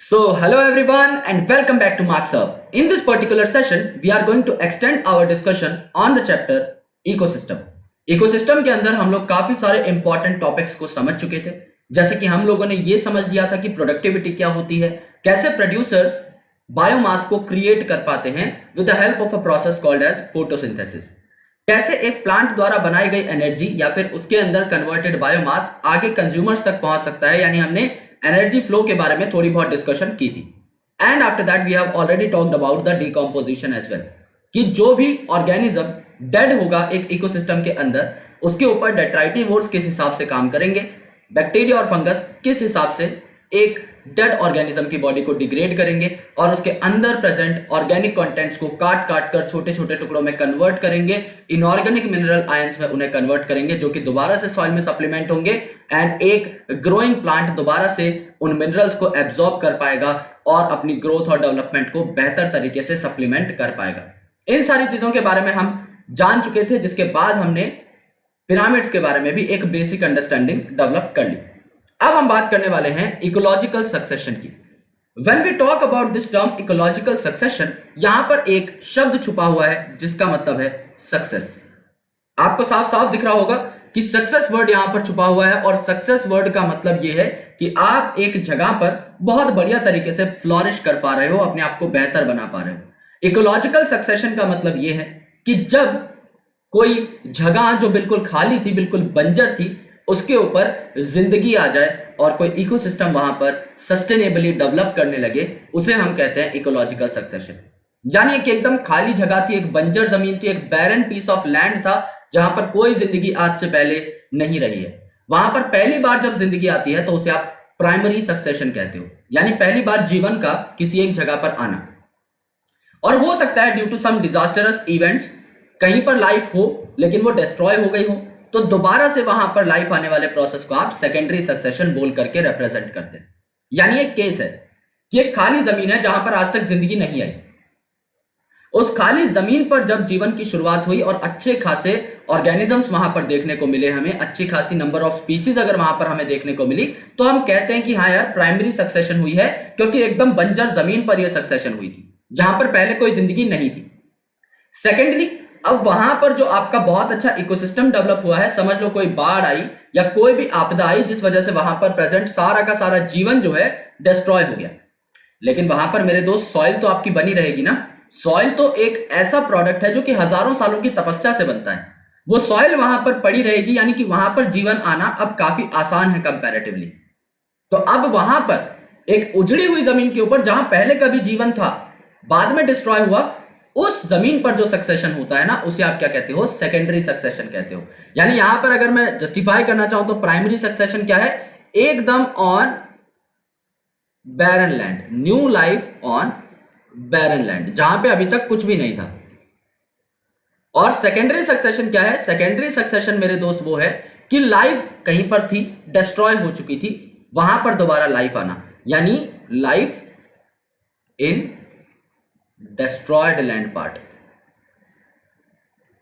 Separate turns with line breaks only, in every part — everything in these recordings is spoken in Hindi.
Hello everyone and welcome back to Marks Up. In this particular session, we are going to extend our discussion on the chapter Ecosystem. Ecosystem के अंदर हम लोग काफी सारे इंपॉर्टेंट टॉपिक्स को समझ चुके थे, जैसे कि हम लोगों ने ये समझ लिया था कि प्रोडक्टिविटी क्या होती है, कैसे प्रोड्यूसर्स बायोमास को क्रिएट कर पाते हैं with the help of a process called as photosynthesis, कैसे एक प्लांट द्वारा बनाई गई एनर्जी या फिर उसके अंदर कन्वर्टेड बायोमास आगे कंज्यूमर्स तक पहुंच सकता है, यानी हमने एनर्जी फ्लो के बारे में थोड़ी बहुत डिस्कशन की थी. And after that we have already talked about the decomposition as well, कि जो भी ऑर्गेनिज्म डेड होगा एक इकोसिस्टम के अंदर, उसके ऊपर डेट्राइटिवोर्स किस हिसाब से काम करेंगे, बैक्टीरिया और फंगस किस हिसाब से एक डेड ऑर्गेनिज्म की बॉडी को डिग्रेड करेंगे और उसके अंदर प्रेजेंट ऑर्गेनिक कंटेंट्स को काट काट कर छोटे छोटे टुकड़ों में कन्वर्ट करेंगे, इनऑर्गेनिक मिनरल आयंस में उन्हें कन्वर्ट करेंगे, जो कि दोबारा से सॉइल में सप्लीमेंट होंगे एंड एक ग्रोइंग प्लांट दोबारा से उन मिनरल्स को एब्जॉर्ब कर पाएगा और अपनी ग्रोथ और डेवलपमेंट को बेहतर तरीके से सप्लीमेंट कर पाएगा. इन सारी चीजों के बारे में हम जान चुके थे, जिसके बाद हमने पिरामिड्स के बारे में भी एक बेसिक अंडरस्टैंडिंग डेवलप कर ली. अब हम बात करने वाले हैं इकोलॉजिकल सक्सेशन की. When we talk about this term ecological succession, यहां पर एक शब्द छुपा हुआ है जिसका मतलब है सक्सेस. आपको साफ साफ दिख रहा होगा कि सक्सेस वर्ड यहां पर छुपा हुआ है, और सक्सेस वर्ड का मतलब यह है कि आप एक जगह पर बहुत बढ़िया तरीके से फ्लॉरिश कर पा रहे हो, अपने आप को बेहतर बना पा रहे हो. इकोलॉजिकल सक्सेशन का मतलब यह है कि जब कोई जगह जो बिल्कुल खाली थी, बिल्कुल बंजर थी, उसके ऊपर जिंदगी आ जाए और कोई इकोसिस्टम वहां पर सस्टेनेबली डेवलप करने लगे, उसे हम कहते हैं इकोलॉजिकल सक्सेशन. यानी कि एकदम खाली जगह थी, एक बंजर जमीन थी, एक बैरन पीस ऑफ लैंड था जहां पर कोई जिंदगी आज से पहले नहीं रही है. वहां पर पहली बार जब जिंदगी आती है तो उसे आप प्राइमरी सक्सेशन कहते हो, यानी पहली बार जीवन का किसी एक जगह पर आना. और हो सकता है due to some disastrous events कहीं पर लाइफ हो लेकिन वो डिस्ट्रॉय हो गई हो, तो दोबारा से वहां पर लाइफ आने वाले प्रोसेस को आप सेकेंडरी सक्सेशन बोल करके रिप्रेजेंट करते हैं. यानी एक केस है कि एक खाली जमीन है जहां पर आज तक जिंदगी नहीं आई. उस खाली जमीन पर जब जीवन की शुरुआत हुई और अच्छे खासे ऑर्गेनिजम्स वहां पर देखने को मिले, हमें अच्छी खासी नंबर ऑफ स्पीसीज अगर वहां पर हमें देखने को मिली, तो हम कहते हैं कि हाँ यार प्राइमरी सक्सेशन हुई है, क्योंकि एकदम बंजर जमीन पर यह सक्सेशन हुई थी जहां पर पहले कोई जिंदगी नहीं थी. सेकेंडली, अब वहां पर जो आपका बहुत अच्छा इकोसिस्टम डेवलप हुआ है, समझ लो कोई बाढ़ आई या कोई भी आपदा आई जिस वजह से वहां पर प्रेजेंट सारा का सारा जीवन जो है डिस्ट्रॉय हो गया, लेकिन वहां पर मेरे दोस्त सॉइल तो आपकी बनी रहेगी ना. सॉइल तो एक ऐसा प्रोडक्ट है जो कि हजारों सालों की तपस्या से बनता है. वो सॉइल वहां पर पड़ी रहेगी, यानी कि वहां पर जीवन आना अब काफी आसान है कंपैरेटिवली. तो अब वहां पर एक उजड़ी हुई जमीन के ऊपर जहां पहले कभी जीवन था, बाद में डिस्ट्रॉय हुआ, उस जमीन पर जो सक्सेशन होता है ना, उसे आप क्या कहते हो? सेकेंडरी सक्सेशन कहते हो. यानी यहां पर अगर मैं जस्टिफाई करना चाहूं तो प्राइमरी सक्सेशन क्या है? एकदम on barren land, new life on barren land, जहां पे अभी तक कुछ भी नहीं था. और सेकेंडरी सक्सेशन क्या है? सेकेंडरी सक्सेशन मेरे दोस्त वो है कि लाइफ कहीं पर थी, डिस्ट्रॉय हो चुकी थी, वहां पर दोबारा लाइफ आना, यानी life in destroyed land part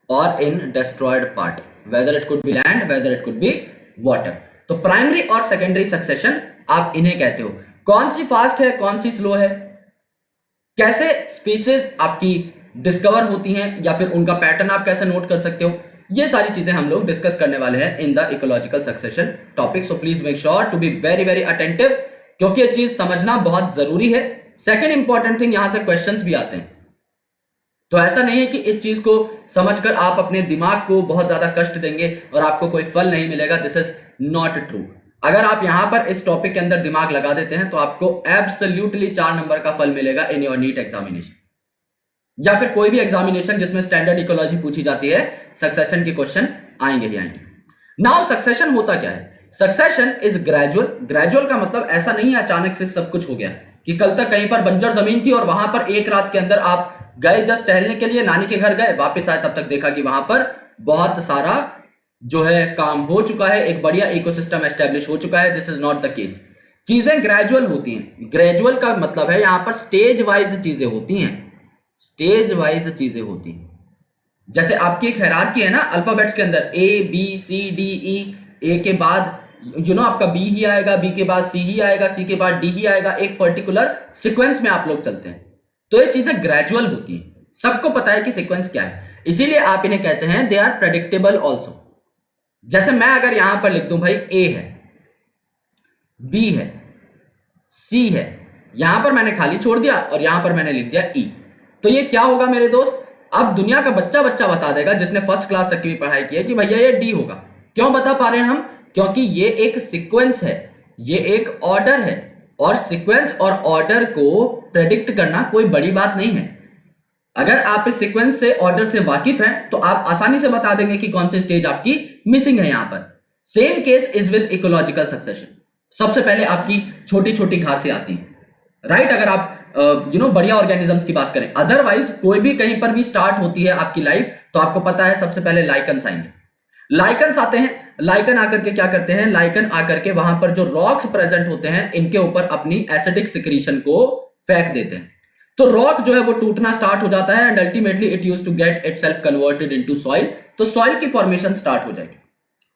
or in destroyed part, whether it could be land, whether it could be water. तो प्राइमरी और सेकेंडरी सक्सेशन आप इन्हें कहते हो. कौन सी फास्ट है, कौन सी स्लो है, कैसे स्पीसीज आपकी डिस्कवर होती हैं, या फिर उनका पैटर्न आप कैसे नोट कर सकते हो, ये सारी चीजें हम लोग डिस्कस करने वाले हैं in the ecological succession topic. So please make sure to be very very attentive, क्योंकि ये चीज समझना बहुत जरूरी है. सेकेंड इंपॉर्टेंट थिंग, यहां से क्वेश्चंस भी आते हैं, तो ऐसा नहीं है कि इस चीज को समझकर आप अपने दिमाग को बहुत ज्यादा कष्ट देंगे और आपको कोई फल नहीं मिलेगा. This is not true. अगर आप यहां पर इस टॉपिक के अंदर दिमाग लगा देते हैं तो आपको एब्सोल्युटली 4 नंबर का फल मिलेगा इन योर नीट एग्जामिनेशन, या फिर कोई भी एग्जामिनेशन जिसमें स्टैंडर्ड इकोलॉजी पूछी जाती है, सक्सेशन के क्वेश्चन आएंगे ही आएंगे. नाउ सक्सेशन होता क्या है? Succession is gradual. ग्रेजुअल का मतलब ऐसा नहीं है अचानक से सब कुछ हो गया, कि कल तक कहीं पर बंजर जमीन थी और वहां पर एक रात के अंदर आप गए जस्ट टहलने के लिए, नानी के घर गए, वापस आए, तब तक देखा कि वहां पर बहुत सारा जो है काम हो चुका है, एक बढ़िया इकोसिस्टम एस्टेब्लिश हो चुका है. This is not the case. चीजें ग्रेजुअल होती हैं. ग्रेजुअल का मतलब है यहां पर स्टेज वाइज चीजें होती हैं, स्टेज वाइज चीजें होती हैं. जैसे आपकी एक हायरार्की है ना अल्फाबेट्स के अंदर, A B C D E, ए के बाद आपका बी ही आएगा, बी के बाद सी ही आएगा, सी के बाद डी ही आएगा, एक पर्टिकुलर सीक्वेंस में आप लोग चलते हैं। तो ये चीजें ग्रेजुअल होती हैं, सबको पता है कि सीक्वेंस क्या है, इसीलिए आप इन्हें कहते हैं दे आर प्रेडिक्टेबल ऑल्सो। जैसे मैं अगर यहां पर लिख दूं भाई ए है, बी है, सी है, यहां पर मैंने खाली छोड़ दिया और यहां पर मैंने लिख दिया ई, तो ये क्या होगा मेरे दोस्त, अब दुनिया का बच्चा बता देगा जिसने फर्स्ट क्लास तक की भी पढ़ाई की है कि भैया ये डी होगा। क्यों बता पा रहे हैं हम? क्योंकि ये एक सीक्वेंस है, ये एक ऑर्डर है, और सीक्वेंस और ऑर्डर को प्रेडिक्ट करना कोई बड़ी बात नहीं है। अगर आप इस सीक्वेंस से, ऑर्डर से वाकिफ हैं तो आप आसानी से बता देंगे कि कौन सी स्टेज आपकी मिसिंग है यहां पर। Same case is with ecological succession. सबसे पहले आपकी छोटी छोटी घासें आती हैं, राइट? अगर आप बढ़िया ऑर्गेनिजम्स की बात करें, अदरवाइज कोई भी कहीं पर भी स्टार्ट होती है आपकी लाइफ, तो आपको पता है सबसे पहले लाइकन्स आएंगे। लाइकन्स आते हैं, लाइकन आकर के क्या करते हैं, लाइकन आकर के वहां पर जो रॉक्स प्रेजेंट होते हैं इनके ऊपर अपनी एसिडिक सिक्रीशन को फेंक देते हैं, तो रॉक जो है वो टूटना स्टार्ट हो जाता है, and ultimately it used to get itself converted into soil. तो सॉइल की फॉर्मेशन स्टार्ट हो जाएगी।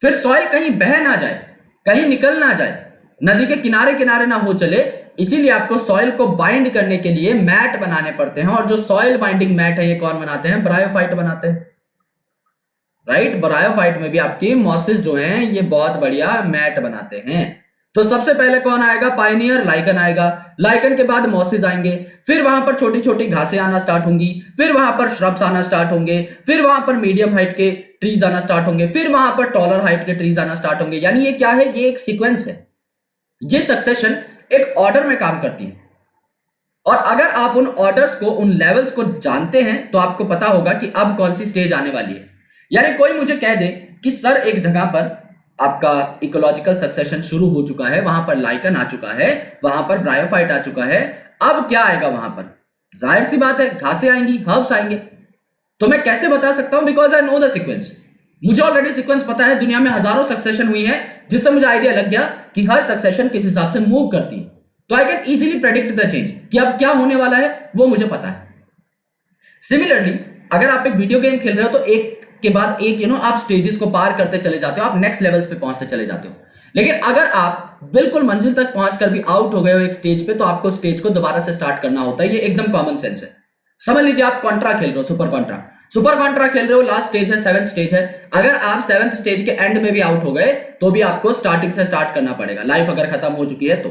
फिर सॉइल कहीं बह ना जाए, कहीं निकल ना जाए, नदी के किनारे किनारे ना हो चले, इसीलिए आपको सॉइल को बाइंड करने के लिए मैट बनाने पड़ते हैं। और जो सॉइल बाइंडिंग मैट है ये कौन बनाते हैं? ब्रायोफाइट बनाते हैं, राइट? ब्रायोफाइट में भी आपकी मॉसेस जो हैं ये बहुत बढ़िया मैट बनाते हैं। तो सबसे पहले कौन आएगा? पायनियर लाइकन आएगा, लाइकन के बाद मॉसेस आएंगे, फिर वहां पर छोटी छोटी घासें आना स्टार्ट होंगी, फिर वहां पर श्रब्स आना स्टार्ट होंगे, फिर वहां पर मीडियम हाइट के ट्रीज आना स्टार्ट होंगे, फिर वहां पर टॉलर हाइट के ट्रीज आना स्टार्ट होंगे। यानी ये क्या है? ये एक सीक्वेंस है, ये सक्सेशन एक ऑर्डर में काम करती है। और अगर आप उन ऑर्डर्स को, उन लेवल्स को जानते हैं तो आपको पता होगा कि अब कौन सी स्टेज आने वाली है। यानी कोई मुझे कह दे कि सर एक जगह पर आपका इकोलॉजिकल सक्सेशन शुरू हो चुका है, वहां पर लाइकन आ चुका है, वहां पर ब्रायोफाइट आ चुका है, अब क्या आएगा वहां पर? जाहिर सी बात है घासें आएंगी, हर्ब्स आएंगे। तो मैं कैसे बता सकता हूं? Because I know the sequence. मुझे ऑलरेडी सीक्वेंस पता है, दुनिया में हजारों सक्सेशन हुई है, जिससे मुझे आइडिया लग गया कि हर सक्सेशन किस हिसाब से मूव करती है। तो I can easily predict the change, कि अब क्या होने वाला है वो मुझे पता है। सिमिलरली अगर आप एक वीडियो गेम खेल रहे हो तो एक के बाद एक आप स्टेजेस को पार करते चले जाते हो, आप नेक्स्ट लेवल्स पे पहुंचते चले जाते हो। लेकिन अगर आप बिल्कुल मंजिल तक पहुंचकर भी आउट हो गए हो एक स्टेज पे, तो आपको स्टेज को दोबारा से स्टार्ट करना होता है। ये एकदम कॉमन सेंस है। समझ लीजिए आप कॉन्ट्रा खेल रहे हो, सुपर कॉन्ट्रा खेल रहे हो, लास्ट स्टेज है, 7th स्टेज है। अगर आप 7th स्टेज के एंड में भी आउट हो गए तो भी आपको स्टार्टिंग से स्टार्ट करना पड़ेगा, लाइफ अगर खत्म हो चुकी है तो,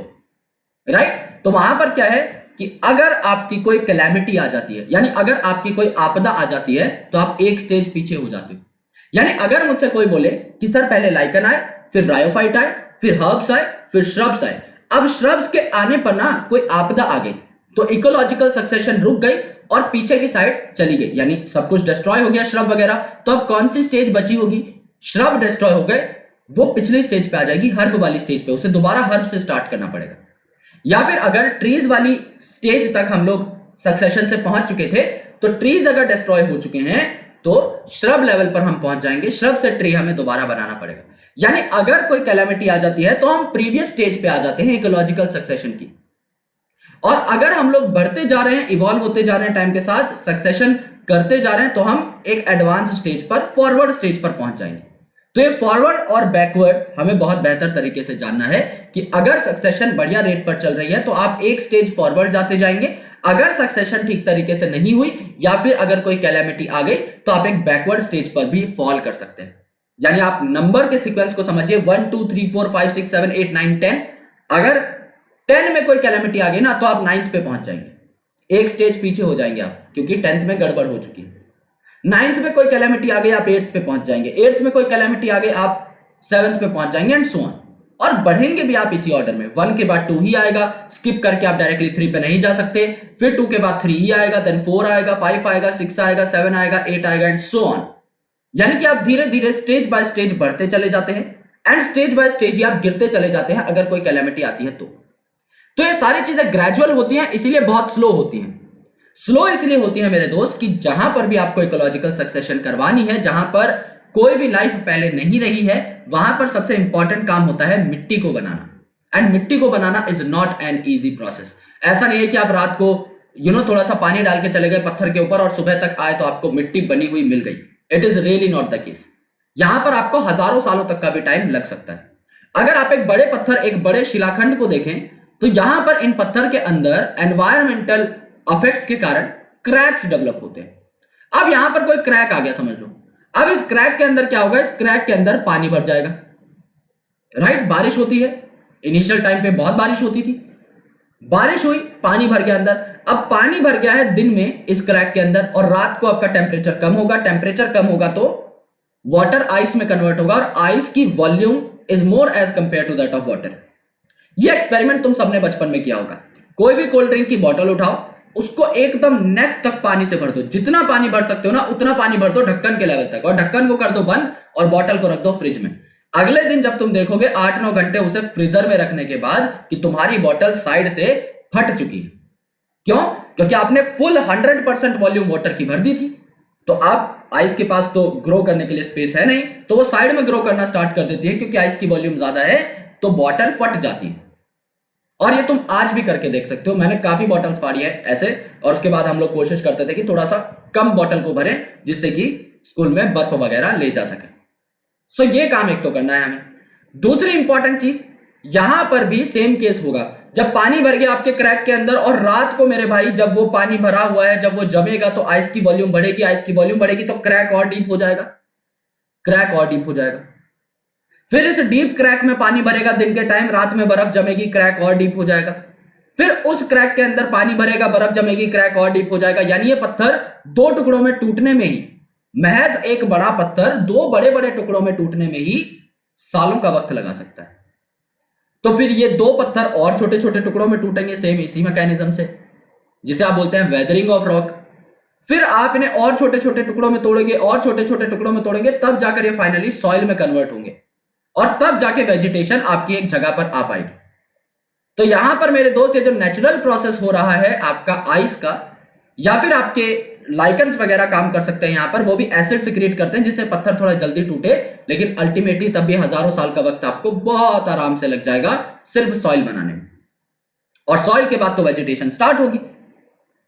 राइट? तो वहां पर क्या है कि अगर आपकी कोई कैलेमिटी आ जाती है, यानी अगर आपकी कोई आपदा आ जाती है, तो आप एक स्टेज पीछे हो जाते हो। यानी अगर मुझसे कोई बोले कि सर पहले लाइकन आए, फिर ब्रायोफाइट आए, फिर हर्ब्स आए, फिर श्रब्स आए, अब श्रब्स के आने पर ना कोई आपदा आ गई, तो इकोलॉजिकल सक्सेशन रुक गई और पीछे की साइड चली गई, यानी सब कुछ डिस्ट्रॉय हो गया, श्रब वगैरह। तो अब कौन सी स्टेज बची होगी? श्रब डिस्ट्रॉय हो गए, वो पिछली स्टेज पे आ जाएगी, हर्ब वाली स्टेज पे, उसे दोबारा हर्ब से स्टार्ट करना पड़ेगा। या फिर अगर ट्रीज वाली स्टेज तक हम लोग सक्सेशन से पहुंच चुके थे, तो ट्रीज अगर डिस्ट्रॉय हो चुके हैं तो श्रब लेवल पर हम पहुंच जाएंगे, श्रब से ट्री हमें दोबारा बनाना पड़ेगा। यानी अगर कोई कैलेमिटी आ जाती है तो हम प्रीवियस स्टेज पे आ जाते हैं इकोलॉजिकल सक्सेशन की। और अगर हम लोग बढ़ते जा रहे हैं, इवॉल्व होते जा रहे हैं टाइम के साथ, सक्सेशन करते जा रहे हैं, तो हम एक एडवांस स्टेज पर, फॉरवर्ड स्टेज पर पहुंच जाएंगे। तो ये फॉरवर्ड और बैकवर्ड हमें बहुत बेहतर तरीके से जानना है कि अगर सक्सेशन बढ़िया रेट पर चल रही है तो आप एक स्टेज फॉरवर्ड जाते जाएंगे, अगर सक्सेशन ठीक तरीके से नहीं हुई या फिर अगर कोई कैलेमिटी आ गई तो आप एक बैकवर्ड स्टेज पर भी फॉल कर सकते हैं। यानी आप नंबर के सीक्वेंस को समझिए, 1 2 3 4 5 6 7 8 9 10। अगर 10 में कोई कैलेमिटी आ गई ना तो आप 9th पे पहुंच जाएंगे, एक स्टेज पीछे हो जाएंगे आप, क्योंकि 10th में गड़बड़ हो चुकी है। 9th में कोई कैलेमिटी आ गई आप 8th पे पहुंच जाएंगे, 8th में कोई कैलेमिटी आ गई आप 7th पे पहुंच जाएंगे, एंड सो ऑन। और बढ़ेंगे भी आप इसी ऑर्डर में, 1 के बाद 2 ही आएगा, स्किप करके आप डायरेक्टली 3 पे नहीं जा सकते, फिर 2 के बाद 3 ही आएगा, देन 4 आएगा, 5 आएगा, 6 आएगा, 7 आएगा, 8 आएगा, एंड सो ऑन। यानी कि आप धीरे धीरे स्टेज बाय स्टेज बढ़ते चले जाते हैं, एंड स्टेज बाय स्टेज ही आप गिरते चले जाते हैं अगर कोई कैलेमिटी आती है तो ये सारी चीजें ग्रेजुअल होती हैं, इसीलिए बहुत स्लो होती हैं। स्लो इसलिए होती है मेरे दोस्त कि जहां पर भी आपको इकोलॉजिकल सक्सेशन करवानी है, जहां पर कोई भी लाइफ पहले नहीं रही है, वहां पर सबसे इंपॉर्टेंट काम होता है मिट्टी को बनाना। एंड मिट्टी को बनाना is not an easy process. ऐसा नहीं है कि आप रात को थोड़ा सा पानी डाल के चले गए पत्थर के ऊपर और सुबह तक आए तो आपको मिट्टी बनी हुई मिल गई। It is really not the case. यहां पर आपको हजारों सालों तक का भी टाइम लग सकता है। अगर आप एक बड़े पत्थर, एक बड़े शिलाखंड को देखें तो यहां पर इन पत्थर के अंदर एनवायरमेंटल इफेक्ट्स के कारण क्रैक्स डेवलप होते हैं। अब यहां पर कोई क्रैक आ गया समझ लो। अब इस क्रैक के अंदर क्या होगा, इस क्रैक के अंदर पानी भर जाएगा, राइट। बारिश होती है, इनिशियल टाइम पे बहुत बारिश होती थी, बारिश हुई, पानी भर गया अंदर। अब पानी भर गया है दिन में इस क्रैक के अंदर, और रात को आपका टेम्परेचर कम होगा। टेम्परेचर कम होगा तो वाटर आइस में कन्वर्ट होगा, और आइस की volume is more as compare to that of water. ये एक्सपेरिमेंट तुम सबने बचपन में किया होगा। कोई भी कोल्ड ड्रिंक की बोतल उठाओ, उसको एकदम नेक तक पानी से भर दो, जितना पानी भर सकते हो ना उतना पानी भर दो ढक्कन के लेवल तक, और ढक्कन को कर दो बंद, और बोतल को रख दो फ्रिज में। अगले दिन जब तुम देखोगे 8-9 घंटे उसे फ्रीजर में रखने के बाद कि तुम्हारी बोतल साइड से फट चुकी है। क्यों? क्योंकि आपने फुल 100% वॉल्यूम वाटर की भर दी थी। तो आप आइस के पास तो ग्रो करने के लिए स्पेस है नहीं, तो वो साइड में ग्रो करना स्टार्ट कर देती है, क्योंकि आइस की वॉल्यूम ज्यादा है तो बॉटल फट जाती है। और ये तुम आज भी करके देख सकते हो। मैंने काफी बॉटल्स फाड़ी है ऐसे, और उसके बाद हम लोग कोशिश करते थे कि थोड़ा सा कम बॉटल को भरें, जिससे कि स्कूल में बर्फ वगैरह ले जा सके। सो ये काम एक तो करना है हमें। दूसरी इंपॉर्टेंट चीज, यहां पर भी सेम केस होगा। जब पानी भर गया आपके क्रैक के अंदर, और रात को मेरे भाई जब वो पानी भरा हुआ है, जब वो जमेगा तो आइस की वॉल्यूम बढ़ेगी, आइस की वॉल्यूम बढ़ेगी तो क्रैक और डीप हो जाएगा, क्रैक और डीप हो जाएगा। फिर इस डीप क्रैक में पानी भरेगा दिन के टाइम, रात में बर्फ जमेगी, क्रैक और डीप हो जाएगा। फिर उस क्रैक के अंदर पानी भरेगा, बर्फ जमेगी, क्रैक और डीप हो जाएगा। यानी ये पत्थर 2 टुकड़ों में टूटने में ही, महज एक बड़ा पत्थर 2 बड़े बड़े टुकड़ों में टूटने में ही सालों का वक्त लगा सकता है। तो फिर ये 2 पत्थर और छोटे छोटे टुकड़ों में टूटेंगे सेम इसी मैकेनिज्म से, जिसे आप बोलते हैं वेदरिंग ऑफ रॉक। फिर आप इन्हें और छोटे छोटे टुकड़ों में तोड़ेंगे, और छोटे छोटे टुकड़ों में तोड़ेंगे, तब जाकर ये फाइनली सॉइल में कन्वर्ट होंगे, और तब जाके वेजिटेशन आपकी एक जगह पर आ पाएगी। तो यहां पर मेरे दोस्त, ये जो नेचुरल प्रोसेस हो रहा है आपका आइस का, या फिर आपके लाइकन्स वगैरह काम कर सकते हैं यहां पर, वो भी एसिड सिक्रीट करते हैं जिससे पत्थर थोड़ा जल्दी टूटे, लेकिन अल्टीमेटली तब भी हजारों साल का वक्त आपको बहुत आराम से लग जाएगा सिर्फ सॉइल बनाने में, और सॉइल के बाद तो वेजिटेशन स्टार्ट होगी।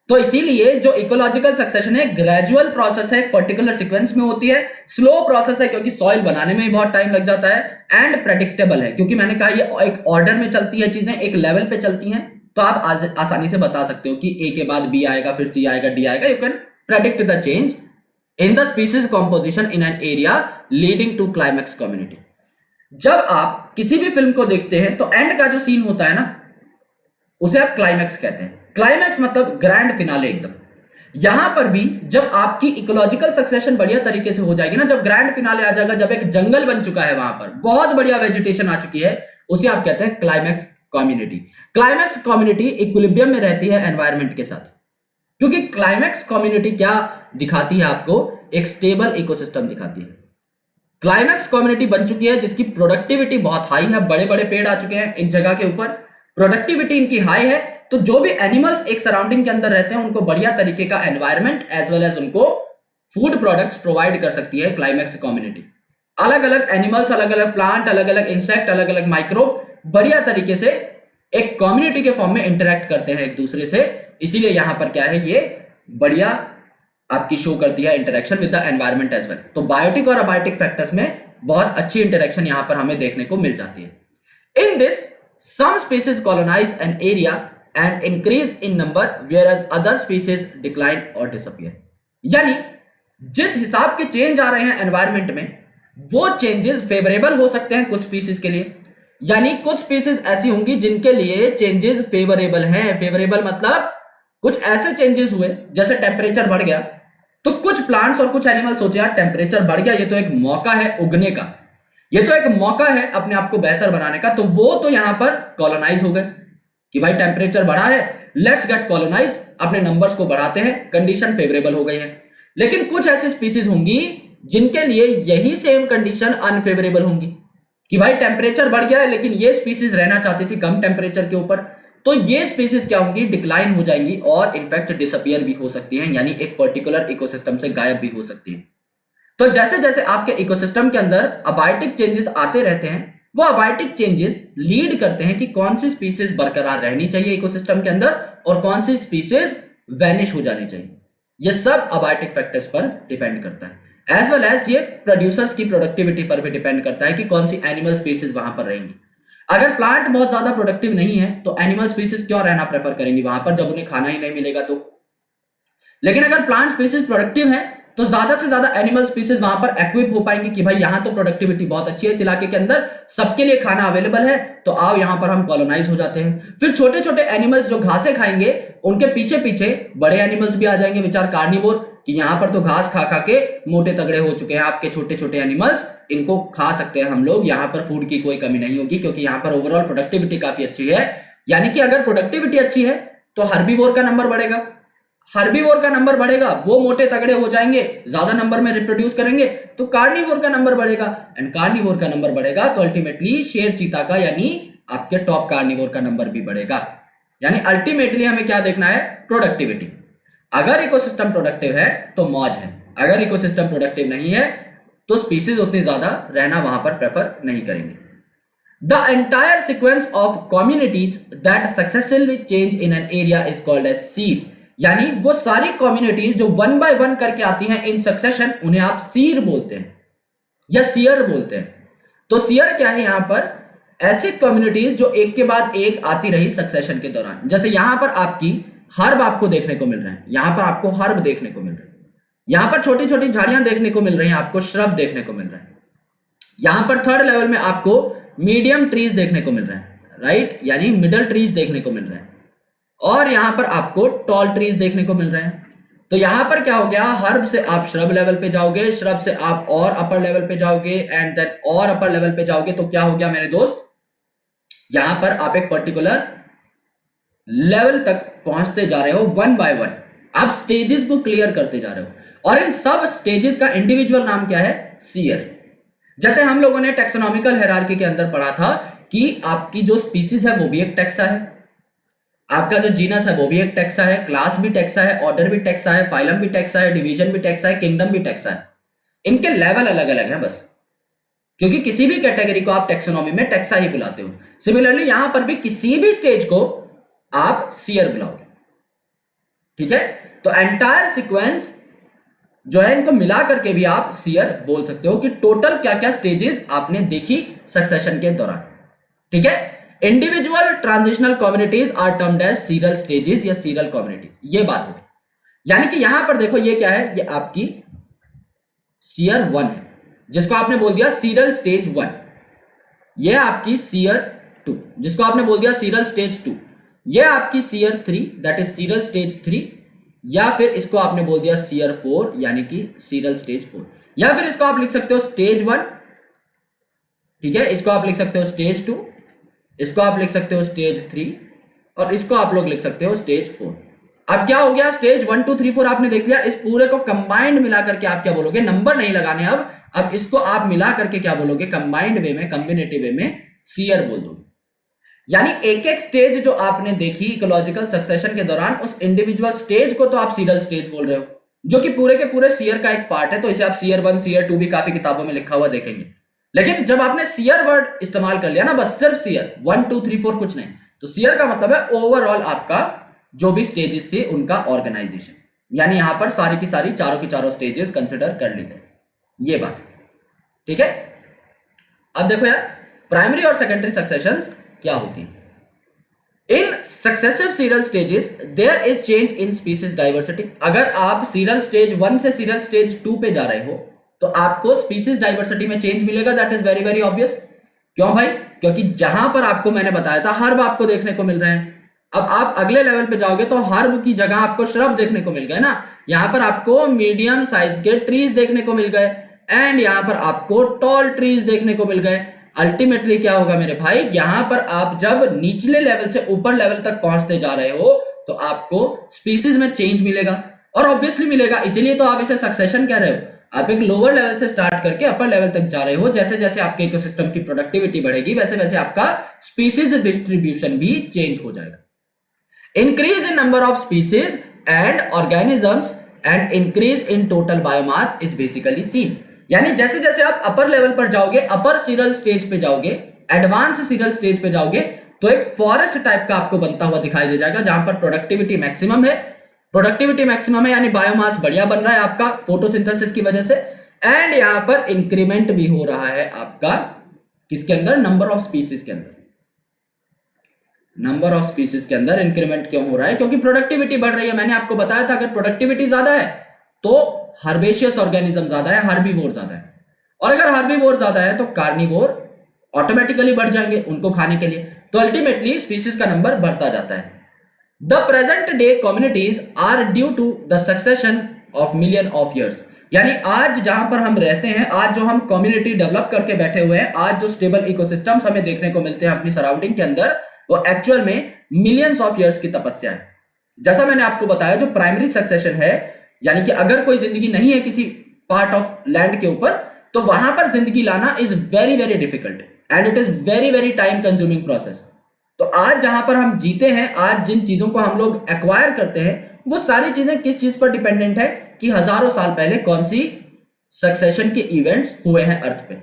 तो इसीलिए जो इकोलॉजिकल सक्सेशन है ग्रेजुअल प्रोसेस है, एक पर्टिकुलर सीक्वेंस में होती है, स्लो प्रोसेस है क्योंकि सॉइल बनाने में ही बहुत टाइम लग जाता है, एंड प्रेडिक्टेबल है क्योंकि मैंने कहा ये एक ऑर्डर में चलती है, चीजें एक लेवल पे चलती हैं। तो आप आसानी से बता सकते हो कि ए के बाद बी आएगा, फिर सी आएगा, डी आएगा। You can predict the change in the species composition in an area leading to climax community. जब आप किसी भी फिल्म को देखते हैं तो एंड का जो सीन होता है ना, उसे आप क्लाइमैक्स कहते हैं। क्लाइमैक्स मतलब ग्रैंड फिनाले एकदम। यहां पर भी जब आपकी इकोलॉजिकल सक्सेशन बढ़िया तरीके से हो जाएगी ना, जब ग्रैंड फिनाले आ जाएगा, जब एक जंगल बन चुका है, वहां पर बहुत बढ़िया वेजिटेशन आ चुकी है, उसे आप कहते हैं climax community. Climax community equilibrium में रहती है एनवायरनमेंट के साथ, क्योंकि क्लाइमैक्स कम्युनिटी क्या दिखाती है आपको, एक स्टेबल इकोसिस्टम दिखाती है। क्लाइमैक्स कम्युनिटी बन चुकी है जिसकी प्रोडक्टिविटी बहुत हाई है, बड़े बड़े पेड़ आ चुके हैं एक जगह के ऊपर, प्रोडक्टिविटी इनकी हाई है, तो जो भी एनिमल्स एक सराउंडिंग के अंदर रहते हैं उनको बढ़िया तरीके का एनवायरनमेंट एज वेल एज उनको फूड प्रोडक्ट्स प्रोवाइड कर सकती है क्लाइमैक्स कम्युनिटी। अलग अलग एनिमल्स, अलग अलग प्लांट, अलग अलग इंसेक्ट, अलग अलग माइक्रोब बढ़िया तरीके से एक कम्युनिटी के फॉर्म में इंटरेक्ट करते हैं एक दूसरे से। इसीलिए यहां पर क्या है, ये बढ़िया आपकी शो करती है interaction with the environment as well. तो बायोटिक और अबायोटिक फैक्टर्स में बहुत अच्छी इंटरेक्शन यहां पर हमें देखने को मिल जाती है। In this some species colonise an area and increase in number whereas other species decline और disappear। यानी जिस हिसाब के चेंज आ रहे हैं एनवायरनमेंट में, वो चेंजेस फेवरेबल हो सकते हैं कुछ स्पीसीज के लिए, यानी कुछ स्पीसीज ऐसी होंगी जिनके लिए चेंजेस फेवरेबल हैं। फेवरेबल मतलब कुछ ऐसे चेंजेस हुए, जैसे टेम्परेचर बढ़ गया, तो कुछ प्लांट्स और कुछ एनिमल सोचे यार टेम्परेचर बढ़ गया, ये तो एक मौका है उगने का, ये तो एक मौका है अपने आप को बेहतर बनाने का, तो वो तो यहां पर कॉलोनाइज हो गए कि भाई टेम्परेचर बढ़ा है, लेट्स गेट कॉलोनाइज्ड, अपने नंबर्स को बढ़ाते हैं, कंडीशन फेवरेबल हो गई है। लेकिन कुछ ऐसी स्पीसीज होंगी जिनके लिए यही सेम कंडीशन अनफेवरेबल होंगी कि भाई टेम्परेचर बढ़ गया है, लेकिन ये स्पीसीज रहना चाहती थी कम टेम्परेचर के ऊपर, तो ये स्पीसीज क्या होंगी, डिक्लाइन हो जाएंगी और इनफैक्ट डिसअपियर भी हो सकती हैं, यानी एक पर्टिकुलर इकोसिस्टम से गायब भी हो सकती हैं। तो जैसे जैसे आपके इकोसिस्टम के अंदर अबायोटिक चेंजेस आते रहते हैं, वो अबायोटिक चेंजेस लीड करते हैं कि कौन सी स्पीसीज बरकरार रहनी चाहिए इकोसिस्टम के अंदर और कौन सी स्पीसीज वैनिश हो जानी चाहिए। ये सब अबायोटिक फैक्टर्स पर डिपेंड करता है। एज वेल एज ये प्रोड्यूसर्स की प्रोडक्टिविटी पर भी डिपेंड करता है कि कौन सी एनिमल स्पीसीज वहां पर रहेंगी। अगर प्लांट बहुत ज्यादा प्रोडक्टिव नहीं है तो एनिमल स्पीसीज क्यों रहना प्रेफर करेंगी वहां पर जब उन्हें खाना ही नहीं मिलेगा तो। लेकिन अगर प्लांट स्पीसीज प्रोडक्टिव है तो ज्यादा से ज्यादा एनिमल स्पीसीज वहां पर एक्विप हो पाएंगे कि भाई यहां तो प्रोडक्टिविटी बहुत अच्छी है, इस इलाके के अंदर सबके लिए खाना अवेलेबल है, तो आओ यहां पर हम कॉलोनाइज हो जाते हैं। फिर छोटे छोटे एनिमल्स जो घासें खाएंगे उनके पीछे पीछे बड़े एनिमल्स भी आ जाएंगे, विचार कार्निवोर, कि यहां पर तो घास खा खा के मोटे तगड़े हो चुके हैं आपके छोटे छोटे एनिमल्स, इनको खा सकते हैं हम लोग, यहां पर फूड की कोई कमी नहीं होगी क्योंकि यहां पर ओवरऑल प्रोडक्टिविटी काफी अच्छी है। यानी कि अगर प्रोडक्टिविटी अच्छी है तो हर्बीवोर का नंबर बढ़ेगा, हर्बीवोर का नंबर बढ़ेगा, वो मोटे तगड़े हो जाएंगे, ज्यादा नंबर में रिप्रोड्यूस करेंगे, तो कार्निवोर का नंबर बढ़ेगा, एंड कार्निवोर का नंबर बढ़ेगा तो अल्टीमेटली शेर चीता का यानी आपके टॉप कार्निवोर का नंबर भी बढ़ेगा। यानी अल्टीमेटली हमें क्या देखना है, प्रोडक्टिविटी। अगर इकोसिस्टम प्रोडक्टिव है तो मौज है, अगर इकोसिस्टम प्रोडक्टिव नहीं है तो स्पीसीज उतनी ज्यादा रहना वहां पर प्रेफर नहीं करेंगे। The entire sequence of communities that successfully change in an area is called as sere. यानी वो सारी कम्युनिटीज जो वन बाय वन करके आती हैं इन सक्सेशन, उन्हें आप सीर बोलते हैं या सीयर बोलते हैं। तो सीयर क्या है, यहां पर ऐसी कम्युनिटीज जो एक के बाद एक आती रही सक्सेशन के दौरान। जैसे यहां पर आपकी हर्ब आपको देखने को मिल रहे हैं, यहां पर आपको हर्ब देखने को मिल रहे हैं, यहां पर छोटी छोटी झाड़ियां देखने को मिल रही हैं, आपको श्रब देखने को मिल रहे हैं, यहां पर थर्ड लेवल में आपको मीडियम ट्रीज देखने को मिल रहे हैं, राइट, यानी मिडल ट्रीज देखने को मिल रहे हैं, और यहां पर आपको टॉल ट्रीज देखने को मिल रहे हैं। तो यहां पर क्या हो गया, हर्ब से आप श्रब लेवल पे जाओगे, श्रब से आप और अपर लेवल पे जाओगे, एंड देन और अपर लेवल पे जाओगे, तो क्या हो गया मेरे दोस्त, यहां पर आप एक पर्टिकुलर लेवल तक पहुंचते जा रहे हो वन बाय वन, आप स्टेजेस को क्लियर करते जा रहे हो, और इन सब स्टेजेस का इंडिविजुअल नाम क्या है, सीयर। जैसे हम लोगों ने टेक्सोनॉमिकल हायरार्की के अंदर पढ़ा था कि आपकी जो स्पीसीज है वो भी एक टैक्सा है, आपका जो जीनस है वो भी एक टैक्सा है, क्लास भी टैक्सा है, ऑर्डर भी टैक्सा है, फाइलम भी टैक्सा है, डिवीजन भी टैक्सा है, किंगडम भी टैक्सा है। इनके लेवल अलग अलग हैं बस, क्योंकि किसी भी कैटेगरी को आप टेक्सोनॉमी में टैक्सा ही बुलाते हो। सिमिलरली यहां पर भी किसी भी स्टेज को आप सीयर बुलाओगे, ठीक है। तो एंटायर सीक्वेंस जो है इनको मिला करके भी आप सीयर बोल सकते हो कि टोटल क्या क्या स्टेजेस आपने देखी सक्सेशन के दौरान, ठीक है। Individual transitional communities are termed as serial stages या सीरियल कम्युनिटीज, ये बात हो गई। यानी कि यहां पर देखो ये क्या है, ये आपकी सीयर 1 है जिसको आपने बोल दिया सीरियल स्टेज 1, ये आपकी सीयर 2 जिसको आपने बोल दिया सीरियल स्टेज 2, ये आपकी sere 3 that is serial stage 3, या फिर इसको आपने बोल दिया सीयर 4 यानी कि सीरियल स्टेज 4, या फिर इसको आप लिख सकते हो स्टेज 1, ठीक है, इसको आप लिख सकते हो स्टेज 2, इसको आप लिख सकते हो स्टेज 3, और इसको आप लोग लिख सकते हो स्टेज 4। अब क्या हो गया, स्टेज 1 2 3 4 आपने देख लिया, इस पूरे को कंबाइंड मिला करके आप क्या बोलोगे, नंबर नहीं लगाने अब इसको आप मिला करके क्या बोलोगे, कंबाइंड वे में, कम्बिनेटिव वे में सीयर बोल दोगे। यानी एक एक स्टेज जो आपने देखी इकोलॉजिकल सक्सेशन के दौरान, उस इंडिविजुअल स्टेज को तो आप सीरियल स्टेज बोल रहे हो, जो कि पूरे के पूरे सीयर का एक पार्ट है। तो इसे आप सीयर 1 सीयर 2 भी काफी किताबों में लिखा हुआ देखेंगे। लेकिन जब आपने सीयर वर्ड इस्तेमाल कर लिया ना, बस सिर्फ सीयर 1 2 3 4 कुछ नहीं, तो सीयर का मतलब है ओवरऑल आपका जो भी स्टेजेस थे उनका ऑर्गेनाइजेशन, यानी यहां पर सारी की सारी चारों की चारों स्टेजेस कंसिडर कर ली गई, ये बात, ठीक है। अब देखो यार, प्राइमरी और सेकेंडरी सक्सेशंस क्या होती है। In successive serial stages there is change in species diversity. अगर आप सीरियल स्टेज 1 से सीरियल स्टेज 2 पे जा रहे हो तो आपको स्पीसीज डाइवर्सिटी में चेंज मिलेगा, that is very very obvious. क्यों भाई, क्योंकि जहां पर आपको मैंने बताया था हर्ब आपको देखने को मिल रहे हैं, अब आप अगले लेवल पे जाओगे तो हर्ब की जगह आपको श्रब देखने को मिल गए ना, यहां पर आपको मीडियम साइज के ट्रीज देखने को मिल गए, एंड यहां पर आपको टॉल ट्रीज देखने को मिल गए। अल्टीमेटली क्या होगा मेरे भाई, यहां पर आप जब निचले लेवल से ऊपर लेवल तक पहुंचते जा रहे हो तो आपको स्पीसीज में चेंज मिलेगा, और ऑब्वियसली मिलेगा, इसीलिए तो आप इसे सक्सेशन कह रहे हो। आप एक लोअर लेवल से स्टार्ट करके अपर लेवल तक जा रहे हो, जैसे जैसे आपके इकोसिस्टम की प्रोडक्टिविटी बढ़ेगी वैसे वैसे आपका स्पीसीज डिस्ट्रीब्यूशन भी चेंज हो जाएगा। Increase in number of species and organisms and increase in total biomass is basically seen. यानी जैसे जैसे आप अपर लेवल पर जाओगे, अपर सीरियल स्टेज पे जाओगे, एडवांस सीरियल स्टेज पे जाओगे, तो एक फॉरेस्ट टाइप का आपको बनता हुआ दिखाई दे जाएगा, जहां पर प्रोडक्टिविटी मैक्सिमम है। प्रोडक्टिविटी मैक्सिमम है यानी बायोमास बढ़िया बन रहा है आपका फोटोसिंथेसिस की वजह से, एंड यहां पर इंक्रीमेंट भी हो रहा है आपका किसके अंदर, नंबर ऑफ स्पीसीज के अंदर। नंबर ऑफ स्पीसीज के अंदर इंक्रीमेंट क्यों हो रहा है? क्योंकि प्रोडक्टिविटी बढ़ रही है। मैंने आपको बताया था अगर प्रोडक्टिविटी ज्यादा है तो हर्बेशियस ऑर्गेनिज्म ज्यादा है, हार्बीवोर ज्यादा है, और अगर हार्बीवोर ज्यादा है तो कार्निवोर ऑटोमेटिकली बढ़ जाएंगे उनको खाने के लिए, तो अल्टीमेटली स्पीसीज का नंबर बढ़ता जाता है। The present day communities are due to the succession of million of years, यानी आज जहां पर हम रहते हैं, आज जो हम कम्युनिटी डेवलप करके बैठे हुए हैं, आज जो स्टेबल इकोसिस्टम्स हमें देखने को मिलते हैं अपनी सराउंडिंग के अंदर, वो एक्चुअल में मिलियंस ऑफ ईयर्स की तपस्या है। जैसा मैंने आपको बताया जो प्राइमरी सक्सेशन है, यानी कि अगर कोई जिंदगी नहीं है किसी पार्ट ऑफ लैंड के ऊपर, तो वहां पर जिंदगी लाना is very very difficult and it is very very time consuming process. तो आज जहां पर हम जीते हैं, आज जिन चीजों को हम लोग एक्वायर करते हैं, वो सारी चीजें किस चीज पर डिपेंडेंट है कि हजारों साल पहले कौन सी सक्सेशन के इवेंट्स हुए हैं अर्थ पे।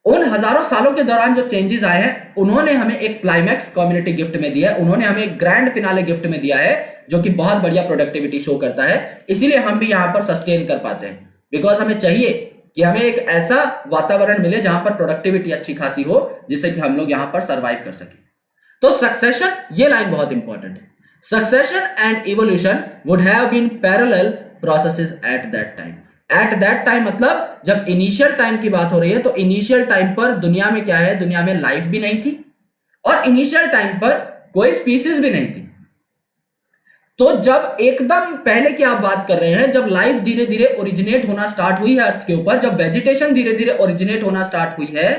उन हजारों सालों के दौरान जो चेंजेस आए हैं, उन्होंने हमें एक क्लाइमैक्स कम्युनिटी गिफ्ट में दिया है, उन्होंने हमें एक ग्रैंड फिनाले गिफ्ट में दिया है, जो कि बहुत बढ़िया प्रोडक्टिविटी शो करता है। इसीलिए हम भी यहां पर सस्टेन कर पाते हैं, बिकॉज हमें चाहिए कि हमें एक ऐसा वातावरण मिले जहां पर प्रोडक्टिविटी अच्छी खासी हो, जिससे कि हम लोग यहां पर सर्वाइव कर सके। तो सक्सेशन, ये लाइन बहुत इंपॉर्टेंट है। Succession and evolution would have been parallel processes at that time. At that time मतलब जब इनिशियल टाइम की बात हो रही है, तो इनिशियल टाइम पर दुनिया में क्या है, दुनिया में लाइफ भी नहीं थी, और इनिशियल टाइम पर कोई स्पीसीज भी नहीं थी। तो जब एकदम पहले की आप बात कर रहे हैं, जब लाइफ धीरे धीरे ओरिजिनेट होना स्टार्ट हुई है अर्थ के ऊपर, जब वेजिटेशन धीरे धीरे ओरिजिनेट होना स्टार्ट हुई है,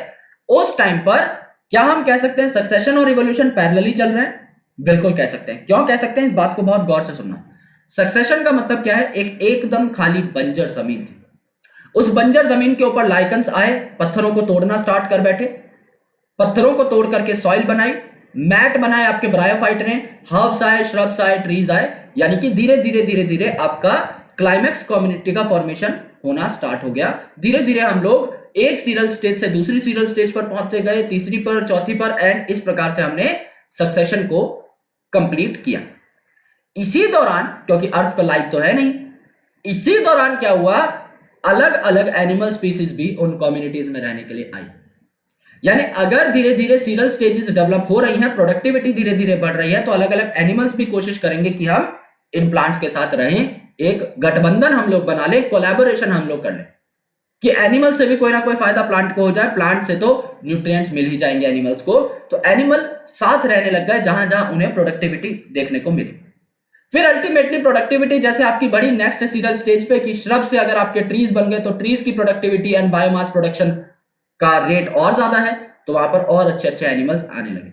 उस टाइम पर क्या हम कह सकते हैं सक्सेशन और इवोल्यूशन पैरेलली चल रहे हैं? बिल्कुल कह सकते हैं। क्यों कह सकते हैं, इस बात को बहुत गौर से सुनना। सक्सेशन का मतलब क्या है, एक एकदम खाली बंजर जमीन थी, उस बंजर जमीन के ऊपर लाइकन्स आए, पत्थरों को तोड़ना स्टार्ट कर बैठे, पत्थरों को तोड़ करके सॉइल बनाई, मैट बनाए आपके ब्रायोफाइट ने, हर्ब्स आए, श्रब्स आए, ट्रीज आए, यानी कि धीरे धीरे धीरे धीरे आपका क्लाइमैक्स कम्युनिटी का फॉर्मेशन होना स्टार्ट हो गया। धीरे धीरे हम लोग एक सीरियल स्टेज से दूसरी सीरियल स्टेज पर पहुंचते गए, तीसरी पर, चौथी पर, एंड इस प्रकार से हमने सक्सेशन को कंप्लीट किया। इसी दौरान, क्योंकि अर्थ पर लाइफ तो है नहीं, इसी दौरान क्या हुआ, अलग अलग एनिमल स्पीसीज भी उन कम्युनिटीज में रहने के लिए आई। यानी अगर धीरे धीरे सीरियल स्टेजेस डेवलप हो रही हैं, प्रोडक्टिविटी धीरे धीरे बढ़ रही है, तो अलग अलग एनिमल्स भी कोशिश करेंगे कि हम इन प्लांट्स के साथ रहें, एक गठबंधन हम लोग बना ले, कोलैबोरेशन हम लोग कर ले, कि एनिमल से भी कोई ना कोई फायदा प्लांट को हो जाए। प्लांट से तो न्यूट्रिएंट्स मिल ही जाएंगे एनिमल्स को, तो एनिमल साथ रहने लग गए जहां जहां उन्हें प्रोडक्टिविटी देखने को मिली। फिर अल्टीमेटली प्रोडक्टिविटी जैसे आपकी बढ़ी नेक्स्ट सीरियल स्टेज पे, कि श्रब से अगर आपके ट्रीज बन गए, तो ट्रीज की प्रोडक्टिविटी एंड बायोमास प्रोडक्शन का रेट और ज्यादा है, तो वहां पर और अच्छे अच्छे एनिमल्स आने लगे,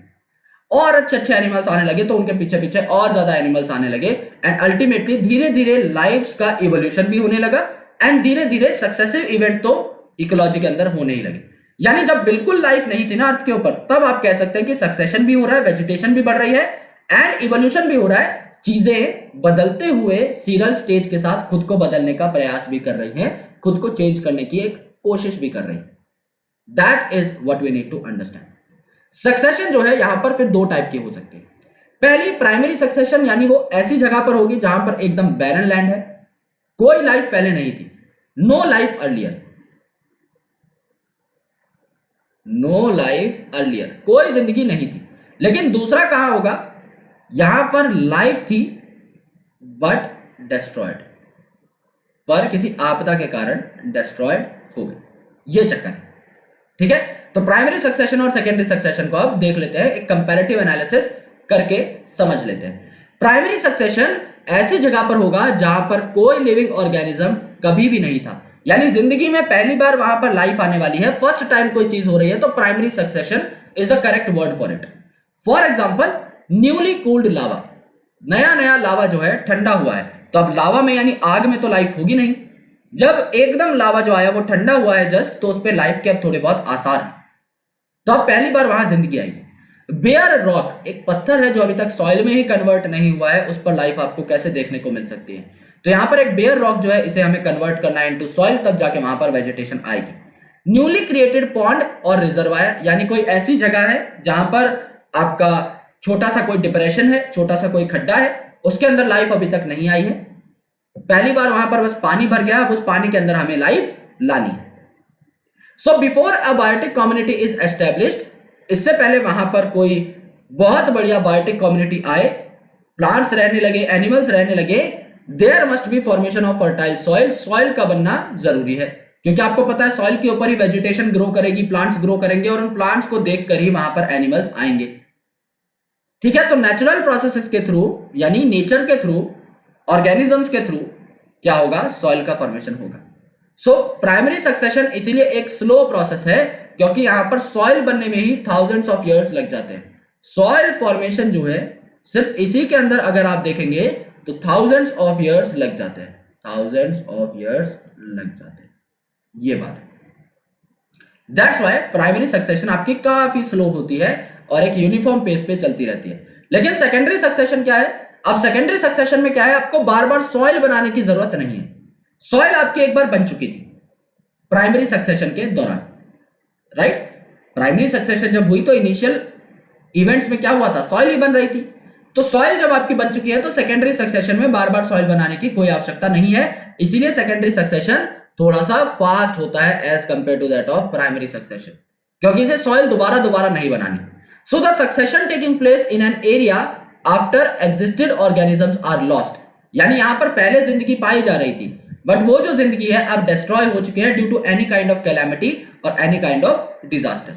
और अच्छे अच्छे एनिमल्स आने लगे, तो उनके पीछे पीछे और ज्यादा एनिमल्स आने लगे, एंड अल्टीमेटली धीरे धीरे लाइफ का इवोल्यूशन भी होने लगा, एंड धीरे धीरे सक्सेसिव इवेंट तो इकोलॉजी के अंदर होने ही लगे। यानी जब बिल्कुल लाइफ नहीं थी ना अर्थ के ऊपर, तब आप कह सकते हैं कि सक्सेशन भी हो रहा है, वेजिटेशन भी बढ़ रही है, एंड इवोल्यूशन भी हो रहा है। चीजें बदलते हुए सीरियल स्टेज के साथ खुद को बदलने का प्रयास भी कर रही हैं, खुद को चेंज करने की एक कोशिश भी कर रही है। That is what we need to understand. Succession जो है यहां पर फिर दो टाइप की हो सकती है। पहली प्राइमरी सक्सेशन, यानी वो ऐसी जगह पर होगी जहां पर एकदम बैरन लैंड है, कोई लाइफ पहले नहीं थी, no life earlier, no life earlier, कोई जिंदगी नहीं थी। लेकिन दूसरा कहां होगा, यहां पर लाइफ थी बट डिस्ट्रॉयड, पर किसी आपदा के कारण डिस्ट्रॉयड हो गई। ये चक्कर है, ठीक है। तो प्राइमरी सक्सेशन और सेकेंडरी सक्सेशन को अब देख लेते हैं, एक कंपैरेटिव एनालिसिस करके समझ लेते हैं। प्राइमरी सक्सेशन ऐसी जगह पर होगा जहां पर कोई लिविंग ऑर्गेनिज्म कभी भी नहीं था, यानी जिंदगी में पहली बार वहां पर लाइफ आने वाली है, फर्स्ट टाइम कोई चीज हो रही है, तो primary succession is the correct word for it. For example newly cooled lava, नया नया लावा जो है ठंडा हुआ है, तो अब लावा में यानी आग में तो लाइफ होगी नहीं। जब एकदम लावा जो आया वो ठंडा हुआ है जस्ट, तो उस पर लाइफ के अब थोड़े बहुत आसार है, तो अब पहली बार वहां जिंदगी आएगी। बेयर रॉक, एक पत्थर है जो अभी तक सॉइल में ही कन्वर्ट नहीं हुआ है, उस पर लाइफ आपको कैसे देखने को मिल सकती है? तो यहां पर एक बेयर रॉक जो है, इसे हमें कन्वर्ट करना है इनटू सॉइल, तब जाके वहां पर वेजिटेशन आएगी। न्यूली क्रिएटेड पॉन्ड और रिजर्वायर, यानी कोई ऐसी जगह है जहां पर आपका छोटा सा कोई डिप्रेशन है, छोटा सा कोई खड्डा है, उसके अंदर लाइफ अभी तक नहीं आई है, पहली बार वहां पर बस पानी भर गया, अब उस पानी के अंदर हमें लाइफ लानी है। So before a biotic community is established, इससे पहले वहां पर कोई बहुत बढ़िया बायोटिक कम्युनिटी आए, प्लांट्स रहने लगे, एनिमल्स रहने लगे, there must be formation of fertile soil, soil का बनना जरूरी है, क्योंकि आपको पता है सॉइल के ऊपर ही वेजिटेशन ग्रो करेगी, प्लांट्स ग्रो करेंगे और उन प्लांट्स को देखकर ही वहां पर एनिमल्स आएंगे। ठीक है, तो नेचुरल प्रोसेसेस के थ्रू, यानी नेचर के थ्रू, ऑर्गेनिजम्स के थ्रू क्या होगा, सॉइल का फॉर्मेशन होगा। सो प्राइमरी सक्सेशन इसीलिए एक स्लो प्रोसेस है, क्योंकि यहां पर सॉइल बनने में ही थाउजेंड्स ऑफ ईयर्स लग जाते हैं। सॉइल फॉर्मेशन जो है सिर्फ इसी के अंदर अगर आप देखेंगे तो थाउजेंड्स ऑफ ईयर्स लग जाते हैं, थाउजेंड्स ऑफ ईयर्स लग जाते हैं, ये बात है। दैट्स व्हाई प्राइमरी सक्सेशन आपकी काफी स्लो होती है और एक यूनिफॉर्म पेस पे चलती रहती है। लेकिन सेकेंडरी सक्सेशन क्या है? अब सेकेंडरी सक्सेशन में क्या है, आपको बार बार सॉइल बनाने की जरूरत नहीं है। सॉइल आपकी एक बार बन चुकी थी प्राइमरी सक्सेशन के दौरान, राइट? प्राइमरी सक्सेशन जब हुई तो इनिशियल इवेंट्स में क्या हुआ था, सॉइल ही बन रही थी। तो सॉइल जब आपकी बन चुकी है तो सेकेंडरी सक्सेशन में बार बार सॉइल बनाने की कोई आवश्यकता नहीं है, इसीलिए सेकेंडरी सक्सेशन थोड़ा सा फास्ट होता है as compare to that of primary succession, क्योंकि इसे सॉइल दोबारा नहीं बनानी। So the succession taking place in an area after existed organisms are lost, यानी यहां पर पहले जिंदगी पाई जा रही थी, बट वो जो जिंदगी है अब डिस्ट्रॉय हो चुकी है due to any kind of calamity और any kind of disaster.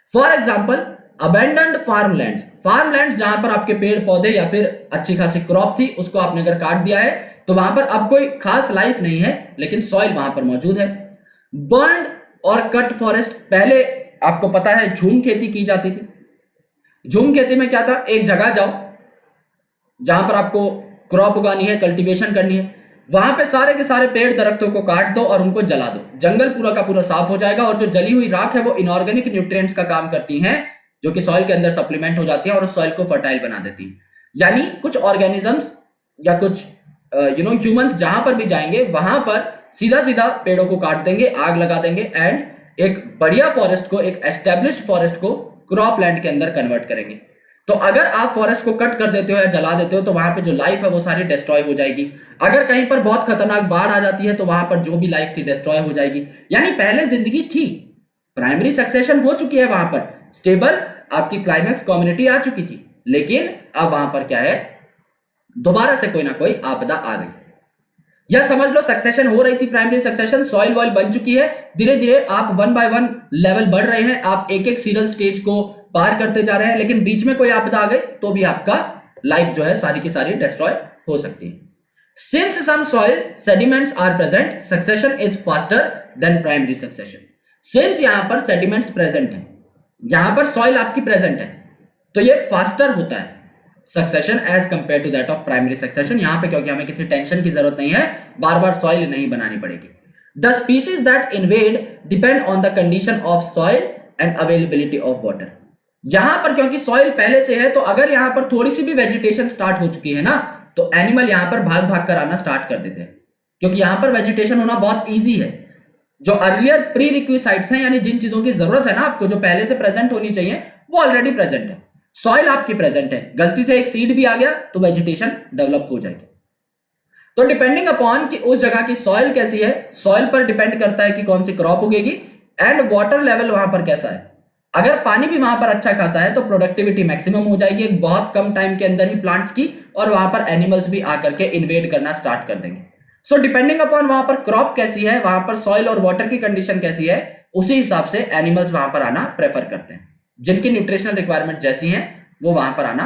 For example abandoned farmlands जहां पर आपके पेड़ पौधे या फिर अच्छी खासी क्रॉप थी, उसको आपने अगर काट दिया है तो वहां पर अब कोई खास लाइफ नहीं है, लेकिन सॉइल वहां पर मौजूद है। बर्न्ड और कट फॉरेस्ट, पहले आपको पता है झूम खेती की जाती थी। झूम खेती में क्या था, एक जगह जाओ जहां पर आपको क्रॉप उगानी है, कल्टीवेशन करनी है, वहां पे सारे के सारे पेड़ दरख्तों को काट दो और उनको जला दो, जंगल पूरा का पूरा साफ हो जाएगा और जो जली हुई राख है वो इनऑर्गेनिक न्यूट्रिएंट्स का काम करती हैं, जो कि सॉइल के अंदर सप्लीमेंट हो जाती है और उस सॉइल को फर्टाइल बना देती है। यानी कुछ ऑर्गेनिजम्स या कुछ ह्यूमंस जहां पर भी जाएंगे वहां पर सीधा सीधा पेड़ों को काट देंगे, आग लगा देंगे एंड एक बढ़िया फॉरेस्ट को, एक एस्टेब्लिश्ड फॉरेस्ट को क्रॉप लैंड के अंदर कन्वर्ट करेंगे। तो अगर आप फॉरेस्ट को कट कर देते हो या जला देते हो तो वहां पे जो लाइफ है वो सारी डिस्ट्रॉय हो जाएगी। अगर कहीं पर बहुत खतरनाक बाढ़ आ जाती है तो वहां पर जो भी लाइफ थी डिस्ट्रॉय हो जाएगी। यानी पहले जिंदगी थी, प्राइमरी सक्सेशन हो चुकी है, वहां पर स्टेबल आपकी क्लाइमैक्स कम्युनिटी आ चुकी थी, लेकिन अब वहां पर क्या है, दोबारा से कोई ना कोई आपदा आ गई। या समझ लो सक्सेशन हो रही थी, प्राइमरी सक्सेशन, सॉइल वॉइल बन चुकी है, धीरे धीरे आप 1 बाय 1 लेवल बढ़ रहे हैं, आप एक एक सीरियल स्टेज को पार करते जा रहे हैं, लेकिन बीच में कोई आपदा आ गई तो भी आपका लाइफ जो है सारी की सारी डिस्ट्रॉय हो सकती है। Since some soil sediments are present, succession is faster than primary succession. Since यहां पर सेडिमेंट्स प्रेजेंट है, यहां पर सॉइल आपकी प्रेजेंट है, तो ये फास्टर होता है succession as compare to that of primary succession. यहां पे क्योंकि हमें किसी टेंशन की जरूरत नहीं है, बार बार सॉइल नहीं बनानी पड़ेगी। The species that invade depend on the condition of soil and availability of water. यहां पर क्योंकि सॉइल पहले से है, तो अगर यहां पर थोड़ी सी भी वेजिटेशन स्टार्ट हो चुकी है ना, तो एनिमल यहां पर भाग भाग कर आना स्टार्ट कर देते हैं, क्योंकि यहां पर वेजिटेशन होना बहुत ईजी है। जो अर्लियर प्री रिक्विसाइट्स हैं, यानी जिन चीजों की जरूरत है ना आपको, जो पहले से प्रेजेंट होनी चाहिए, वो ऑलरेडी प्रेजेंट है। सॉइल आपकी प्रेजेंट है, गलती से एक सीड भी आ गया तो वेजिटेशन डेवलप हो जाएगी। तो डिपेंडिंग अपॉन कि उस जगह की सॉइल कैसी है, सॉइल पर डिपेंड करता है कि कौन सी क्रॉप उगेगी एंड वाटर लेवल वहां पर कैसा है। अगर पानी भी वहां पर अच्छा खासा है तो प्रोडक्टिविटी मैक्सिमम हो जाएगी एक बहुत कम टाइम के अंदर ही प्लांट्स की, और वहां पर एनिमल्स भी आकर के इन्वेड करना स्टार्ट कर देंगे। सो डिपेंडिंग अपॉन वहां पर क्रॉप कैसी है, वहां पर सॉइल और वाटर की कंडीशन कैसी है, उसी हिसाब से एनिमल्स वहां पर आना प्रेफर करते हैं। जिनकी न्यूट्रिशनल रिक्वायरमेंट जैसी है वो वहां पर आना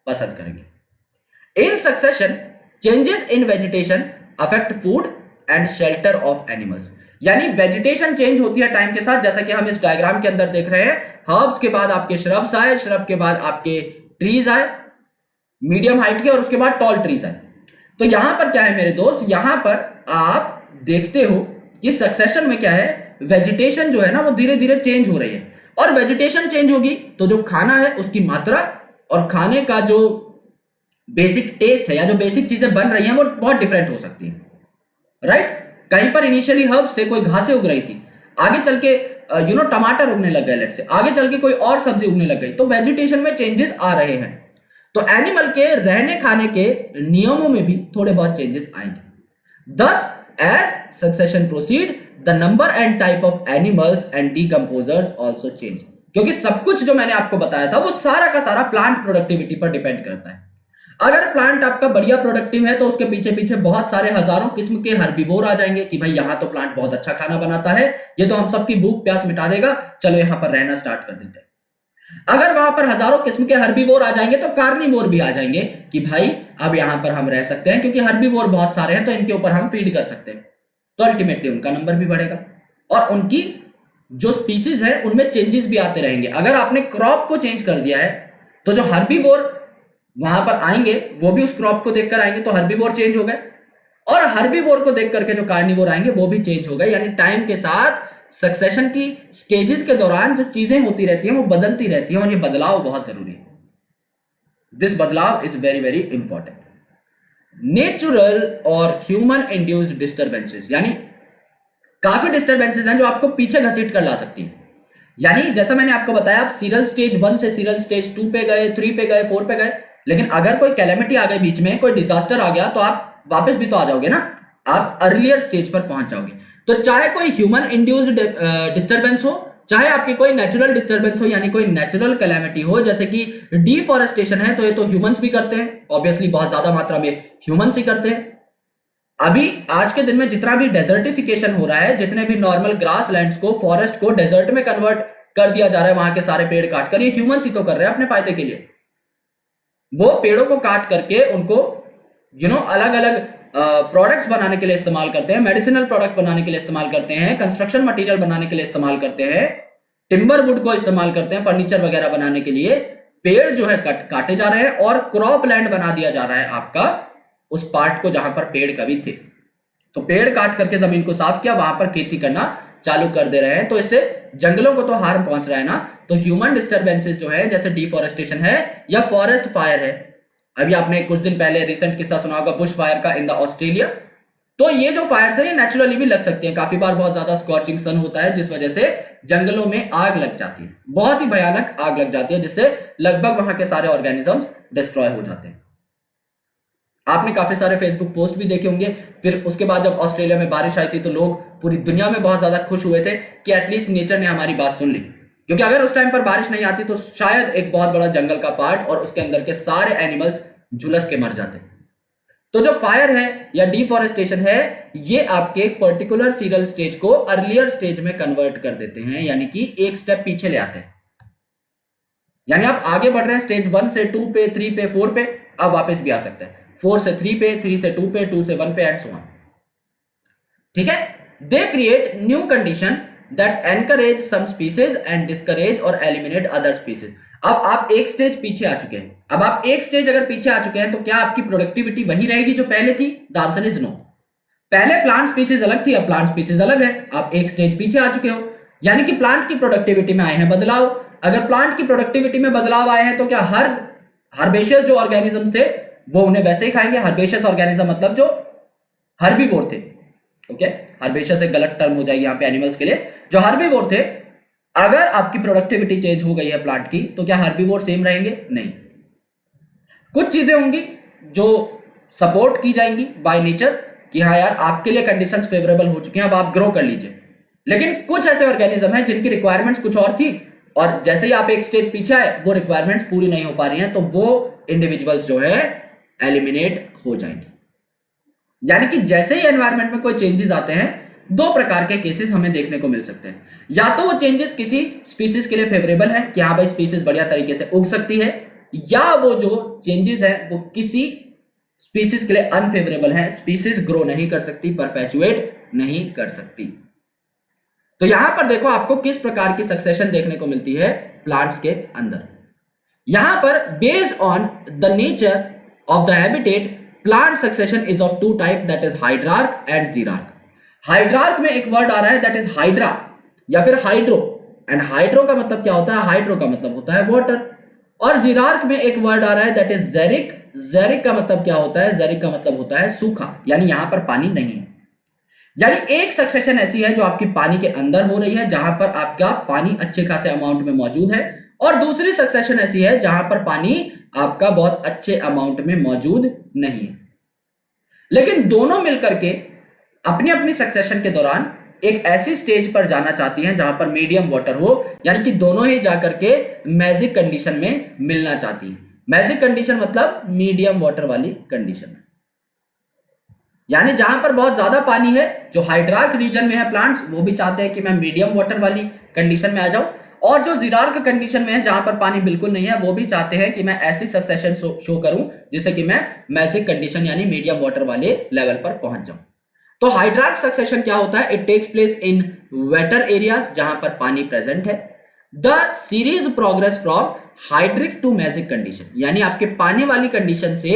पसंद करेंगे। इन succession changes in vegetation affect food and shelter of animals, यानी वेजिटेशन चेंज होती है टाइम के साथ, जैसा कि हम इस डायग्राम के अंदर देख रहे हैं। हर्ब्स के बाद आपके श्रब्स आए, श्रब के बाद आपके ट्रीज आए मीडियम हाइट के, और उसके बाद टॉल ट्रीज आए। तो यहां पर क्या है मेरे दोस्त, यहां पर आप देखते हो कि सक्सेशन में क्या है, वेजिटेशन जो है ना वो धीरे धीरे चेंज हो रही है, और वेजिटेशन चेंज होगी तो जो खाना है उसकी मात्रा और खाने का जो बेसिक टेस्ट है या जो बेसिक चीजें बन रही हैं वो बहुत डिफरेंट हो सकती है, राइट? कहीं पर इनिशियली हर्ब्स से कोई घासें उग रही थी, आगे चल के टमाटर उगने लग गए, लेट से आगे चल के कोई और सब्जी उगने लग गई, तो वेजिटेशन में चेंजेस आ रहे हैं। तो एनिमल के रहने खाने के नियमों में भी थोड़े बहुत चेंजेस आएंगे। Thus, as succession proceed, the number and type of animals and decomposers also change. क्योंकि सब कुछ जो मैंने आपको बताया था वो सारा का सारा प्लांट प्रोडक्टिविटी पर डिपेंड करता है। अगर प्लांट आपका बढ़िया प्रोडक्टिव है तो उसके पीछे पीछे बहुत सारे हजारों किस्म के हर्बीवोर आ जाएंगे कि भाई यहां तो प्लांट बहुत अच्छा खाना बनाता है, ये तो हम सबकी भूख प्यास मिटा देगा, चलो यहां पर रहना स्टार्ट कर देते हैं। अगर वहां पर हजारों किस्म के हर्बीवोर आ जाएंगे तो कार्निवोर भी आ जाएंगे कि भाई अब यहां पर हम रह सकते हैं क्योंकि हर्बीवोर बहुत सारे हैं तो इनके ऊपर हम फीड कर सकते हैं। तो अल्टीमेटली उनका नंबर भी बढ़ेगा और उनकी जो स्पीसीज है उनमें चेंजेस भी आते रहेंगे। अगर आपने क्रॉप को चेंज कर दिया है तो जो हर्बीवोर वहां पर आएंगे वो भी उस क्रॉप को देखकर आएंगे, तो हर्बीवोर चेंज हो गए, और हर्बीवोर को देख करके जो कार्निवोर आएंगे वो भी चेंज हो गए। यानी टाइम के साथ सक्सेशन की स्टेजेस के दौरान जो चीजें होती रहती हैं वो बदलती रहती हैं और ये बदलाव बहुत जरूरी है। दिस बदलाव is very very important. Natural और ह्यूमन इंड्यूस्ड डिस्टर्बेंसेस, यानी काफी डिस्टर्बेंसेस हैं जो आपको पीछे घसीट कर ला सकती हैं। यानी जैसा मैंने आपको बताया, आप सीरियल स्टेज 1 से सीरियल स्टेज 2 पे गए, 3 पे गए, 4 पे गए, लेकिन अगर कोई कैलेमिटी आ गई बीच में, कोई डिजास्टर आ गया, तो आप वापस भी तो आ जाओगे ना, आप अर्लियर स्टेज पर पहुंच जाओगे। तो चाहे कोई ह्यूमन इंड्यूस्ड डिस्टर्बेंस हो, चाहे आपकी कोई नेचुरल डिस्टर्बेंस हो, यानी कोई नेचुरल कैलेमिटी हो, जैसे कि डिफॉरेस्टेशन है, तो ये तो ह्यूमंस भी करते हैं, ऑब्वियसली बहुत ज्यादा मात्रा में ह्यूमंस ही करते हैं। अभी आज के दिन में जितना भी डेजर्टिफिकेशन हो रहा है, जितने भी नॉर्मल ग्रास लैंड्स को, फॉरेस्ट को डेजर्ट में कन्वर्ट कर दिया जा रहा है, वहां के सारे पेड़ काट कर, ये ह्यूमंस ही तो कर रहे हैं अपने फायदे के लिए। वो पेड़ों को काट करके उनको अलग अलग प्रोडक्ट्स बनाने के लिए इस्तेमाल करते हैं, मेडिसिनल प्रोडक्ट बनाने के लिए इस्तेमाल करते हैं, कंस्ट्रक्शन मटेरियल बनाने के लिए इस्तेमाल करते हैं, टिम्बर वुड को इस्तेमाल करते हैं फर्नीचर वगैरह बनाने के लिए। पेड़ जो है काटे जा रहे हैं और क्रॉप लैंड बना दिया जा रहा है आपका उस पार्ट को जहां पर पेड़ कभी थे। तो पेड़ काट करके जमीन को साफ किया, वहां पर खेती करना चालू कर दे रहे हैं, तो इससे जंगलों को तो हार्म पहुंच रहा है ना। तो ह्यूमन डिस्टर्बेंसेस जो है, जैसे डिफॉरेस्टेशन है या फॉरेस्ट फायर है, अभी आपने कुछ दिन पहले रिसेंट किस्सा सुना होगा बुश फायर का इन द ऑस्ट्रेलिया। तो ये जो फायर्स है ये नेचुरली भी लग सकती है, काफी बार बहुत ज्यादा स्कॉचिंग सन होता है जिस वजह से जंगलों में आग लग जाती है, बहुत ही भयानक आग लग जाती है, जिससे लगभग वहां के सारे ऑर्गेनिजम्स डिस्ट्रॉय हो जाते हैं। आपने काफी सारे फेसबुक पोस्ट भी देखे होंगे। फिर उसके बाद जब ऑस्ट्रेलिया में बारिश आई थी तो लोग पूरी दुनिया में बहुत ज्यादा खुश हुए थे कि एटलीस्ट नेचर ने हमारी बात सुन ली, क्योंकि अगर उस टाइम पर बारिश नहीं आती तो शायद एक बहुत बड़ा जंगल का पार्ट और उसके अंदर के सारे एनिमल्स झुलस के मर जाते। तो जो फायर है या डिफॉरेस्टेशन है, ये आपके पर्टिकुलर सीरियल स्टेज को अर्लियर स्टेज में कन्वर्ट कर देते हैं, यानी कि एक स्टेप पीछे ले आते हैं। यानी आप आगे बढ़ रहे हैं स्टेज 1 से 2 पे, 3 पे, 4 पे, अब वापस भी आ सकते हैं, 4 से 3 पे, 3 से 2 पे, 2 से 1 पे एंड सो ऑन। ठीक है। They create new condition that encourage some species and discourage और एलिमिनेट अदर स्पीसीज। अब आप एक स्टेज पीछे आ चुके हैं। अब आप एक स्टेज अगर पीछे आ चुके हैं तो क्या आपकी प्रोडक्टिविटी वही रहेगी जो पहले थी? The answer is no. पहले प्लांट स्पीसीज अलग थी, अब प्लांट स्पीसीज अलग है, आप एक स्टेज पीछे आ चुके हो, यानी कि प्लांट की प्रोडक्टिविटी में आए हैं बदलाव। अगर प्लांट की प्रोडक्टिविटी में बदलाव आए हैं तो क्या हर हर्बेशियस जो ऑर्गेनिज्म थे वो उन्हें वैसे ही खाएंगे? हर्बेशियस ऑर्गेनिज्म मतलब जो हर्बीवोर थे, ओके, हर्बेशियस एक गलत टर्म हो जाएगी यहाँ पे एनिमल्स के लिए। जो हर्बीवोर थे, अगर आपकी प्रोडक्टिविटी चेंज हो गई है प्लांट की, तो क्या हर्बीवोर सेम रहेंगे? नहीं। कुछ चीजें होंगी जो सपोर्ट की जाएंगी बाय नेचर कि हाँ यार आपके लिए कंडीशंस फेवरेबल हो चुके हैं, अब आप ग्रो कर लीजिए। लेकिन कुछ ऐसे ऑर्गेनिज्म हैं जिनकी रिक्वायरमेंट्स कुछ और थी और जैसे ही आप एक स्टेज पीछे आए वो रिक्वायरमेंट्स पूरी नहीं हो पा रही हैं, तो वो इंडिविजुअल्स जो है एलिमिनेट हो जाएंगे। यानी कि जैसे ही एनवायरनमेंट में कोई चेंजेस आते हैं, दो प्रकार के केसेस हमें देखने को मिल सकते हैं। या तो वो चेंजेस किसी स्पीसीज के लिए फेवरेबल है कि हाँ भाई स्पीसीज बढ़िया तरीके से उग सकती है, या वो जो चेंजेस है वो किसी स्पीसीज के लिए अनफेवरेबल है, स्पीसीज ग्रो नहीं कर सकती, परपेचुएट नहीं कर सकती। तो यहां पर देखो आपको किस प्रकार की सक्सेशन देखने को मिलती है प्लांट्स के अंदर। यहां पर based on the nature of the habitat, plant succession is of two type, that is hydrarch and xerarch. Hydrarch में एक वर्ड आ रहा है दैट इज हाइड्रा या फिर हाइड्रो, एंड हाइड्रो का मतलब क्या होता है? हाइड्रो का मतलब होता है वाटर। और जीरार्क में एक वर्ड आ रहा है दैट इज जेरिक। जेरिक का मतलब क्या होता है? जेरिक का मतलब होता है सूखा, यानी यहां पर पानी नहीं है। यानी एक सक्सेशन ऐसी है जो आपकी पानी के अंदर हो रही है, जहां पर आपका पानी अच्छे खासे अमाउंट में मौजूद है, और दूसरी सक्सेशन ऐसी है जहां पर पानी आपका बहुत अच्छे अमाउंट में मौजूद नहीं है। लेकिन दोनों मिलकर के अपनी अपनी सक्सेशन के दौरान एक ऐसी स्टेज पर जाना चाहती हैं जहां पर मीडियम वाटर हो, यानी कि दोनों ही जाकर के मैजिक कंडीशन में मिलना चाहती हैं। मैजिक कंडीशन मतलब मीडियम वाटर वाली कंडीशन, यानी जहां पर बहुत ज्यादा पानी है, जो हाइड्रार्क रीजन में है प्लांट्स, वो भी चाहते हैं कि मैं मीडियम वाटर वाली कंडीशन में आ जाऊं, और जो जीरार्क कंडीशन में है जहां पर पानी बिल्कुल नहीं है, वो भी चाहते हैं कि मैं ऐसी सक्सेशन शो करूं जिससे कि मैं मैजिक कंडीशन यानी मीडियम वाटर वाले लेवल पर पहुंच जाऊं। तो हाइड्रार्क सक्सेशन क्या होता है? It takes place in wetter areas जहां पर पानी प्रेजेंट है। The series progress from hydric to mesic condition, यानी आपके पानी वाली कंडीशन से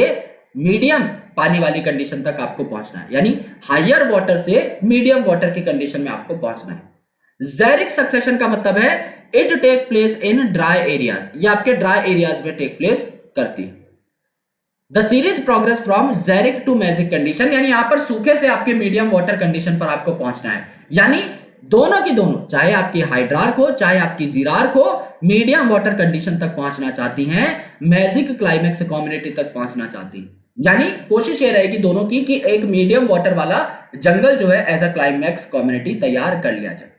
मीडियम पानी वाली कंडीशन तक आपको पहुंचना है, यानी हायर वाटर से मीडियम वाटर की कंडीशन में आपको पहुंचना है। ज़ेरिक सक्सेशन का मतलब है it take place in dry areas, ये आपके ड्राई एरियाज में टेक प्लेस करती है। The series progress from xeric to mesic condition, यानी यहां पर सूखे से आपके मीडियम वाटर कंडीशन पर आपको पहुंचना है, यानी दोनों की दोनों, चाहे आपकी हाइड्रार्क हो चाहे आपकी जीरार्क हो, मीडियम वाटर कंडीशन तक पहुंचना चाहती हैं, मैजिक क्लाइमेक्स कम्युनिटी तक पहुंचना चाहती हैं। यानी कोशिश ये रहेगी दोनों की कि एक मीडियम वाटर वाला जंगल जो है एज अ क्लाइमेक्स कम्युनिटी तैयार कर लिया जाए।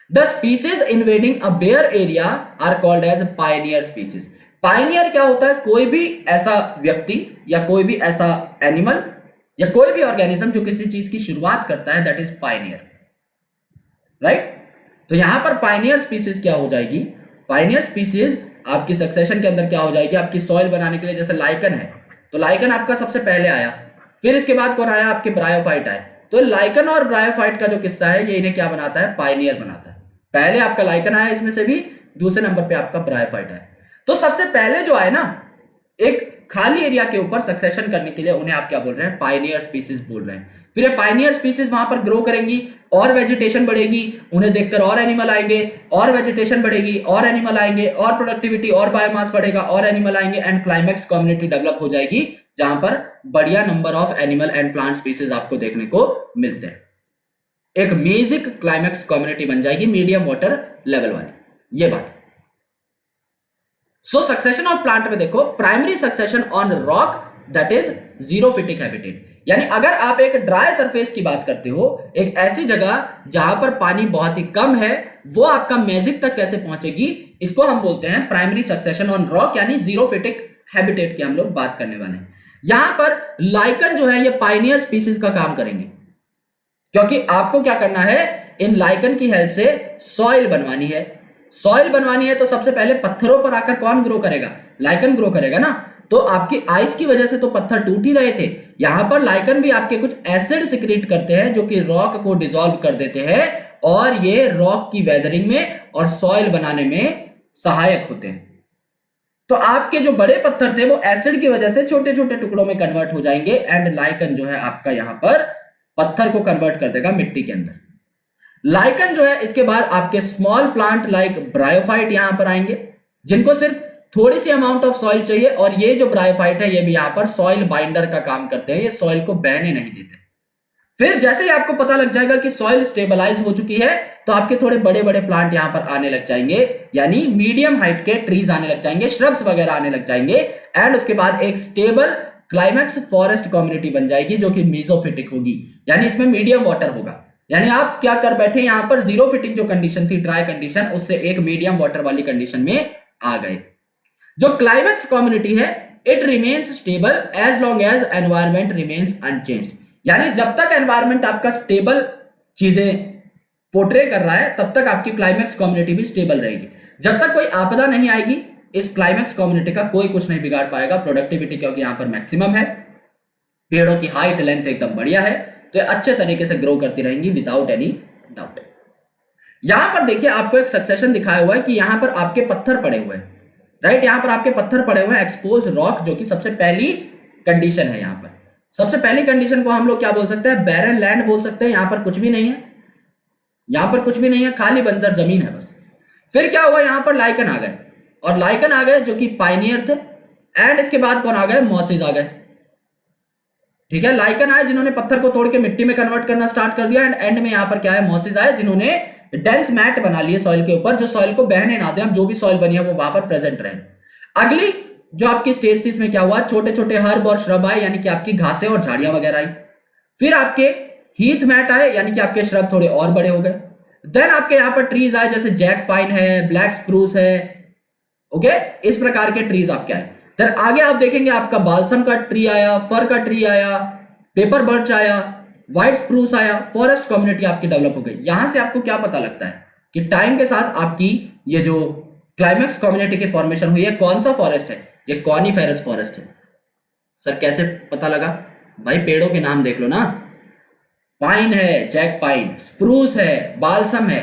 The species invading a bare area are called as pioneer species. Pioneer क्या होता है? कोई भी ऐसा व्यक्ति या कोई भी ऐसा एनिमल या कोई भी ऑर्गेनिज्म जो किसी चीज की शुरुआत करता है, दैट इज पायनियर, राइट? तो यहां पर पायनियर स्पीसीज क्या हो जाएगी? पायनियर स्पीसीज आपकी सक्सेशन के अंदर क्या हो जाएगी? आपकी सॉइल बनाने के लिए, जैसे लाइकन है, तो लाइकन आपका सबसे पहले आया, फिर इसके बाद कौन आया? आपके ब्रायोफाइट आए। तो लाइकन और ब्रायोफाइट का जो किस्सा है, ये इन्हें क्या बनाता है? पायनियर बनाता है। पहले आपका लाइकन आया, इसमें से भी दूसरे नंबर पे आपका ब्रायोफाइट आया। तो सबसे पहले जो आए ना, एक खाली एरिया के ऊपर सक्सेशन करने के लिए उन्हें आप क्या बोल रहे हैं? पायनियर स्पीसीज बोल रहे हैं। फिर ये पायनियर स्पीसीज वहां पर ग्रो करेंगी और वेजिटेशन बढ़ेगी, उन्हें देखकर और एनिमल आएंगे, और वेजिटेशन बढ़ेगी और एनिमल आएंगे, और प्रोडक्टिविटी और बायोमास बढ़ेगा और एनिमल आएंगे, एंड क्लाइमेक्स कम्युनिटी डेवलप हो जाएगी जहां पर बढ़िया number of animal and plant species आपको देखने को मिलते हैं। एक म्यूजिक क्लाइमेक्स कम्युनिटी बन जाएगी मीडियम वाटर लेवल वाली, ये बात। सो सक्सेशन ऑफ प्लांट में देखो, primary succession on rock that is xerophytic habitat, यानी अगर आप एक ड्राई सरफेस की बात करते हो, एक ऐसी जगह जहां पर पानी बहुत ही कम है, वो आपका मैजिक तक कैसे पहुंचेगी, इसको हम बोलते हैं प्राइमरी सक्सेशन ऑन रॉक, यानी जीरोफिटिक हैबिटेट की हम लोग बात करने वाले हैं। यहां पर लाइकन जो है ये पायनियर स्पीसीज का काम करेंगे, क्योंकि आपको क्या करना है? इन लाइकन की हेल्प से सॉइल बनवानी है। सॉइल बनवानी है तो सबसे पहले पत्थरों पर आकर कौन ग्रो करेगा? लाइकन ग्रो करेगा ना। तो आपकी आइस की वजह से तो पत्थर टूट ही रहे थे, यहां पर लाइकन भी आपके कुछ एसिड सिक्रीट करते हैं जो कि रॉक को डिसॉल्व कर देते हैं, और ये रॉक की वेदरिंग में और सॉइल बनाने में सहायक होते हैं। तो आपके जो बड़े पत्थर थे वो एसिड की वजह से छोटे छोटे टुकड़ों में कन्वर्ट हो जाएंगे, एंड लाइकन जो है आपका यहां पर पत्थर को कन्वर्ट कर देगा मिट्टी के अंदर। लाइकन जो है, इसके बाद आपके स्मॉल प्लांट लाइक ब्रायोफाइट यहां पर आएंगे, जिनको सिर्फ थोड़ी सी अमाउंट ऑफ सॉइल चाहिए, और ये जो ब्रायोफाइट है ये भी यहां पर सॉइल बाइंडर का काम करते हैं, ये सॉइल को बहने नहीं देते। फिर जैसे ही आपको पता लग जाएगा कि सॉइल स्टेबलाइज हो चुकी है, तो आपके थोड़े बड़े बड़े प्लांट यहां पर आने लग जाएंगे, यानी मीडियम हाइट के ट्रीज आने लग जाएंगे, श्रब्स वगैरह आने लग जाएंगे, एंड उसके बाद एक स्टेबल क्लाइमेक्स फॉरेस्ट कम्युनिटी बन जाएगी जो कि मीजोफिटिक होगी, यानी इसमें मीडियम वाटर होगा। यानी आप क्या कर बैठे, यहां पर जीरोफिटिक जो कंडीशन थी, ड्राई कंडीशन, उससे एक मीडियम वाटर वाली कंडीशन में आ गए। जो क्लाइमेक्स कम्युनिटी है, it remains stable as long as environment remains unchanged, यानी जब तक एनवायरमेंट आपका स्टेबल चीजें पोर्ट्रे कर रहा है, तब तक आपकी क्लाइमेक्स कम्युनिटी भी स्टेबल रहेगी। जब तक कोई आपदा नहीं आएगी, इस क्लाइमेक्स कम्युनिटी का कोई कुछ नहीं बिगाड़ पाएगा। प्रोडक्टिविटी क्योंकि यहां पर मैक्सिमम है, पेड़ों की हाइट लेंथ एकदम बढ़िया है, तो अच्छे तरीके से ग्रो करती रहेंगी विदाउट एनी डाउट। यहां पर देखिए आपको एक सक्सेशन दिखाया हुआ है कि यहां पर आपके पत्थर पड़े हुए हैं, राइट? यहां पर आपके पत्थर पड़े हुए हैं, एक्सपोज रॉक, जो कि सबसे पहली कंडीशन है। यहां पर सबसे पहली कंडीशन को हम लोग क्या बोल सकते हैं? बैरन लैंड बोल सकते हैं। यहां पर कुछ भी नहीं है, यहां पर कुछ भी नहीं है, खाली बंजर जमीन है बस। फिर क्या हुआ? यहां पर लाइकन आ गए, और लाइकन आ गए जो कि पायनियर थे, एंड इसके बाद कौन आ गए? मॉसेज आ गए। ठीक है, लाइकन आए जिन्होंने पत्थर को तोड़ के मिट्टी में कन्वर्ट करना स्टार्ट कर दिया, एंड में यहां पर क्या है? मॉसेज आए जिन्होंने डेंस मैट बना लिए सॉइल के ऊपर, जो सॉइल को बहने ना दे, हम जो भी सॉइल बनी है वो वहां पर प्रेजेंट रहे। अगली जो आपकी स्टेज थी, इसमें क्या हुआ? छोटे छोटे हर्ब और श्रब आए, यानी कि आपकी घासें और झाड़ियां वगैरह आई। फिर आपके हीथ मैट आए यानी कि आपके श्रब थोड़े और बड़े हो गए। देन आपके यहाँ पर ट्रीज आए जैसे जैक पाइन है, ब्लैक स्प्रूस है, ओके, इस प्रकार के ट्रीज आपके आए। देन आगे आप देखेंगे आपका बाल्सम का ट्री आया, फर का ट्री आया, पेपर बर्च आया, व्हाइट स्प्रूस आया, फॉरेस्ट कम्युनिटी आपकी डेवलप हो गई। यहां से आपको क्या पता लगता है कि टाइम के साथ आपकी ये जो क्लाइमैक्स कम्युनिटी की फॉर्मेशन हुई है, कौन सा फॉरेस्ट है, ये कॉनिफेरस फॉरेस्ट है। सर कैसे पता लगा? भाई पेड़ों के नाम देख लो ना, पाइन है, जैक पाइन, स्प्रूस है, बाल्सम है,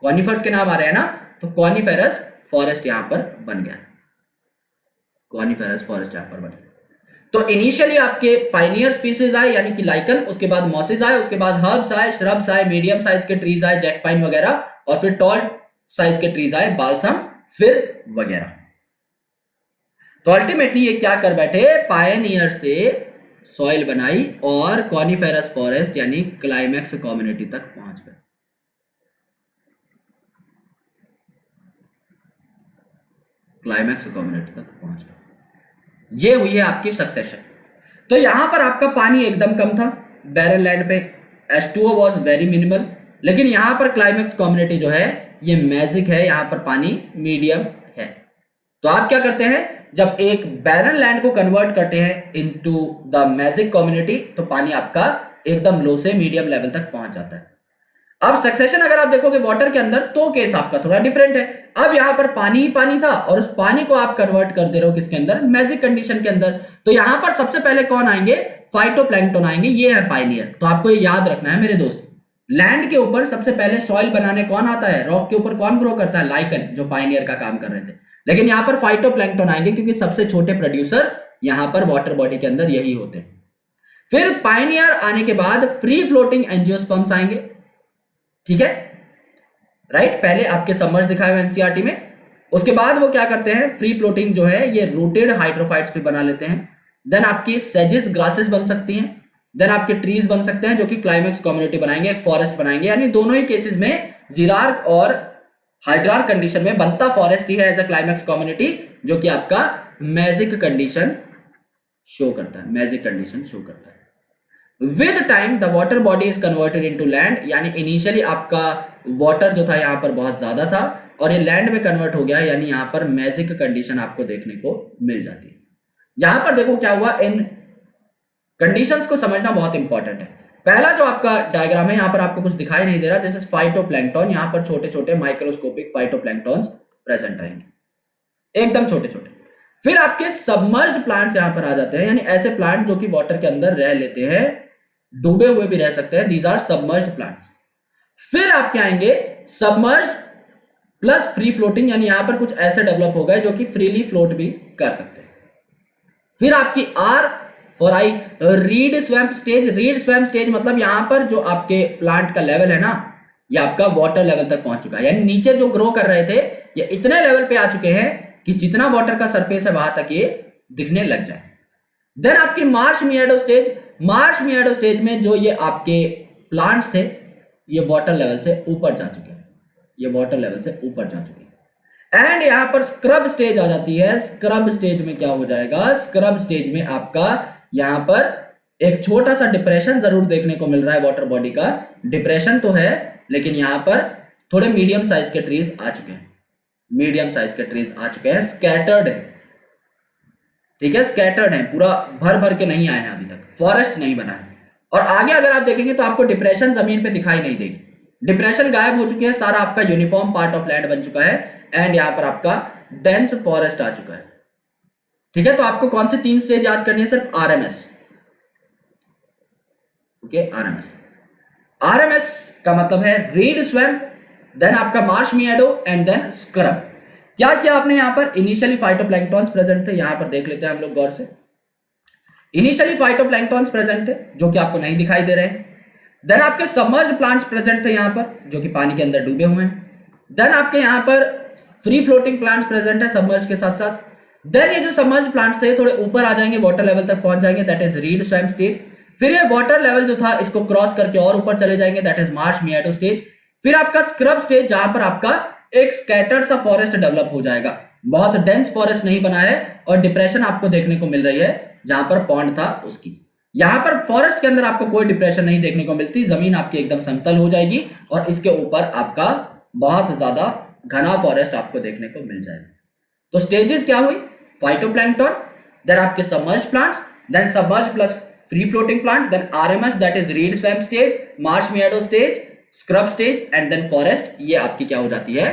कॉनिफर्स के नाम आ रहे हैं ना, तो कॉनिफेरस फॉरेस्ट यहां पर बन गया, कॉनिफेरस फॉरेस्ट यहां पर बन गया। तो इनिशियली आपके पाइनियर स्पीसीज आए यानी कि लाइकन, उसके बाद मॉसेज आए, उसके बाद हर्ब्स आए, श्रब्स आए, मीडियम साइज के ट्रीज आए, जैक पाइन वगैरह, और फिर टॉल साइज के ट्रीज आए, बाल्सम, फिर वगैरह। तो अल्टीमेटली ये क्या कर बैठे, पायनियर से सॉइल बनाई और कॉनिफेरस फॉरेस्ट यानी क्लाइमैक्स कम्युनिटी तक पहुंच गए। क्लाइमैक्स कम्युनिटी तक पहुंच गए। ये हुई है आपकी सक्सेशन। तो यहां पर आपका पानी एकदम कम था बैरन लैंड पे, H2O वॉज वेरी मिनिमल, लेकिन यहां पर क्लाइमैक्स कम्युनिटी जो है ये मैजिक है, यहां पर पानी मीडियम है। तो आप क्या करते हैं, जब एक बैरन लैंड को कन्वर्ट करते हैं इनटू द मैजिक कम्युनिटी, तो पानी आपका एकदम लो से मीडियम लेवल तक पहुंच जाता है। अब सक्सेशन अगर आप देखोगे वाटर के अंदर, तो केस आपका थोड़ा डिफरेंट है। अब यहां पर पानी ही पानी था और उस पानी को आप कन्वर्ट कर दे रहे हो किसके अंदर, मैजिक कंडीशन के अंदर। तो यहां पर सबसे पहले कौन आएंगे, फाइटोप्लैंक्टन आएंगे, ये है पाइनियर। तो आपको ये याद रखना है मेरे दोस्त, लैंड के ऊपर सबसे पहले सॉइल बनाने कौन आता है, रॉक के ऊपर कौन ग्रो करता है, लाइकन, जो पाइनियर का काम कर रहे थे। लेकिन यहां पर फाइटोप्लैंक्टन आएंगे क्योंकि सबसे छोटे प्रोड्यूसर यहां पर वाटर बॉडी के अंदर यही होते हैं। फिर पाइनियर आने के बाद फ्री फ्लोटिंग एंजियोस्पर्म्स आएंगे, ठीक है, राइट, पहले आपके सबमर्ज दिखाए हुए एनसीईआरटी में। उसके बाद वो क्या करते हैं, फ्री फ्लोटिंग जो है ये रूटेड हाइड्रोफाइट्स भी बना लेते हैं। देन आपकी सेजेस, ग्रासेस बन सकती हैं, देन आपके ट्रीज बन सकते हैं जो कि क्लाइमैक्स कम्युनिटी बनाएंगे, फॉरेस्ट बनाएंगे। यानी दोनों ही केसेस में जीरार्क और हाइड्रार्क कंडीशन में बनता फॉरेस्ट ही है एज अ क्लाइमैक्स कम्युनिटी, जो कि आपका मैजिक कंडीशन शो करता है, मैजिक कंडीशन शो करता है। With time the water body is converted into land, यानी इनिशियली आपका वाटर जो था यहां पर बहुत ज्यादा था और ये लैंड में कन्वर्ट हो गया, यानी यहां पर मैजिक कंडीशन आपको देखने को मिल जाती है। यहां पर देखो क्या हुआ, इन कंडीशंस को समझना बहुत इंपॉर्टेंट है। पहला जो आपका डायग्राम है, यहां पर आपको कुछ दिखाई नहीं दे रहा, दिस इज फाइटोप्लैंक्टन, यहां पर छोटे छोटे माइक्रोस्कोपिक फाइटोप्लैंक्टन्स प्रेजेंट रहेंगे, एकदम छोटे छोटे। फिर आपके सबमर्ज्ड प्लांट्स यहां पर आ जाते हैं, यानी ऐसे प्लांट जो कि वाटर के अंदर रह लेते हैं, डूबे हुए भी रह सकते हैं, दीज आर सबमर्ज्ड प्लांट्स। फिर आपके आएंगे सबमर्ज्ड प्लस फ्री फ्लोटिंग, यानी यहां पर कुछ ऐसे डेवलप हो गए जो कि फ्रीली फ्लोट भी कर सकते हैं। फिर आपकी आर फॉर आई reed swamp stage. Reed swamp stage मतलब यहां पर जो आपके प्लांट का लेवल है ना, ये आपका वाटर लेवल तक पहुंच चुका है, यानी नीचे जो ग्रो कर रहे थे ये इतने लेवल पे आ चुके हैं कि जितना वाटर का सरफेस है वहां तक ये दिखने लग जाए। देन आपकी मार्श मियाडो स्टेज। मार्श मियाडो स्टेज में जो ये आपके प्लांट्स थे ये वाटर लेवल से ऊपर जा चुके हैं, ये वाटर लेवल से ऊपर जा चुके हैं। एंड यहां पर स्क्रब स्टेज आ जाती है। स्क्रब स्टेज में क्या हो जाएगा, स्क्रब स्टेज में आपका यहां पर एक छोटा सा डिप्रेशन जरूर देखने को मिल रहा है, वाटर बॉडी का डिप्रेशन तो है, लेकिन यहां पर थोड़े मीडियम साइज के ट्रीज आ चुके हैं, मीडियम साइज के ट्रीज आ चुके हैं, स्कैटर्ड है, ठीक है, स्कैटर्ड है, पूरा भर भर के नहीं आए हैं अभी तक, फॉरेस्ट नहीं बना है। और आगे अगर आप देखेंगे तो आपको डिप्रेशन जमीन पे दिखाई नहीं देगी, डिप्रेशन गायब हो चुकी है, सारा आपका यूनिफॉर्म पार्ट ऑफ लैंड बन चुका है एंड यहां पर आपका डेंस फॉरेस्ट आ चुका है, ठीक है। तो आपको कौन से 3 स्टेज याद करनी है, सिर्फ आरएमएस, ओके, आरएमएस। आरएमएस का मतलब है रीड स्वैम्प, देन आपका मार्श मियाडो एंड देन स्क्रब। क्या किया आपने यहां पर, इनिशियली फाइटोप्लैंक्टन्स प्रेजेंट थे, यहां पर देख लेते हैं हम लोग गौर से। इनिशियली फाइटोप्लैंक्टन्स प्रेजेंट थे जो कि आपको नहीं दिखाई दे रहे हैं। देन आपके सबमर्ज्ड प्लांट्स प्रेजेंट थे यहां पर जो कि पानी के अंदर डूबे हुए हैं। देन आपके यहां पर फ्री फ्लोटिंग प्लांट्स प्रेजेंट है सबमर्ज के साथ साथ। देन ये जो सबमर्ज प्लांट्स थे थोड़े ऊपर आ जाएंगे, वाटर लेवल तक पहुंच जाएंगे, that is reed swamp stage. फिर ये वाटर लेवल जो था इसको क्रॉस करके और ऊपर चले जाएंगे, दैट इज मार्श मियाडो स्टेज। फिर आपका स्क्रब स्टेज जहां पर आपका एक स्कैटर्ड सा फॉरेस्ट डेवलप हो जाएगा, बहुत डेंस फॉरेस्ट नहीं बना है और डिप्रेशन आपको देखने को मिल रही है जहां पर पॉन्ड था उसकी। यहां पर फॉरेस्ट के अंदर आपको कोई डिप्रेशन नहीं देखने को मिलती, जमीन आपकी एकदम समतल हो जाएगी और इसके ऊपर आपका बहुत ज्यादा घना फॉरेस्ट आपको देखने को मिल जाएगा। तो स्टेजेस क्या हुई? फाइटोप्लैंक्टन, देन आपके submerge plants, then submerge plus free floating plant, then RMS that is reed swamp stage, marsh meadow stage, scrub stage and then forest. ये आपकी क्या हो जाती है?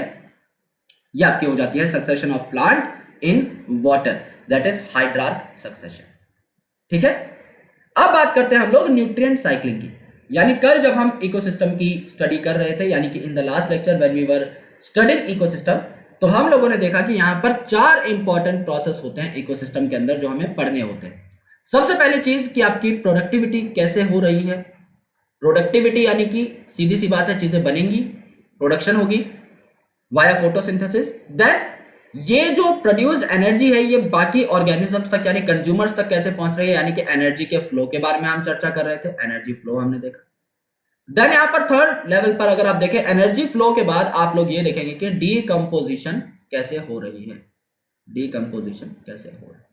ये आपकी हो जाती है succession of plant in water, that is hydrarch succession. ठीक है, अब बात करते हैं हम लोग न्यूट्रिएंट साइक्लिंग की। यानी कल जब हम इकोसिस्टम की स्टडी कर रहे थे, यानी कि in the last lecture when we were studying ecosystem, तो हम लोगों ने देखा कि यहां पर 4 इंपॉर्टेंट प्रोसेस होते हैं इकोसिस्टम के अंदर जो हमें पढ़ने होते हैं। सबसे पहली चीज कि आपकी प्रोडक्टिविटी कैसे हो रही है। प्रोडक्टिविटी यानी कि सीधी सी बात है, चीजें बनेंगी, प्रोडक्शन होगी वाया फोटोसिंथेसिस। देन ये जो प्रोड्यूस्ड एनर्जी है ये बाकी ऑर्गेनिजम्स तक यानी कंज्यूमर्स तक कैसे पहुंच रही है, यानी कि एनर्जी के फ्लो के बारे में हम चर्चा कर रहे थे, एनर्जी फ्लो हमने देखा। देन यहां पर थर्ड लेवल पर अगर आप देखें एनर्जी फ्लो के बाद आप लोग ये देखेंगे कि डीकंपोजिशन कैसे हो रही है, डीकंपोजिशन कैसे हो रही है।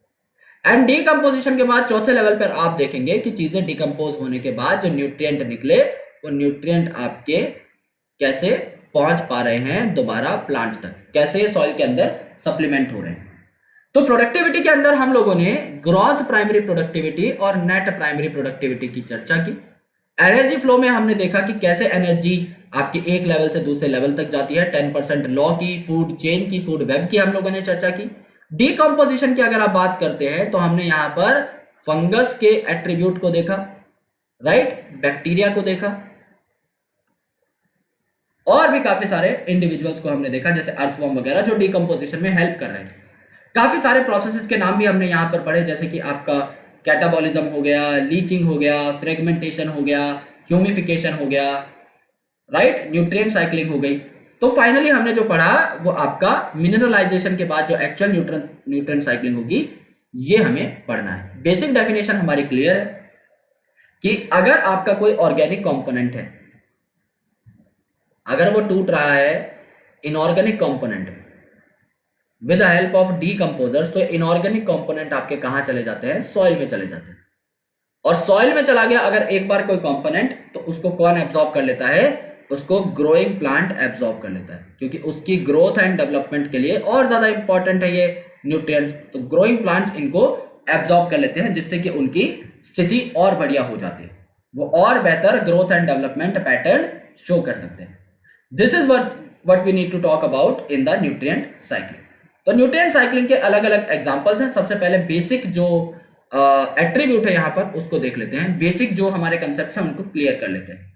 एंड डीकंपोजिशन के बाद चौथे लेवल पर आप देखेंगे कि चीजें डिकंपोज होने के बाद जो न्यूट्रिएंट निकले वो न्यूट्रिएंट आपके कैसे पहुंच पा रहे हैं दोबारा प्लांट्स तक, कैसे सॉइल के अंदर सप्लीमेंट हो रहे हैं। तो प्रोडक्टिविटी के अंदर हम लोगों ने ग्रॉस प्राइमरी प्रोडक्टिविटी और नेट प्राइमरी प्रोडक्टिविटी की चर्चा की। एनर्जी फ्लो में हमने देखा कि कैसे एनर्जी आपकी एक लेवल से दूसरे लेवल तक जाती है, 10% लॉ की, फूड चेन की, फूड वेब की हम लोगों ने चर्चा की। डीकंपोजिशन की अगर आप बात करते हैं तो हमने यहां पर फंगस के एट्रीब्यूट को देखा, राइट, बैक्टीरिया को देखा और भी काफी सारे इंडिविजुअल्स को हमने देखा जैसे अर्थवर्म वगैरह जो डीकंपोजिशन में हेल्प कर रहे हैं। काफी सारे प्रोसेसेस के नाम भी हमने यहां पर पढ़े जैसे कि आपका कैटाबॉलिज्म हो गया, लीचिंग हो गया, फ्रेगमेंटेशन हो गया, ह्यूमिफिकेशन हो गया, राइट, न्यूट्रिएंट साइक्लिंग हो गई। तो फाइनली हमने जो पढ़ा वो आपका मिनरलाइजेशन के बाद जो एक्चुअल न्यूट्रिएंट साइक्लिंग होगी ये हमें पढ़ना है। बेसिक डेफिनेशन हमारी क्लियर है कि अगर आपका कोई ऑर्गेनिक कंपोनेंट है, अगर वो टूट रहा है inorganic component with the help of decomposers, तो इनऑर्गेनिक कंपोनेंट आपके कहां चले जाते हैं? सॉइल में चले जाते हैं। और सॉइल में चला गया अगर एक बार कोई कंपोनेंट, तो उसको कौन एब्जॉर्ब कर लेता है? उसको ग्रोइंग प्लांट एब्जॉर्ब कर लेता है, क्योंकि उसकी ग्रोथ एंड डेवलपमेंट के लिए और ज्यादा इंपॉर्टेंट है ये न्यूट्रिएंट्स। तो ग्रोइंग प्लांट्स इनको एब्जॉर्ब कर लेते हैं जिससे कि उनकी स्थिति और बढ़िया हो जाती है, वो और बेहतर growth and development pattern show कर सकते हैं। This is what we need to talk about in the nutrient cycling। तो न्यूट्रिएंट साइक्लिंग के अलग अलग एग्जांपल्स हैं। सबसे पहले बेसिक जो एट्रीब्यूट है यहां पर उसको देख लेते हैं, बेसिक जो हमारे कंसेप्ट हैं उनको क्लियर कर लेते हैं।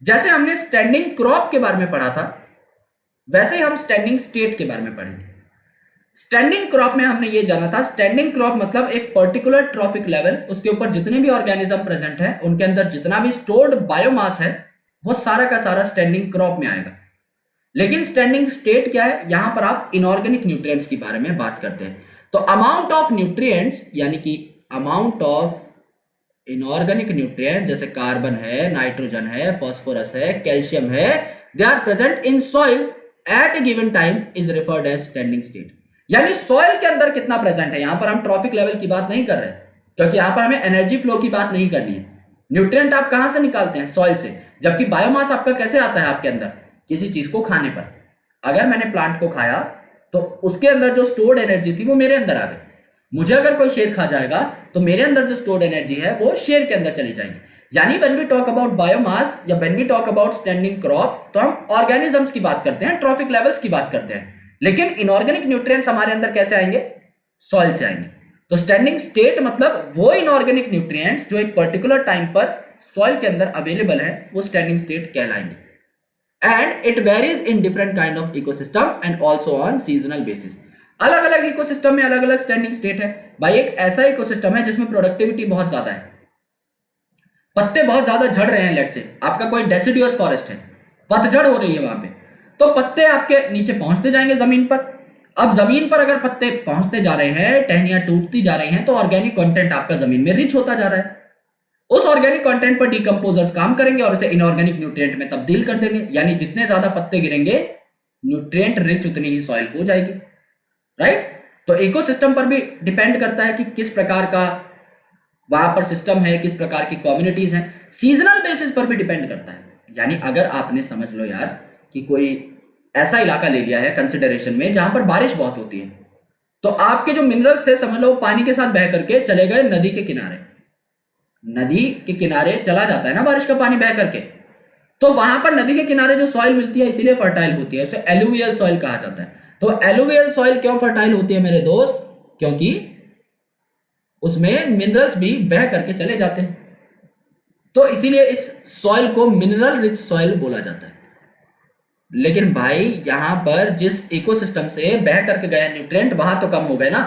जैसे हमने स्टैंडिंग क्रॉप के बारे में पढ़ा था वैसे ही हम स्टैंडिंग स्टेट के बारे में पढ़ेंगे। स्टैंडिंग क्रॉप में हमने ये जाना था, स्टैंडिंग क्रॉप मतलब एक पर्टिकुलर ट्रॉफिक लेवल, उसके ऊपर जितने भी ऑर्गेनिज्म प्रेजेंट है उनके अंदर जितना भी स्टोर्ड बायोमास है वो सारा का सारा स्टैंडिंग क्रॉप में आएगा। लेकिन स्टैंडिंग स्टेट क्या है? यहां पर आप इनऑर्गेनिक न्यूट्रिएंट्स के बारे में बात करते हैं। तो अमाउंट ऑफ न्यूट्रिएंट्स यानी कि अमाउंट ऑफ इनऑर्गेनिक न्यूट्रिएंट जैसे कार्बन है, नाइट्रोजन है, फास्फोरस है, कैल्शियम है, they are present in soil at a given time is referred as standing state. यानी सॉइल के अंदर कितना प्रेजेंट है, यहां पर हम ट्रॉफिक लेवल की बात नहीं कर रहे क्योंकि यहां पर हमें एनर्जी फ्लो की बात नहीं करनी है। न्यूट्रिएंट आप कहां से निकालते हैं? सॉइल से। जबकि बायोमास आपका कैसे आता है आपके अंदर? किसी चीज को खाने पर। अगर मैंने प्लांट को खाया तो उसके अंदर जो स्टोर्ड एनर्जी थी वो मेरे अंदर आ गई। मुझे अगर कोई शेर खा जाएगा तो मेरे अंदर जो स्टोर्ड एनर्जी है वो शेर के अंदर चली जाएगी। यानी when we talk about biomass या when we talk about standing crop तो हम ऑर्गेनिजम्स की बात करते हैं, ट्रॉफिक लेवल्स की बात करते हैं। लेकिन इनऑर्गेनिक न्यूट्रिएंट्स हमारे अंदर कैसे आएंगे? सॉइल से आएंगे। तो स्टैंडिंग स्टेट मतलब वो इनऑर्गेनिक न्यूट्रिएंट्स जो एक पर्टिकुलर टाइम पर सॉइल के अंदर अवेलेबल है वो स्टैंडिंग स्टेट कहलाएंगे। And it varies in different kind of ecosystem and also on seasonal basis। अलग अलग इकोसिस्टम में अलग अलग स्टैंडिंग स्टेट है। भाई एक ऐसा इकोसिस्टम है जिसमें प्रोडक्टिविटी बहुत ज्यादा है, पत्ते बहुत ज्यादा झड़ रहे हैं, लेट से आपका कोई डेसिडुअस फॉरेस्ट है, पतझड़ हो रही है वहां पे, तो पत्ते आपके नीचे पहुंचते जाएंगे जमीन पर। अब जमीन पर अगर पत्ते पहुंचते जा रहे हैं, टहनियां टूटती जा रही हैं, तो ऑर्गेनिक कंटेंट आपका जमीन में रिच होता जा रहा है। उस ऑर्गेनिक कंटेंट पर डीकंपोजर्स काम करेंगे और इसे इनऑर्गेनिक न्यूट्रिएंट में तब्दील कर देंगे। यानी जितने ज्यादा पत्ते गिरेंगे न्यूट्रिएंट रिच उतनी ही सॉइल हो जाएगी, राइट। तो इकोसिस्टम पर भी डिपेंड करता है कि किस प्रकार का वहां पर सिस्टम है, किस प्रकार की कम्युनिटीज हैं, सीजनल बेसिस पर भी डिपेंड करता है। यानी अगर आपने समझ लो यार कि कोई ऐसा इलाका ले लिया है कंसिडरेशन में जहां पर बारिश बहुत होती है, तो आपके जो मिनरल्स थे समझ लो पानी के साथ बह करके चले गए नदी के किनारे। नदी के किनारे चला जाता है ना बारिश का पानी बह करके, तो वहां पर नदी के किनारे जो सॉइल मिलती है इसीलिए फर्टाइल होती है, उसे एलुवियल सॉइल कहा जाता है। तो एलुवियल सॉइल क्यों फर्टाइल होती है मेरे दोस्त? क्योंकि उसमें मिनरल्स भी बह करके चले जाते हैं, तो इसीलिए इस सॉइल को मिनरल रिच सॉइल बोला जाता है। लेकिन भाई यहां पर जिस इकोसिस्टम से बह करके गया न्यूट्रिएंट वहां तो कम हो गए ना।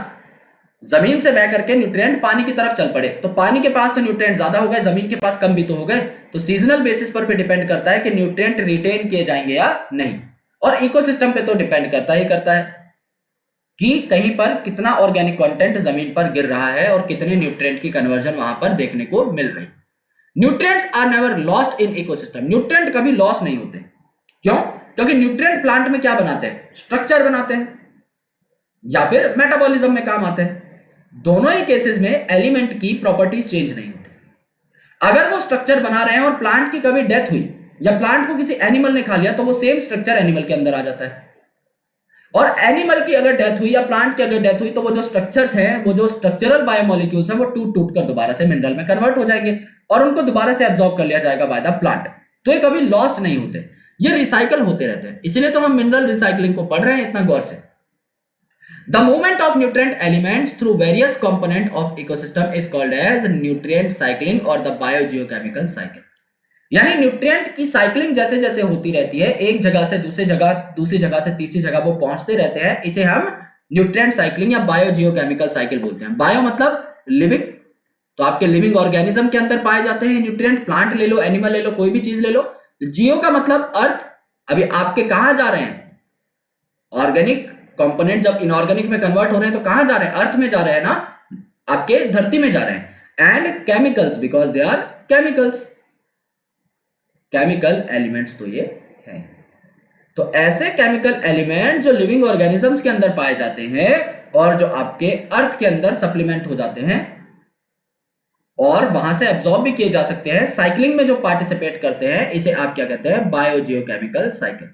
जमीन से बह करके न्यूट्रिएंट पानी की तरफ चल पड़े, तो पानी के पास तो न्यूट्रिएंट ज्यादा हो गए, जमीन के पास कम भी तो हो गए। तो सीजनल बेसिस पर भी डिपेंड करता है कि न्यूट्रिएंट रिटेन किए जाएंगे या नहीं, और इकोसिस्टम पे तो डिपेंड करता ही करता है कि कहीं पर कितना ऑर्गेनिक कंटेंट जमीन पर गिर रहा है और कितने न्यूट्रिएंट की कन्वर्जन वहां पर देखने को मिल रही। Nutrients are never lost in ecosystem. Nutrient कभी लॉस नहीं होते। क्यों? क्योंकि न्यूट्रिएंट प्लांट में क्या बनाते हैं? स्ट्रक्चर बनाते हैं या फिर मेटाबॉलिज्म में काम आते हैं। दोनों ही केसेस में एलिमेंट की प्रॉपर्टीज चेंज नहीं होती। अगर वो स्ट्रक्चर बना रहे हैं और प्लांट की कभी डेथ हुई या प्लांट को किसी एनिमल ने खा लिया, तो वो सेम स्ट्रक्चर एनिमल के अंदर आ जाता है। और एनिमल की अगर डेथ हुई या प्लांट की अगर डेथ हुई, तो वो जो स्ट्रक्चर्स हैं, वो जो स्ट्रक्चरल बायोमोलिक्यूल्स हैं, वो टूट टूट कर दोबारा से मिनरल में कन्वर्ट हो जाएंगे और उनको दोबारा से एब्जॉर्ब कर लिया जाएगा बाय द प्लांट। तो ये कभी लॉस्ट नहीं होते, ये रिसाइकल होते रहते हैं। इसीलिए तो हम मिनरल रिसाइकलिंग को पढ़ रहे हैं इतना गौर से। The movement of nutrient elements through various component of ecosystem is called as nutrient cycling or the biogeochemical cycle। यानी न्यूट्रिएंट की साइक्लिंग जैसे जैसे होती रहती है, एक जगह से दूसरी जगह, दूसरी जगह से तीसरी जगह वो पहुंचते रहते हैं, इसे हम न्यूट्रिएंट साइक्लिंग या बायोजियोकेमिकल साइकिल बोलते हैं। बायो मतलब लिविंग, तो आपके लिविंग ऑर्गेनिज्म के अंदर पाए जाते हैं न्यूट्रिएंट। प्लांट ले लो, एनिमल ले लो, कोई भी चीज ले लो। जियो का मतलब अर्थ। अभी आपके कहां जा रहे हैं? ऑर्गेनिक कंपोनेंट जब इनऑर्गेनिक में कन्वर्ट हो रहे हैं तो कहां जा रहे हैं? अर्थ में जा रहे हैं ना, आपके धरती में जा रहे हैं। And chemicals, because they are chemicals, chemical elements तो ये है। तो ऐसे केमिकल एलिमेंट जो लिविंग ऑर्गेनिजम्स के अंदर पाए जाते हैं और जो आपके अर्थ के अंदर सप्लीमेंट हो जाते हैं और वहां से एब्जॉर्ब भी किए जा सकते हैं, साइक्लिंग में जो पार्टिसिपेट करते हैं, इसे आप क्या कहते हैं? Biogeochemical cycle.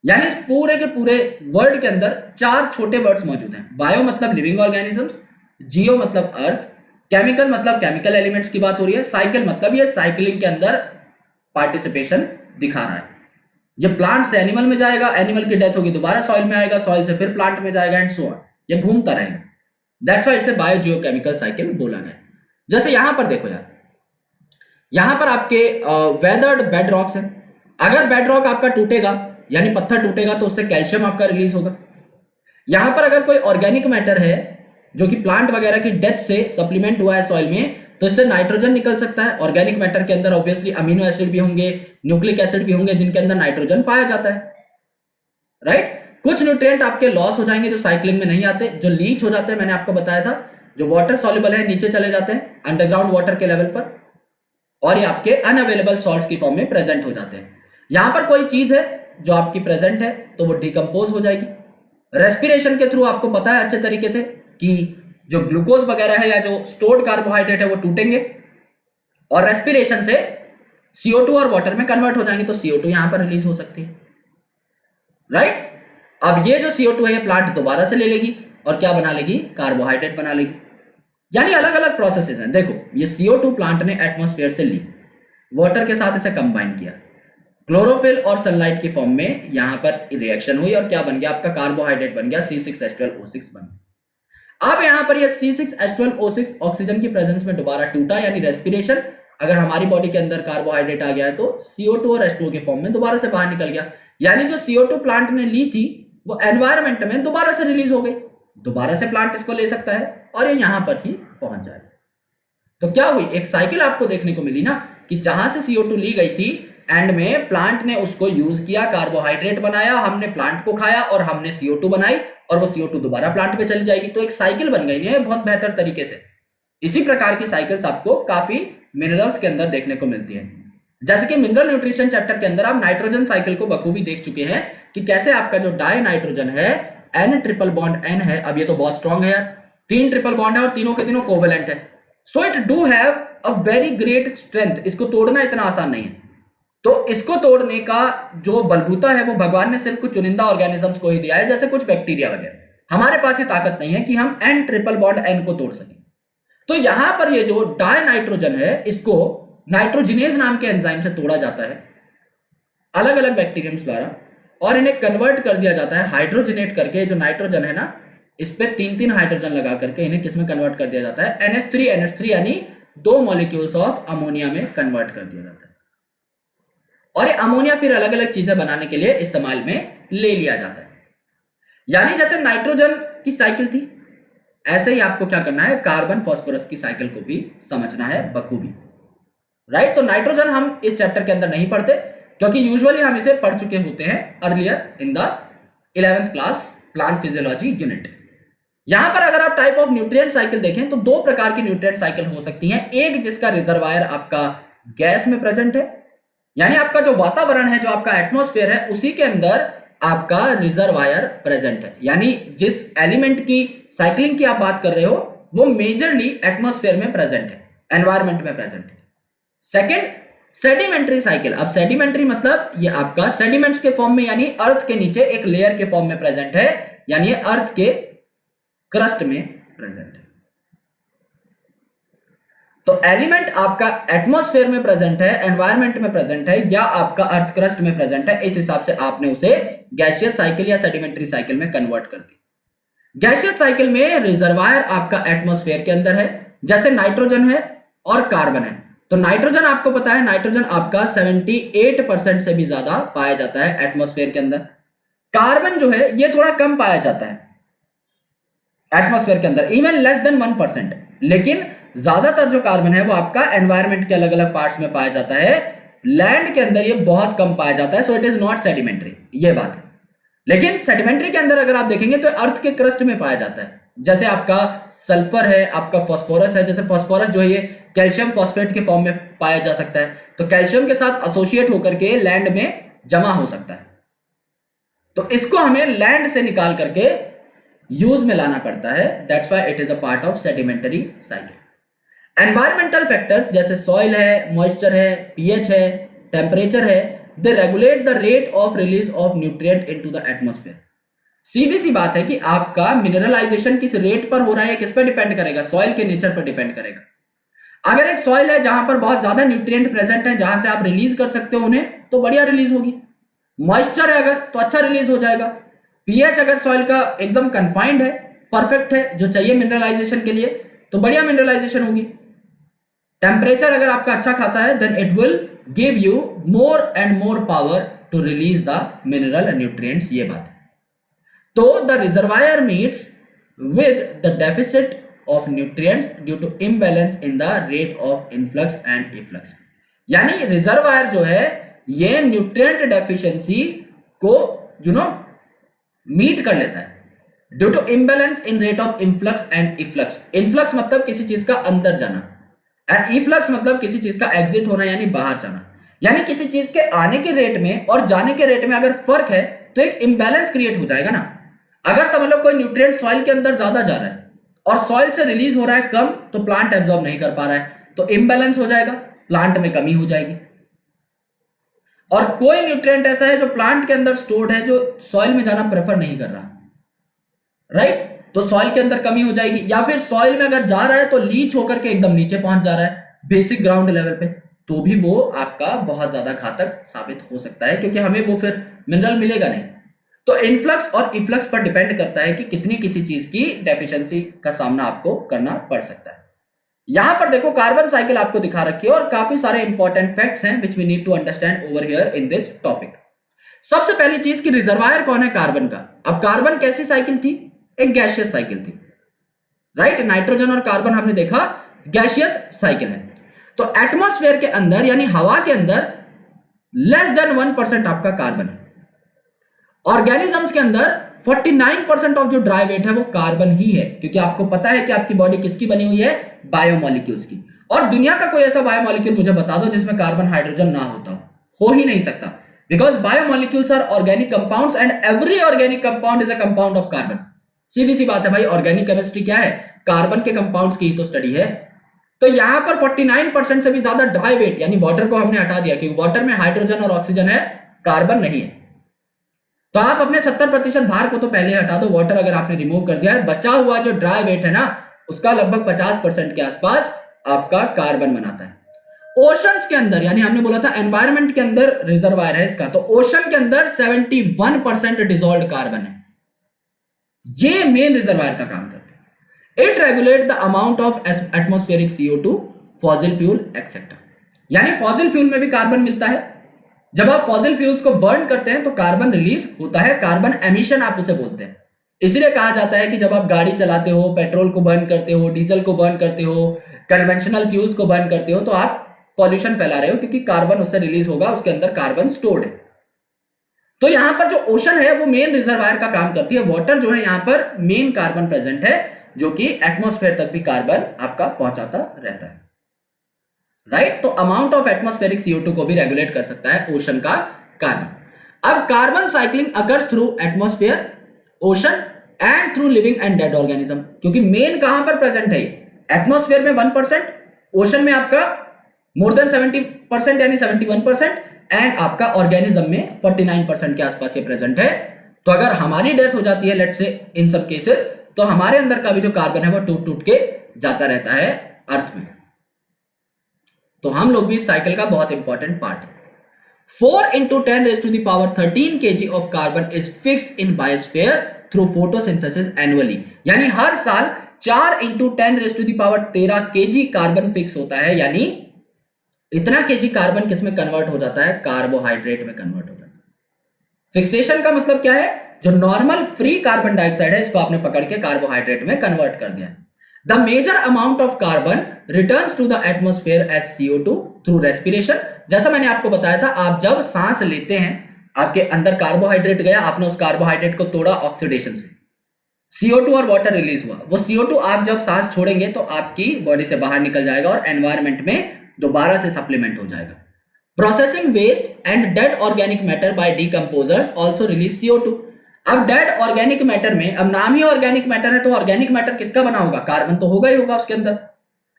यानी इस पूरे के पूरे वर्ड के अंदर चार छोटे वर्ड्स मौजूद हैं। बायो मतलब लिविंग ऑर्गेनिजम्स, जियो मतलब अर्थ, केमिकल मतलब केमिकल एलिमेंट्स की बात हो रही है, साइकिल मतलब ये साइकिलिंग के अंदर पार्टिसिपेशन दिखा रहा है। ये प्लांट से एनिमल में जाएगा, एनिमल की डेथ होगी दोबारा सॉइल में आएगा, सॉइल से फिर प्लांट में जाएगा एंड सो ऑन, ये घूमता रहेगा। दैट्स व्हाई इसे बायोजियोकेमिकल साइकिल बोला गया। जैसे यहां पर देखो यार, यहां पर आपके वेदर्ड बेड रॉक्स है। अगर बेड रॉक आपका टूटेगा यानी पत्थर टूटेगा तो उससे कैल्शियम आपका रिलीज होगा। यहां पर अगर कोई ऑर्गेनिक मैटर है जो कि प्लांट वगैरह की डेथ से सप्लीमेंट हुआ है सॉइल में, तो इससे नाइट्रोजन निकल सकता है। ऑर्गेनिक मैटर के अंदर ऑब्वियसली अमीनो एसिड भी होंगे, न्यूक्लिक एसिड भी होंगे, जिनके अंदर नाइट्रोजन पाया जाता है, राइट। कुछ न्यूट्रिएंट आपके लॉस हो जाएंगे जो साइक्लिंग में नहीं आते, जो लीच हो जाते हैं, मैंने आपको बताया था, जो वाटर सॉल्युबल है नीचे चले जाते हैं अंडरग्राउंड वाटर के लेवल पर, और ये आपके अनअवेलेबल सॉल्ट्स की फॉर्म में प्रेजेंट हो जाते हैं। यहां पर कोई चीज है जो आपकी प्रेजेंट है तो वो डिकम्पोज हो जाएगी। रेस्पिरेशन के थ्रू आपको पता है अच्छे तरीके से कि जो ग्लूकोज वगैरह है या जो स्टोर्ड कार्बोहाइड्रेट है वो टूटेंगे और रेस्पिरेशन से CO2 और वाटर में कन्वर्ट हो जाएंगे, तो CO2 यहां पर रिलीज हो सकती है, राइट। अब ये जो CO2 है ये प्लांट दोबारा से ले लेगी और क्या बना लेगी? कार्बोहाइड्रेट बना लेगी। यानी अलग अलग प्रोसेसेस हैं। देखो ये CO2 प्लांट ने एटमॉस्फेयर से ली, वाटर के साथ इसे कंबाइन किया, क्लोरोफिल और सनलाइट की फॉर्म में यहां पर रिएक्शन हुई और क्या बन गया? आपका कार्बोहाइड्रेट बन गया, C6H12O6 बन गया। अब यहां पर ये C6H12O6 ऑक्सीजन की प्रेजेंस में दोबारा टूटा, यानी रेस्पिरेशन। अगर हमारी बॉडी के अंदर कार्बोहाइड्रेट आ गया है तो CO2 और H2O की फॉर्म में दोबारा से बाहर निकल गया, यानी जो CO2 प्लांट ने ली थी वो एनवायरमेंट में दोबारा से रिलीज हो गई, दोबारा से प्लांट इसको ले सकता है और ये यहां पर ही पहुंच जाएगा। तो क्या हुई? एक साइकिल आपको देखने को मिली ना, कि जहां से CO2 ली गई थी, एंड में प्लांट ने उसको यूज किया, कार्बोहाइड्रेट बनाया, हमने प्लांट को खाया और हमने CO2 बनाई और वो CO2 दोबारा प्लांट पे चली जाएगी। तो एक साइकिल बन गई है बहुत बेहतर तरीके से। इसी प्रकार की साइकिल्स आपको काफी मिनरल्स के अंदर देखने को मिलती है। जैसे कि मिनरल न्यूट्रिशन चैप्टर के अंदर आप नाइट्रोजन साइकिल को बखूबी देख चुके हैं कि कैसे आपका जो डाई नाइट्रोजन है, N ट्रिपल बॉन्ड N है, अब ये तो बहुत स्ट्रॉन्ग है यार, 3 ट्रिपल बॉन्ड है और तीनों के तीनों कोवेलेंट है, so it do have a very great strength. इसको तोड़ना इतना आसान नहीं है। तो इसको तोड़ने का जो बलबूता है वो भगवान ने सिर्फ कुछ चुनिंदा ऑर्गेनिजम्स को ही दिया है, जैसे कुछ बैक्टीरिया वगैरह। हमारे पास ये ताकत नहीं है कि हम एन ट्रिपल बॉन्ड एन को तोड़ सकें। तो यहां पर ये जो डाई नाइट्रोजन है, इसको नाइट्रोजिनेज नाम के एंजाइम से तोड़ा जाता है अलग अलग बैक्टीरियम्स द्वारा, और इन्हें कन्वर्ट कर दिया जाता है हाइड्रोजनेट करके। जो नाइट्रोजन है ना, इस पे 3-3 हाइड्रोजन लगा करके इन्हें किसमें कन्वर्ट कर दिया जाता है, NH3 यानी 2 मॉलिक्यूल्स ऑफ अमोनिया में कन्वर्ट कर दिया जाता है। और ये अमोनिया फिर अलग अलग चीजें बनाने के लिए इस्तेमाल में ले लिया जाता है। यानी जैसे नाइट्रोजन की साइकिल थी, ऐसे ही आपको क्या करना है, कार्बन फास्फोरस की साइकिल को भी समझना है बखूबी। राइट। तो नाइट्रोजन हम इस चैप्टर के अंदर नहीं पढ़ते, क्योंकि यूजुअली हम इसे पढ़ चुके होते हैं earlier in the 11th class plant physiology unit. यहां पर अगर आप टाइप ऑफ न्यूट्रिएंट साइकिल देखें तो 2 प्रकार की न्यूट्रिएंट साइकिल हो सकती है। एक जिसका रिजर्वायर आपका गैस में प्रेजेंट है, यानी आपका जो वातावरण है, जो आपका एटमॉस्फेयर है, उसी के अंदर आपका रिजर्वायर प्रेजेंट है। यानी जिस एलिमेंट की साइक्लिंग की आप बात कर रहे हो वो मेजरली एटमॉस्फेयर में प्रेजेंट है, एनवायरमेंट में प्रेजेंट है। Second, sedimentary cycle. अब सेडिमेंट्री मतलब ये आपका सेडिमेंट्स के फॉर्म में, यानी अर्थ के नीचे एक लेयर के फॉर्म में प्रेजेंट है, यानी ये अर्थ के क्रस्ट में प्रेजेंट है। तो एलिमेंट आपका एटमॉस्फेयर में प्रेजेंट है, एनवायरमेंट में प्रेजेंट है, या आपका अर्थ क्रस्ट में प्रेजेंट है, इस हिसाब से आपने उसे गैसियस साइकिल या सेडिमेंट्री साइकिल में कन्वर्ट कर दिया। गैसियस साइकिल में रिजर्वायर आपका एटमॉस्फेयर के अंदर है, जैसे नाइट्रोजन है और कार्बन है। तो नाइट्रोजन आपको पता है, नाइट्रोजन आपका 78% से भी ज्यादा पाया जाता है एटमॉस्फेयर के अंदर। कार्बन जो है ये थोड़ा कम पाया जाता है एटमॉस्फेयर के अंदर, इवन लेस देन 1%। लेकिन ज्यादातर जो कार्बन है वो आपका एनवायरमेंट के अलग अलग पार्ट्स में पाया जाता है, लैंड के अंदर ये बहुत कम पाया जाता है। So it is not sedimentary, ये बात है। लेकिन सेडिमेंट्री के अंदर अगर आप देखेंगे तो अर्थ के क्रस्ट में पाया जाता है, जैसे आपका सल्फर है, आपका फास्फोरस है। जैसे फास्फोरस जो है ये कैल्शियम फॉस्फेट के फॉर्म में पाया जा सकता है, तो कैल्शियम के साथ एसोसिएट होकर के लैंड में जमा हो सकता है। तो इसको हमें लैंड से निकाल करके यूज में लाना पड़ता है। That's why it is a part of sedimentary cycle. Environmental factors जैसे सॉइल है, मॉइस्चर है, पीएच है, टेम्परेचर है, they regulate the rate of release of nutrient into the atmosphere. सीधी सी बात है कि आपका मिनरलाइजेशन किस रेट पर हो रहा है, किस पर डिपेंड करेगा, सॉइल के नेचर पर डिपेंड करेगा। अगर एक सॉइल है जहां पर बहुत ज्यादा न्यूट्रिएंट प्रेजेंट है, जहां से आप रिलीज कर सकते हो उन्हें, तो बढ़िया रिलीज होगी। मॉइस्चर है अगर, तो अच्छा रिलीज हो जाएगा। पीएच अगर सॉइल का एकदम कन्फाइंड है, परफेक्ट है, जो चाहिए मिनरलाइजेशन के लिए, तो बढ़िया मिनरलाइजेशन होगी। टेम्परेचर अगर आपका अच्छा खासा है, then it will give you more and more power to release the mineral and nutrients, ये बात है। तो the reservoir meets with the deficit of nutrients due to imbalance in the rate of influx and efflux. यानी रिजर्वायर जो है ये न्यूट्रिएंट डेफिशिएंसी को मीट कर लेता है due to imbalance in rate of influx and efflux. Influx मतलब किसी चीज का अंदर जाना, एंड इफ्लक्स मतलब किसी चीज का एग्जिट होना यानी बाहर जाना। यानी किसी चीज के आने के रेट में और जाने के रेट में अगर फर्क है तो एक इम्बैलेंस क्रिएट हो जाएगा ना। अगर समझ लो कोई न्यूट्रिएंट सॉइल के अंदर ज्यादा जा रहा है और सॉइल से रिलीज हो रहा है कम, तो प्लांट एब्जॉर्ब नहीं कर पा रहा है, तो इम्बैलेंस हो जाएगा, प्लांट में कमी हो जाएगी। और कोई न्यूट्रिएंट ऐसा है जो प्लांट के अंदर स्टोर्ड है, जो सॉइल में जाना प्रेफर नहीं कर रहा, राइट, तो सॉइल के अंदर कमी हो जाएगी। या फिर सॉइल में अगर जा रहा है तो लीच होकर के एकदम नीचे पहुंच जा रहा है बेसिक ग्राउंड लेवल पे, तो भी वो आपका बहुत ज्यादा घातक साबित हो सकता है, क्योंकि हमें वो फिर मिनरल मिलेगा नहीं। तो इनफ्लक्स और इफ्लक्स पर डिपेंड करता है कि कितनी किसी चीज की डेफिशिएंसी का सामना आपको करना पड़ सकता है। यहां पर देखो कार्बन साइकिल आपको दिखा रखी है और काफी सारे इंपॉर्टेंट फैक्ट्स हैं which we need to understand over here in this topic. सबसे पहली चीज कि रिजर्वायर कौन है कार्बन का। अब कार्बन कैसी साइकिल थी, एक गैसियस साइकिल थी, राइट। नाइट्रोजन और कार्बन हमने देखा गैसियस साइकिल है। तो एटमॉस्फेयर के अंदर यानी हवा के अंदर लेस देन 1% आपका कार्बन है। ऑर्गेनिजम्स के अंदर 49% ऑफ जो ड्राई वेट है वो कार्बन ही है, क्योंकि आपको पता है कि आपकी बॉडी किसकी बनी हुई है, बायोमॉलिक्यूल्स की। और दुनिया का कोई ऐसा बायोमॉलिक्यूल मुझे बता दो जिसमें कार्बन हाइड्रोजन ना होता हो ही नहीं सकता, because biomolecules are organic compounds and every organic compound is a compound of carbon. सीधी सी बात है भाई, ऑर्गेनिक केमिस्ट्री क्या है, कार्बन के कंपाउंड्स की ही तो स्टडी है। तो यहां पर 49% से भी ज्यादा ड्राई वेट यानी वाटर को हमने हटा दिया, क्योंकि वाटर में हाइड्रोजन और ऑक्सीजन है, कार्बन नहीं है। तो आप अपने 70% भार को तो पहले हटा दो, वाटर अगर आपने रिमूव कर दिया है, बचा हुआ जो ड्राई वेट है ना, उसका लगभग 50% के आसपास आपका कार्बन बनाता है। ओशंस के अंदर, यानी हमने बोला था एनवायरमेंट के अंदर रिजर्वायर है इसका, तो ओशन के अंदर 71% डिसॉल्व्ड कार्बन है। ये मेन रिजर्वायर का काम करते हैं। It regulate the amount of atmospheric CO2, fossil fuel etcetera. यानी फॉसिल फ्यूल में भी कार्बन मिलता है। जब आप फॉसिल फ्यूल्स को बर्न करते हैं तो कार्बन रिलीज होता है, कार्बन एमिशन आप उसे बोलते हैं। इसलिए कहा जाता है कि जब आप गाड़ी चलाते हो, पेट्रोल को बर्न करते हो, डीजल को बर्न करते हो, कन्वेंशनल फ्यूल्स को बर्न करते हो, तो आप पॉल्यूशन फैला रहे हो, क्योंकि कार्बन उससे रिलीज होगा, उसके अंदर कार्बन स्टोर्ड है। तो यहां पर जो ओशन है वो मेन रिजर्वायर का काम करती है। वाटर जो है यहां पर मेन कार्बन प्रेजेंट है, जो कि एटमॉस्फेयर तक भी कार्बन आपका पहुंचाता रहता है, राइट। तो अमाउंट ऑफ एटमॉस्फेरिक CO2 को भी रेगुलेट कर सकता है ओशन का कार्बन। अब carbon cycling occurs through atmosphere, ocean and through living and dead organism, क्योंकि मेन कहां पर प्रेजेंट है, एटमॉस्फेयर में 1%, ओशन में आपका मोर देन 70% यानी 71%, एंड आपका ऑर्गेनिज्म में 49% के आसपास ये प्रेजेंट है। तो अगर हमारी डेथ हो जाती है लेट्स से इन सब केसेस, तो हमारे अंदर का भी जो कार्बन है वो टूट टूट के जाता रहता है अर्थ में। तो हम लोग भी इस साइकिल का बहुत इंपॉर्टेंट पार्ट है। 4 × 10⁻13 kg of carbon is fixed in biosphere through photosynthesis annually, यानी हर साल 4 × 10⁻13 kg कार्बन फिक्स होता है। यानी इतना केजी कार्बन किस में कन्वर्ट हो जाता है, कार्बोहाइड्रेट में कन्वर्ट हो जाता है। फिक्सेशन का मतलब क्या है, जो नॉर्मल फ्री कार्बन डाइऑक्साइड है इसको आपने पकड़ के कार्बोहाइड्रेट में कन्वर्ट कर दिया। The major amount of carbon returns to the atmosphere as CO2 through respiration. जैसा मैंने आपको बताया था, आप जब सांस लेते हैं, आपके अंदर कार्बोहाइड्रेट गया, आपने उस कार्बोहाइड्रेट को तोड़ा ऑक्सीडेशन से, CO2 और वाटर रिलीज हुआ। वो CO2 आप जब सांस छोड़ेंगे तो आपकी बॉडी से बाहर निकल जाएगा और एनवायरमेंट में दोबारा से सप्लीमेंट हो जाएगा। Processing waste and dead organic matter by decomposers also release CO2। अब डेड ऑर्गेनिक मैटर में, अब नाम ही ऑर्गेनिक मैटर है, तो ऑर्गेनिक मैटर किसका बना होगा, कार्बन तो होगा ही होगा उसके अंदर।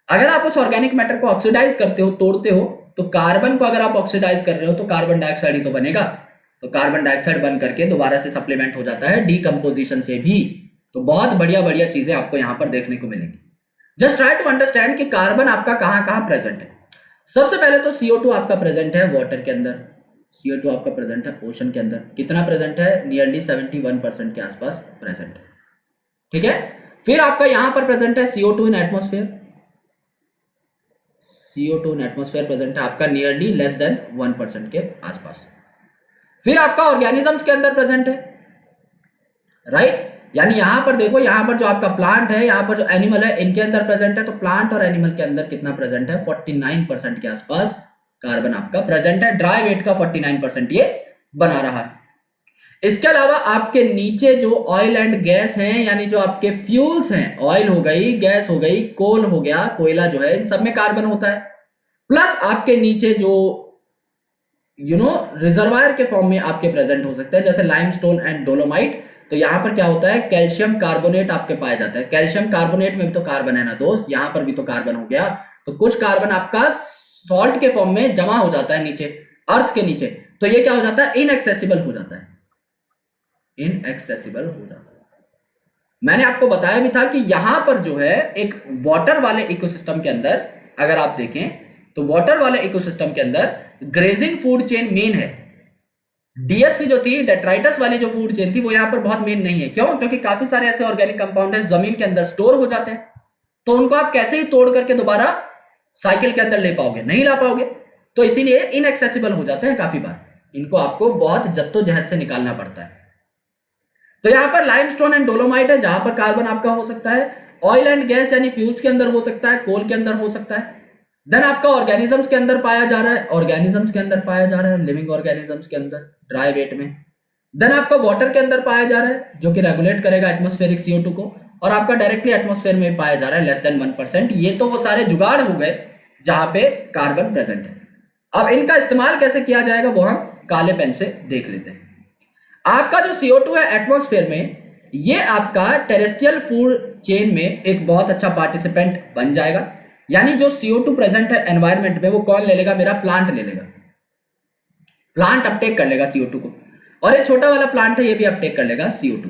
अगर आप उस ऑर्गेनिक मैटर को ऑक्सीडाइज करते हो, तोड़ते हो, तो कार्बन को अगर आप ऑक्सीडाइज कर रहे हो तो कार्बन डाइऑक्साइड ही तो बनेगा। तो कार्बन डाइऑक्साइड बन करके दोबारा से सप्लीमेंट हो जाता है डीकंपोजिशन से भी। तो बहुत बढ़िया बढ़िया चीजें आपको यहां पर देखने को मिलेंगी। जस्ट ट्राई टू अंडरस्टैंड कि कार्बन आपका कहां कहां प्रेजेंट है। सबसे पहले तो CO2 आपका प्रेजेंट है वाटर के अंदर, CO2 आपका प्रेजेंट है ओशन के अंदर। कितना प्रेजेंट है, नियरली 71% के आसपास प्रेजेंट है, ठीक है। फिर आपका यहां पर प्रेजेंट है CO2 in atmosphere, CO2 in atmosphere present है आपका नियरली लेस देन 1% के आसपास। फिर आपका ऑर्गेनिजम्स के अंदर प्रेजेंट है, राइट। यानी यहां पर देखो, यहां पर जो आपका प्लांट है, यहां पर जो एनिमल है, इनके अंदर प्रेजेंट है। तो प्लांट और एनिमल के अंदर कितना प्रेजेंट है, 49% के आसपास कार्बन आपका प्रेजेंट है। ड्राई वेट का 49% ये बना रहा है। इसके अलावा आपके नीचे जो ऑयल एंड गैस हैं, यानी जो आपके फ्यूल्स हैं, ऑयल हो गई, गैस हो गई, कोल हो गया, कोयला जो है, इन सब में कार्बन होता है। प्लस आपके नीचे जो रिजर्वायर के फॉर्म में आपके प्रेजेंट हो सकते हैं, जैसे लाइमस्टोन एंड डोलोमाइट। तो यहां पर क्या होता है, कैल्शियम कार्बोनेट आपके पाया जाता है। कैल्शियम कार्बोनेट में भी तो कार्बन है ना दोस्त, यहां पर भी तो कार्बन हो गया। तो कुछ कार्बन आपका सॉल्ट के फॉर्म में जमा हो जाता है नीचे, अर्थ के नीचे। तो ये क्या हो जाता है, इनएक्सेसिबल हो जाता है, इनएक्सेसिबल हो जाता है। मैंने आपको बताया भी था कि यहां पर जो है एक वाटर वाले इकोसिस्टम के अंदर अगर आप देखें, तो वाटर वाले इकोसिस्टम के अंदर ग्रेजिंग फूड चेन मेन है। DFC जो थी, डेट्राइटस वाली जो फूड चेन थी, वो यहां पर बहुत मेन नहीं है। क्यों, क्योंकि काफी सारे ऐसे ऑर्गेनिक कंपाउंड है जमीन के अंदर स्टोर हो जाते हैं, तो उनको आप कैसे ही तोड़ करके दोबारा साइकिल के अंदर ले पाओगे, नहीं ला पाओगे। तो इसीलिए इनएक्सेसिबल हो जाते हैं काफी बार, इनको आपको बहुत जद्दोजहद से निकालना पड़ता है। तो यहां पर लाइमस्टोन एंड डोलोमाइट है, जहां पर कार्बन आपका हो सकता है। ऑयल एंड गैस यानी फ्यूल्स के अंदर हो सकता है, कोल के अंदर हो सकता है। देन आपका ऑर्गेनिजम्स के अंदर पाया जा रहा है, ऑर्गेनिजम्स के अंदर पाया जा रहा है, लिविंग ऑर्गेनिजम्स के अंदर ड्राई वेट में। देन आपका वाटर के अंदर पाया जा रहा है, जो कि रेगुलेट करेगा एटमॉस्फेरिक CO2 को, और आपका डायरेक्टली एटमॉस्फेयर में पाया जा रहा है लेस देन 1%। ये तो वो सारे जुगाड़ हो गए जहां पे कार्बन प्रेजेंट है। अब इनका इस्तेमाल कैसे किया जाएगा वो हम काले पेन से देख लेते हैं। आपका जो CO2 है एटमॉस्फेयर में, ये आपका टेरेस्ट्रियल फूड चेन में एक बहुत अच्छा पार्टिसिपेंट बन जाएगा। यानी जो CO2 प्रेजेंट है एनवायरमेंट में वो कौन ले लेगा, मेरा प्लांट ले लेगा। प्लांट अपटेक कर लेगा CO2 को, और ये छोटा वाला प्लांट है ये भी अपटेक कर लेगा CO2।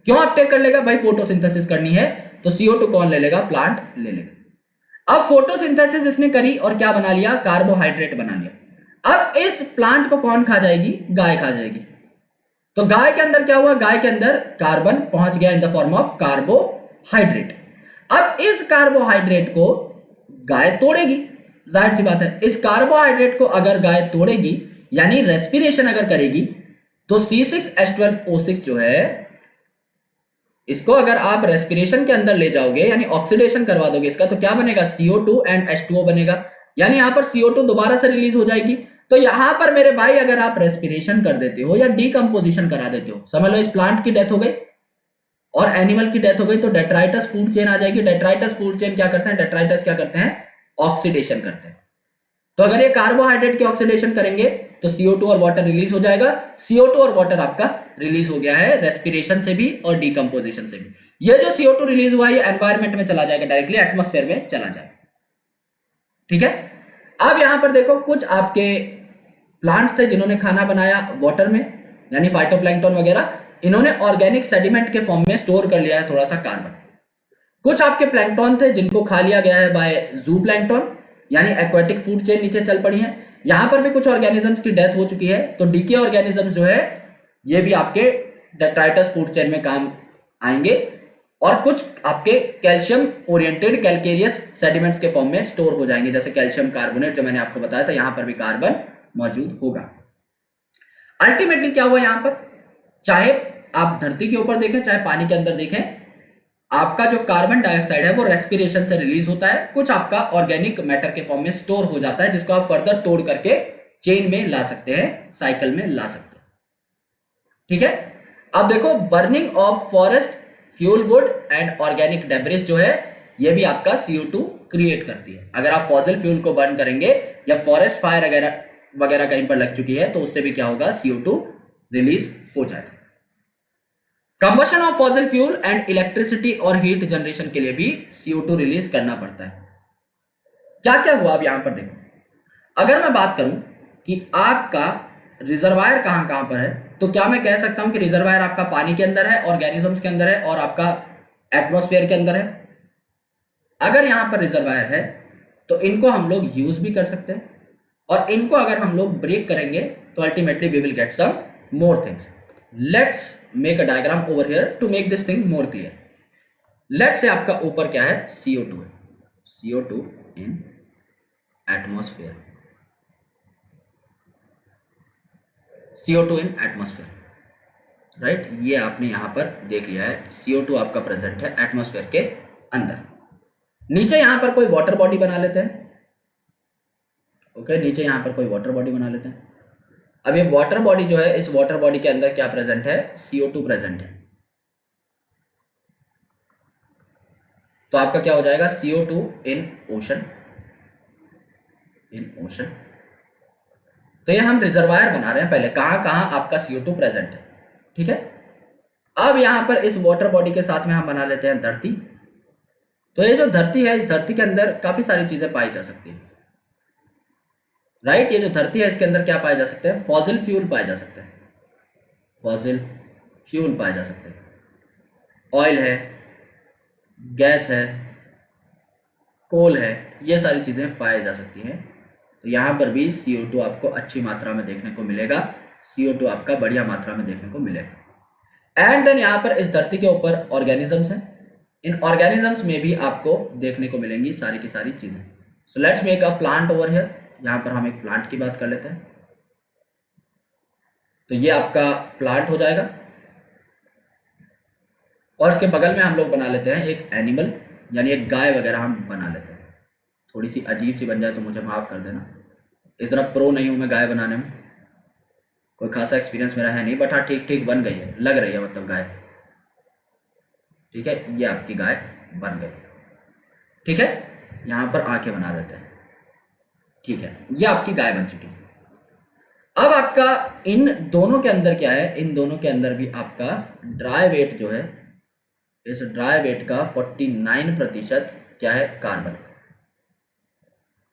क्यों अपटेक कर लेगा भाई, फोटोसिंथेसिस करनी है तो CO2 कौन ले लेगा, प्लांट ले लेगा। अब फोटोसिंथेसिस इसने करी और क्या बना लिया, कार्बोहाइड्रेट बना लिया। अब इस प्लांट को कौन खा जाएगी, गाय खा जाएगी। तो गाय के अंदर क्या हुआ, गाय के अंदर कार्बन पहुंच गया in the form of carbohydrate. अब इस कार्बोहाइड्रेट को गाय तोड़ेगी, जाहिर सी बात है। इस कार्बोहाइड्रेट को अगर गाय तोड़ेगी यानी रेस्पिरेशन अगर करेगी तो C6H12O6 जो है इसको अगर आप रेस्पिरेशन के अंदर ले जाओगे यानी ऑक्सीडेशन करवा दोगे इसका, तो क्या बनेगा, CO2 एंड H2O बनेगा। यानी यहां पर CO2 दोबारा से रिलीज हो जाएगी। तो यहां पर मेरे भाई अगर आप रेस्पिरेशन कर देते हो या डीकंपोजिशन करा देते हो, समझ लो इस प्लांट की डेथ हो गई और एनिमल की डेथ हो गई, तो डेट्राइटस फूड चेन आ जाएगी। डेट्राइटस फूड चेन क्या करते हैं, डेट्राइटस क्या करते हैं, ऑक्सीडेशन करते हैं। तो अगर ये कार्बोहाइड्रेट की ऑक्सीडेशन करेंगे तो CO2 और वाटर रिलीज हो जाएगा। CO2 और वाटर आपका रिलीज हो गया है रेस्पिरेशन से भी और डीकंपोजिशन से भी। ये जो CO2 रिलीज हुआ है ये एनवायरमेंट में चला जाएगा, डायरेक्टली एटमॉस्फेयर में चला जाएगा। ठीक है। अब यहां पर देखो कुछ आपके प्लांट्स थे जिन्होंने खाना बनाया वाटर में यानी फाइटोप्लैंक्टन वगैरह, इन्होंने ऑर्गेनिक सेडिमेंट के फॉर्म में स्टोर कर लिया है थोड़ा सा कार्बन। कुछ आपके प्लैंक्टन थे जिनको खा लिया गया है बाय जू प्लैंक्टन यानी एक्वाटिक फूड चेन नीचे चल पड़ी है। यहां पर भी कुछ ऑर्गेनिजम्स की डेथ हो चुकी है, तो डीके ऑर्गेनिजम्स जो है ये भी आपके डेट्राइटस फूड चेन में काम आएंगे। और कुछ आपके कैल्शियम ओरिएंटेड कैल्केरियस सेडिमेंट्स के फॉर्म में स्टोर हो जाएंगे, जैसे कैल्शियम कार्बोनेट जो मैंने आपको बताया था, यहां पर भी कार्बन मौजूद होगा। अल्टीमेटली क्या हुआ यहां पर, चाहे आप धरती के ऊपर देखें चाहे पानी के अंदर देखें, आपका जो कार्बन डाइऑक्साइड है वो रेस्पिरेशन से रिलीज होता है, कुछ आपका ऑर्गेनिक मैटर के फॉर्म में स्टोर हो जाता है जिसको आप फर्दर तोड़ करके चेन में ला सकते हैं, साइकिल में ला सकते हैं। ठीक है। अब देखो burning of forest fuel wood and organic debris जो है ये भी आपका CO2 क्रिएट करती है। अगर आप फॉसिल फ्यूल को बर्न करेंगे या फॉरेस्ट फायर वगैरह कहीं पर लग चुकी है तो उससे भी क्या होगा, CO2 रिलीज हो जाएगा। Combustion of fossil fuel and electricity और हीट जनरेशन के लिए भी CO2 रिलीज करना पड़ता है। क्या क्या हुआ अब यहां पर देखो, अगर मैं बात करूं कि आपका रिजर्वायर कहां कहां पर है, तो क्या मैं कह सकता हूं कि रिजर्वायर आपका पानी के अंदर है, ऑर्गेनिजम्स के अंदर है और आपका एटमॉस्फेयर के अंदर है। अगर यहां पर रिजर्वायर है तो इनको हम लोग यूज भी कर सकते हैं, और इनको अगर हम लोग ब्रेक करेंगे तो ultimately we will get some more things. Let's make a diagram over here to make this thing more clear. Let's say आपका ऊपर क्या है, CO2 है, CO2 in atmosphere, CO2 in atmosphere, right. ये आपने यहां पर देख लिया है, CO2 आपका प्रेजेंट है एटमॉस्फेयर के अंदर। नीचे यहां पर कोई वाटर बॉडी बना लेते हैं। ओके, नीचे यहां पर कोई वाटर बॉडी बना लेते हैं। अब ये वाटर बॉडी जो है, इस वाटर बॉडी के अंदर क्या प्रेजेंट है, CO2 प्रेजेंट है। तो आपका क्या हो जाएगा, CO2 in ocean, in ocean. तो ये हम रिजर्वायर बना रहे हैं, पहले कहां कहां आपका CO2 प्रेजेंट है। ठीक है। अब यहां पर इस वाटर बॉडी के साथ में हम बना लेते हैं धरती। तो ये जो धरती है, इस धरती के अंदर काफी सारी चीजें पाई जा सकती है, राइट। ये जो धरती है इसके अंदर क्या पाए जा सकते हैं, फॉसिल फ्यूल पाए जा सकते हैं, फॉसिल फ्यूल पाए जा सकते हैं, ऑयल है, गैस है, कोल है, ये सारी चीजें पाई जा सकती हैं। तो यहां पर भी CO2 आपको अच्छी मात्रा में देखने को मिलेगा, CO2 आपका बढ़िया मात्रा में देखने को मिलेगा। एंड देन यहां पर इस धरती के ऊपर ऑर्गेनिजम्स हैं, इन ऑर्गेनिजम्स में भी आपको देखने को मिलेंगी सारी की सारी चीजें। So let's make a plant over here. यहां पर हम एक प्लांट की बात कर लेते हैं। तो ये आपका प्लांट हो जाएगा, और इसके बगल में हम लोग बना लेते हैं एक एनिमल यानी एक गाय वगैरह हम बना लेते हैं। थोड़ी सी अजीब सी बन जाए तो मुझे माफ़ कर देना, इतना प्रो नहीं हूं मैं गाय बनाने में, कोई खासा एक्सपीरियंस मेरा है नहीं, बट हाँ ठीक ठीक बन गई है, लग रही है मतलब गाय। ठीक है, ये आपकी गाय बन गई। ठीक है, यहां पर आंखें बना देते हैं। ठीक है, ये आपकी गाय बन चुकी है। अब आपका इन दोनों के अंदर क्या है, इन दोनों के अंदर भी आपका ड्राई वेट जो है, इस ड्राई वेट का 49% क्या है, कार्बन।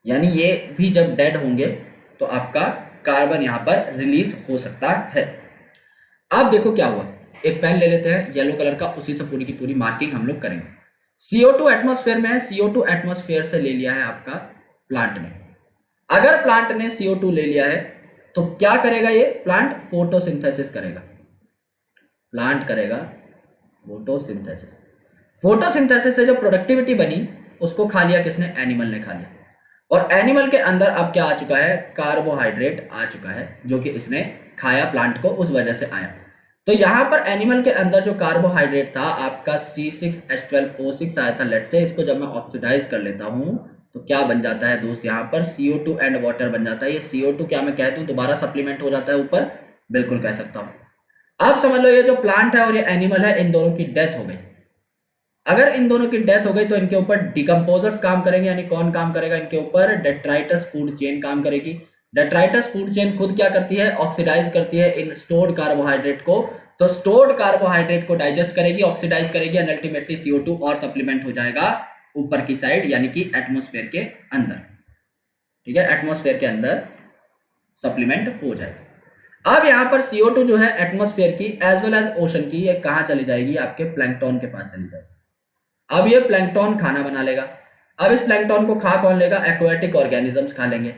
यानी ये भी जब डेड होंगे तो आपका कार्बन यहाँ पर रिलीज हो सकता है। अब देखो क्या हुआ, एक पेन ले लेते हैं येलो कलर का, उसी से पूरी की पूरी मार्किंग हम लोग करेंगे। CO2 एटमॉस्फेयर में है, CO2 एटमॉस्फेयर से ले लिया है आपका प्लांट ने। अगर प्लांट ने CO2 ले लिया है तो क्या करेगा ये प्लांट? फोटोसिंथेसिस करेगा। प्लांट करेगा फोटोसिंथेसिस। फोटोसिंथेसिस से जो प्रोडक्टिविटी बनी उसको खा लिया किसने? एनिमल ने खा लिया। और एनिमल के अंदर अब क्या आ चुका है? कार्बोहाइड्रेट आ चुका है, जो कि इसने खाया प्लांट को, उस वजह से आया। तो यहां पर एनिमल के अंदर जो कार्बोहाइड्रेट था आपका C6H12O6 आया था लेट से, इसको जब मैं ऑक्सीडाइज कर लेता हूं तो क्या बन जाता है दोस्त? यहाँ पर CO2 एंड वाटर बन जाता है। ये CO2 क्या मैं कह दूं दोबारा सप्लीमेंट हो जाता है ऊपर? बिल्कुल कह सकता हूं। अब समझ लो ये जो प्लांट है और ये एनिमल है, इन दोनों की डेथ हो गई। अगर इन दोनों की डेथ हो गई तो इनके ऊपर डिकम्पोजर्स काम करेंगे, यानी कौन काम करेगा इनके ऊपर? डेट्राइटस फूड चेन काम करेगी। डेट्राइटस फूड चेन खुद क्या करती है? ऑक्सीडाइज करती है इन स्टोर्ड कार्बोहाइड्रेट को। तो स्टोर्ड कार्बोहाइड्रेट को डाइजेस्ट करेगी, ऑक्सीडाइज करेगी एंड अल्टीमेटली CO2 और सप्लीमेंट हो जाएगा ऊपर की साइड, यानी कि एटमॉस्फेयर के अंदर। ठीक है, एटमॉस्फेयर के अंदर सप्लीमेंट हो जाएगा। अब यहां पर CO2 जो है एटमॉस्फेयर की एज वेल एज ओशन की, ये कहां चली जाएगी? आपके प्लैंकटन के पास चली जाएगी। अब ये प्लैंकटन खाना बना लेगा। अब इस प्लैंकटन को खा कौन लेगा? एक्वाटिक ऑर्गेनिजम्स खा लेंगे।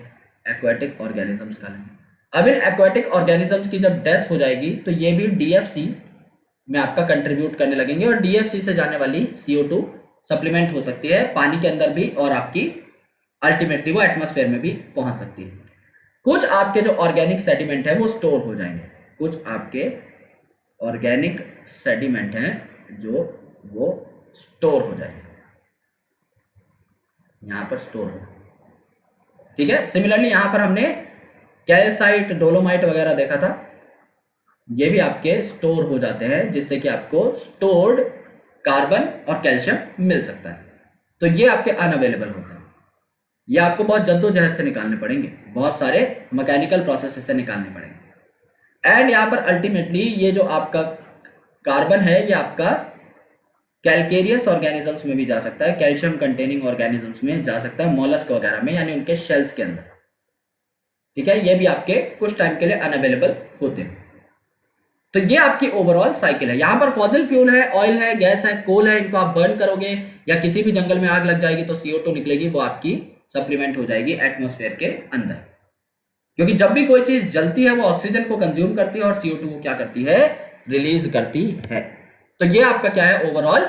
एक्वाटिक ऑर्गेनिजम्स खा लेंगे। अब इन एक्वाटिक ऑर्गेनिजम्स की जब डेथ हो जाएगी तो ये भी DFC में आपका कंट्रीब्यूट करने लगेंगे और DFC से जाने वाली CO2 सप्लीमेंट हो सकती है पानी के अंदर भी और आपकी अल्टीमेटली वो एटमॉस्फेयर में भी पहुंच सकती है। कुछ आपके जो ऑर्गेनिक सेडिमेंट है वो स्टोर हो जाएंगे। कुछ आपके ऑर्गेनिक सेडिमेंट हैं जो वो स्टोर हो जाएंगे, यहां पर स्टोर हो। ठीक है, सिमिलरली यहां पर हमने कैल्साइट, डोलोमाइट वगैरह देखा था, ये भी आपके स्टोर हो जाते हैं, जिससे कि आपको स्टोर्ड कार्बन और कैल्शियम मिल सकता है। तो ये आपके अनअवेलेबल होते हैं, ये आपको बहुत जद्दोजहद से निकालने पड़ेंगे, बहुत सारे मैकेनिकल प्रोसेस से निकालने पड़ेंगे। एंड यहाँ पर अल्टीमेटली ये जो आपका कार्बन है ये आपका कैल्केरियस ऑर्गेनिजम्स में भी जा सकता है, कैल्शियम कंटेनिंग ऑर्गेनिजम्स में जा सकता है, मोलस्क वगैरह में, यानी उनके शेल्स के अंदर। ठीक है, ये भी आपके कुछ टाइम के लिए अनअवेलेबल होते हैं। तो ये आपकी ओवरऑल साइकिल है। यहां पर फॉसिल फ्यूल है, ऑयल है, गैस है, कोल है, इनको आप बर्न करोगे या किसी भी जंगल में आग लग जाएगी तो CO2 निकलेगी, वो आपकी सप्लीमेंट हो जाएगी एटमॉस्फेयर के अंदर। क्योंकि जब भी कोई चीज जलती है वो ऑक्सीजन को कंज्यूम करती है और CO2 को क्या करती है? रिलीज करती है। तो ये आपका क्या है? ओवरऑल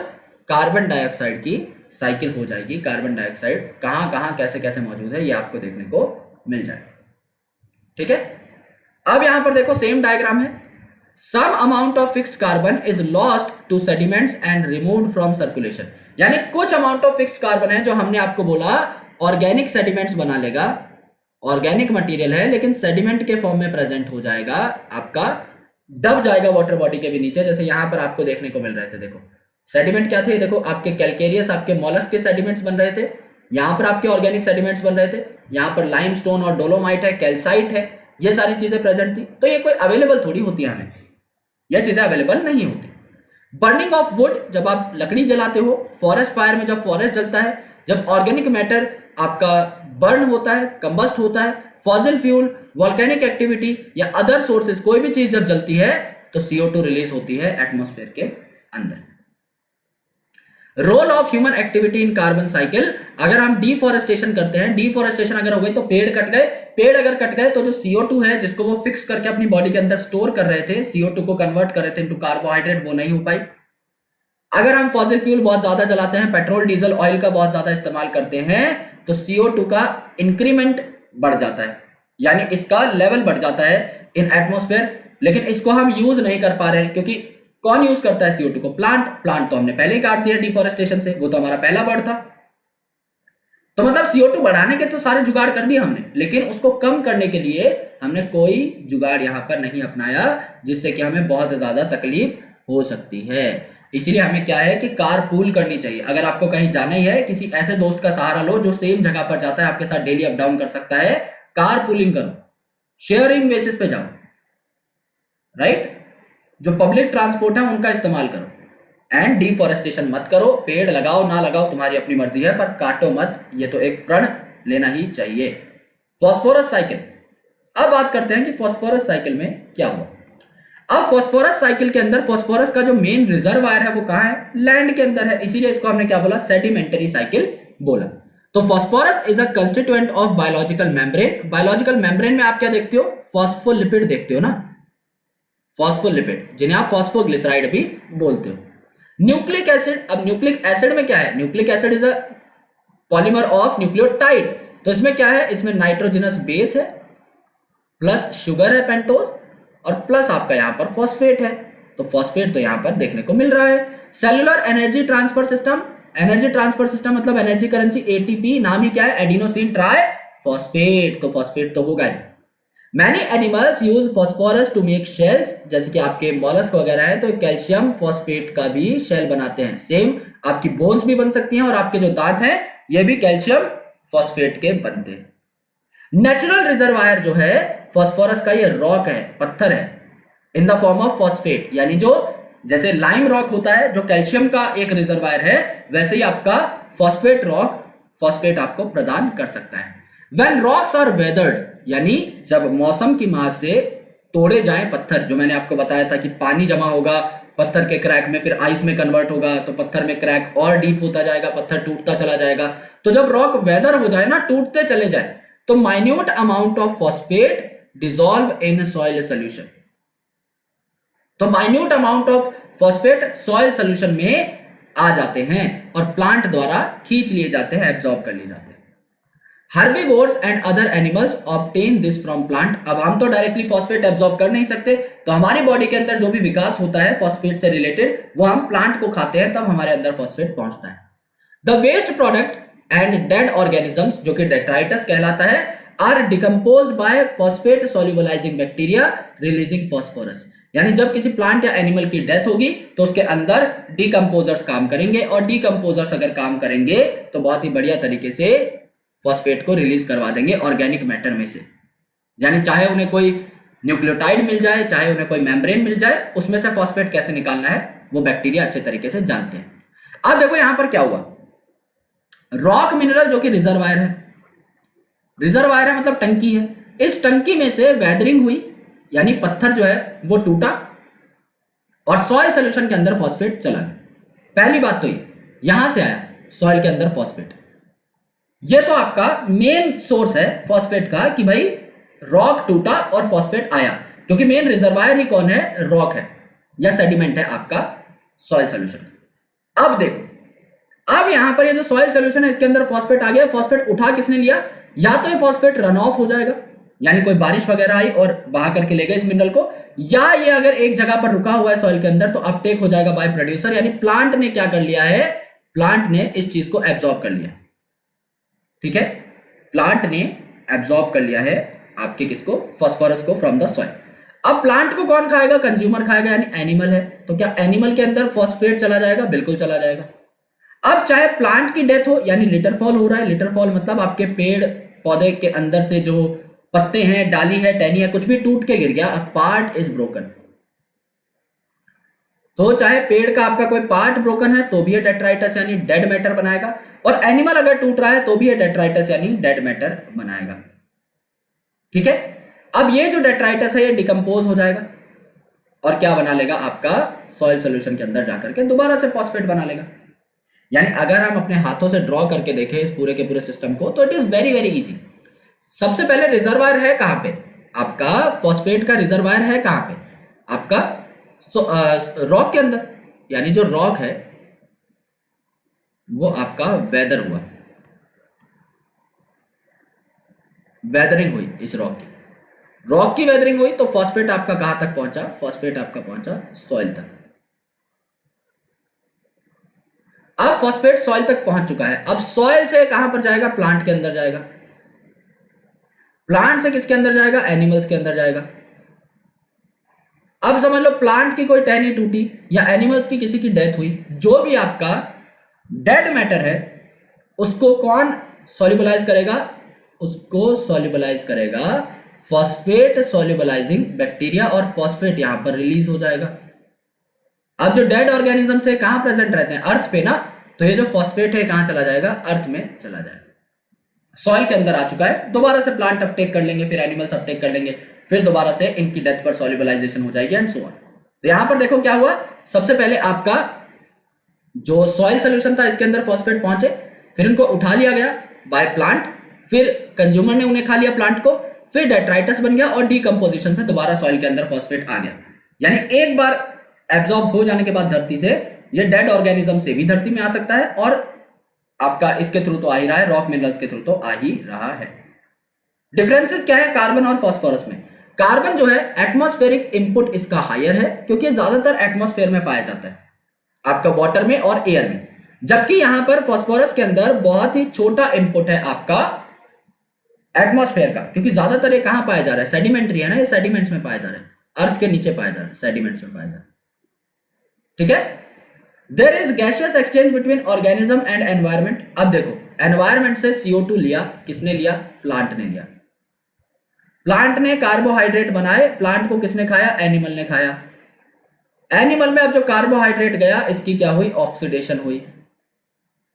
कार्बन डाइऑक्साइड की साइकिल हो जाएगी। कार्बन डाइऑक्साइड कहां कहां कैसे कैसे मौजूद है ये आपको देखने को मिल जाएगा। ठीक है, अब यहां पर देखो सेम डायग्राम है। Some amount of fixed carbon is lost to sediments and removed from circulation, यानी कुछ अमाउंट ऑफ फिक्स्ड कार्बन है जो हमने आपको बोला ऑर्गेनिक सेडिमेंट्स बना लेगा, ऑर्गेनिक मटेरियल है लेकिन सेडिमेंट के फॉर्म में प्रेजेंट हो जाएगा, आपका दब जाएगा वाटर बॉडी के भी नीचे, जैसे यहां पर आपको देखने को मिल रहे थे। देखो सेडिमेंट क्या थे? देखो आपके कैल्केरियस, आपके मॉलस्क के सेडिमेंट्स बन रहे थे, यहां पर आपके ऑर्गेनिक सेडिमेंट्स बन रहे थे, यहां पर लाइमस्टोन और डोलोमाइट है, कैल्साइट है, ये सारी चीजें प्रेजेंट थी। तो ये कोई अवेलेबल थोड़ी होती है, हमें ये चीजें अवेलेबल नहीं होती। बर्निंग ऑफ वुड, जब आप लकड़ी जलाते हो, फॉरेस्ट फायर में जब फॉरेस्ट जलता है, जब ऑर्गेनिक मैटर आपका बर्न होता है, कंबस्ट होता है, फॉसिल फ्यूल, वोल्केनिक एक्टिविटी या अदर सोर्सेज, कोई भी चीज जब जलती है तो CO2 रिलीज होती है एटमॉस्फेयर के अंदर। Role of human activity in carbon cycle, अगर हम डिफॉरेस्टेशन करते हैं, डिफॉरेस्टेशन अगर हो गई तो पेड़ कट गए, पेड़ अगर कट गए तो जो CO2 है जिसको वो फिक्स करके अपनी बॉडी के अंदर स्टोर कर रहे थे, CO2 को कन्वर्ट कर रहे थे इनटू कार्बोहाइड्रेट, वो नहीं हो पाई। अगर हम फॉसिल फ्यूल बहुत ज्यादा जलाते हैं, पेट्रोल डीजल ऑयल का बहुत ज्यादा इस्तेमाल करते हैं, तो CO2 का इंक्रीमेंट बढ़ जाता है, यानी इसका लेवल बढ़ जाता है इन एटमॉस्फेयर, लेकिन इसको हम यूज नहीं कर पा रहे हैं क्योंकि कौन यूज करता है CO2 को? प्लांट तो हमने पहले ही काट दिया डिफॉरेस्टेशन से, वो तो हमारा पहला वर्ड था। तो मतलब CO2 बढ़ाने के तो सारे जुगाड़ कर दिए हमने, लेकिन उसको कम करने के लिए हमने कोई जुगाड़ यहां पर नहीं अपनाया, जिससे कि हमें बहुत ज्यादा तकलीफ हो सकती है। इसीलिए हमें क्या है कि कार पूल करनी चाहिए। अगर आपको कहीं जाना ही है, किसी ऐसे दोस्त का सहारा लो जो सेम जगह पर जाता है, आपके साथ डेली अप डाउन कर सकता है, कार पूलिंग करो, शेयरिंग बेसिस पे जाओ, राइट? जो पब्लिक ट्रांसपोर्ट है उनका इस्तेमाल करो एंड डिफॉरेस्टेशन मत करो। पेड़ लगाओ ना लगाओ तुम्हारी अपनी मर्जी है, पर काटो मत, ये तो एक प्रण लेना ही चाहिए। फास्फोरस साइकिल, अब बात करते हैं कि फास्फोरस साइकिल में क्या हुआ। अब फास्फोरस साइकिल के अंदर फास्फोरस का जो मेन रिजर्वायर है वो कहां है, लैंड के अंदर है, इसीलिए इसको हमने क्या बोला, सेडिमेंटरी साइकिल बोला। तो phosphorus is a constituent of biological membrane. Biological membrane में आप क्या देखते हो, फॉस्फोलिपिड देखते हो ना, फॉस्फोलिपिड, जिन्हें आप फॉस्फोग्लिसराइड भी बोलते हो। न्यूक्लिक एसिड, अब न्यूक्लिक एसिड में क्या है, nucleic acid is a polymer of nucleotide. तो इसमें क्या है, इसमें नाइट्रोजनस बेस है, प्लस शुगर है पेंटोज, और प्लस आपका यहां पर फॉस्फेट है। तो फॉस्फेट तो यहां पर देखने को मिल रहा है। Cellular energy transfer system, energy transfer system मतलब एनर्जी करेंसी एटीपी, नाम ही क्या है, एडिनोसिन ट्राई फॉस्फेट, तो फॉस्फेट तो होगा ही। Many animals use phosphorus to make shells, जैसे कि आपके मॉलस्क वगैरह है तो कैल्शियम फॉस्फेट का भी शेल बनाते हैं। सेम आपकी बोन्स भी बन सकती हैं और आपके जो दांत हैं ये भी कैल्शियम फॉस्फेट के बनते हैं। नेचुरल रिजर्वायर जो है फास्फोरस का, ये रॉक है, पत्थर है, in the form of phosphate, यानी जो जैसे लाइम रॉक होता है जो कैल्शियम का एक रिजर्वायर है, वैसे ही आपका फॉस्फेट रॉक फॉस्फेट आपको प्रदान कर सकता है। व्हेन रॉक्स आर वेदर्ड, यानी जब मौसम की मार से तोड़े जाएं पत्थर, जो मैंने आपको बताया था कि पानी जमा होगा पत्थर के क्रैक में, फिर आइस में कन्वर्ट होगा, तो पत्थर में क्रैक और डीप होता जाएगा, पत्थर टूटता चला जाएगा। तो जब रॉक वेदर हो जाए ना, टूटते चले जाए, तो minute amount of phosphate dissolve in soil solution, तो minute amount of phosphate soil solution में आ जाते हैं और प्लांट द्वारा खींच लिए जाते हैं, एब्जॉर्ब कर लिए जाते हैं। Herbivores and other animals obtain this from plant। अब हम तो डायरेक्टली फॉस्फेट एब्जॉर्ब कर नहीं सकते, तो हमारी बॉडी के अंदर जो भी विकास होता है फॉस्फेट से रिलेटेड वो हम प्लांट को खाते हैं, तब हमारे अंदर फॉस्फेट पहुंचता है। The waste product and dead organisms, जो कि डेट्राइटस कहलाता है, are decompose by phosphate solubilising bacteria releasing phosphorus, यानी जब किसी प्लांट या एनिमल की डेथ होगी तो उसके अंदर डिकम्पोजर्स काम करेंगे, और डिकम्पोजर्स अगर काम करेंगे तो बहुत ही बढ़िया तरीके से फॉस्फेट को रिलीज करवा देंगे ऑर्गेनिक मैटर में से। यानी चाहे उन्हें कोई न्यूक्लियोटाइड मिल जाए, चाहे उन्हें कोई मेम्ब्रेन मिल जाए, उसमें से फॉस्फेट कैसे निकालना है वो बैक्टीरिया अच्छे तरीके से जानते हैं। अब देखो यहां पर क्या हुआ, रॉक मिनरल जो कि रिजर्वायर है, रिजर्वायर है मतलब टंकी है, इस टंकी में से वेदरिंग हुई, यानी पत्थर जो है वो टूटा और सॉइल सोल्यूशन के अंदर फॉस्फेट चला गया। पहली बात तो ये यहां से आया सॉइल के अंदर फॉस्फेट, ये तो आपका मेन सोर्स है फॉस्फेट का कि भाई रॉक टूटा और फॉस्फेट आया, क्योंकि मेन रिजर्वायर ही कौन है, रॉक है या सेडिमेंट है आपका सॉइल सोल्यूशन। अब देखो, अब यहां पर ये जो सॉइल सोल्यूशन है इसके अंदर फॉस्फेट आ गया, फॉस्फेट उठा किसने लिया, या तो ये फॉस्फेट रन ऑफ हो जाएगा, यानी कोई बारिश वगैरह आई और बहा करके ले गए इस मिनरल को, या ये अगर एक जगह पर रुका हुआ है सॉइल के अंदर तो अपटेक हो जाएगा बाय प्रोड्यूसर, यानी प्लांट ने क्या कर लिया है, प्लांट ने इस चीज को एब्जॉर्ब कर लिया। ठीक है, प्लांट ने एब्जॉर्ब कर लिया है आपके किसको, फास्फोरस को फ्रॉम द सॉइल। अब प्लांट को कौन खाएगा, कंज्यूमर खाएगा, यानी एनिमल है, तो क्या एनिमल के अंदर फॉस्फेट चला जाएगा, बिल्कुल चला जाएगा। अब चाहे प्लांट की डेथ हो, यानी लिटर फॉल हो रहा है, लिटर फॉल मतलब आपके पेड़ पौधे के अंदर से जो पत्ते हैं, डाली है, टहनी है, कुछ भी टूट के गिर गया, अ पार्ट इज ब्रोकन, तो चाहे पेड़ का आपका कोई पार्ट ब्रोकन है तो भी ये डेट्राइटस यानी डेड मैटर बनाएगा, और एनिमल अगर टूट रहा है तो भी ये डेट्राइटस यानी डेड मैटर बनाएगा। ठीक है, अब ये जो डेट्राइटस है ये डिकम्पोज हो जाएगा और क्या बना लेगा, आपका सॉइल सोल्यूशन के अंदर जाकर के दोबारा से फॉस्फेट बना लेगा। यानी अगर हम अपने हाथों से ड्रॉ करके देखें इस पूरे के पूरे सिस्टम को तो it is very very easy. सबसे पहले रिजर्वायर है कहां पे, आपका फॉस्फेट का रिजर्वायर है कहां पे, आपका रॉक के अंदर, यानी जो रॉक है वो आपका वेदर हुआ, वेदरिंग हुई, इस रॉक की वेदरिंग हुई, तो फॉस्फेट आपका कहां तक पहुंचा, फॉस्फेट आपका पहुंचा सॉइल तक। अब फॉस्फेट सॉइल तक पहुंच चुका है, अब सॉइल से कहां पर जाएगा, प्लांट के अंदर जाएगा, प्लांट से किसके अंदर जाएगा, एनिमल्स के अंदर जाएगा। अब समझ लो प्लांट की कोई टहनी टूटी या एनिमल्स की किसी की डेथ हुई, जो भी आपका डेड मैटर है उसको कौन सॉल्युबलाइज करेगा, उसको सॉल्युबलाइज करेगा फॉस्फेट सॉल्युबलाइजिंग बैक्टीरिया, और फॉस्फेट यहां पर रिलीज हो जाएगा। अब जो डेड ऑर्गेनिज्म है कहां प्रेजेंट रहते हैं, अर्थ पे ना, तो ये जो फॉस्फेट है कहां चला जाएगा, अर्थ में चला जाएगा। सॉइल के अंदर आ चुका है, दोबारा से प्लांट अपटेक कर लेंगे, फिर एनिमल्स अपटेक कर लेंगे, फिर दोबारा से इनकी डेथ पर सॉल्युबलाइजेशन हो जाएगी एंड सो ऑन। तो यहां पर देखो क्या हुआ, सबसे पहले आपका जो सॉइल सोल्यूशन था इसके अंदर फॉस्फेट पहुंचे, फिर इनको उठा लिया गया बाय प्लांट, फिर कंज्यूमर ने उन्हें खा लिया प्लांट को, फिर डेट्राइटस बन गया और डीकंपोजिशन से दोबारा सॉइल के अंदर फॉस्फेट आ गया। यानी एक बार एब्जॉर्ब हो जाने के बाद धरती से ये डेड ऑर्गेनिज्म से भी धरती में आ सकता है, और आपका इसके थ्रू तो आ ही रहा है, रॉक मिनरल्स के थ्रू तो आ ही रहा है। डिफरेंसेस क्या है कार्बन और फास्फोरस में? कार्बन जो है एटमॉस्फेरिक इनपुट इसका हायर है, क्योंकि ज्यादातर एटमॉस्फेयर में पाया जाता है, आपका वाटर में और एयर में, जबकि यहां पर फास्फोरस के अंदर बहुत ही छोटा इनपुट है आपका एटमॉस्फेयर का, क्योंकि ज्यादातर ये कहां पाया जा रहा है, सेडिमेंट्री है ना, ये सेडिमेंट्स में पाया जा रहा है, अर्थ के नीचे पाया जा रहा है, सेडिमेंट्स में पाया जा रहा है। ठीक है, there is gaseous exchange between organism and environment. अब देखो, एनवायरमेंट से CO2 लिया, किसने लिया? प्लांट ने लिया। प्लांट ने कार्बोहाइड्रेट बनाए, प्लांट को किसने खाया? एनिमल ने खाया। एनिमल में अब जो कार्बोहाइड्रेट गया, इसकी क्या हुई? ऑक्सीडेशन हुई।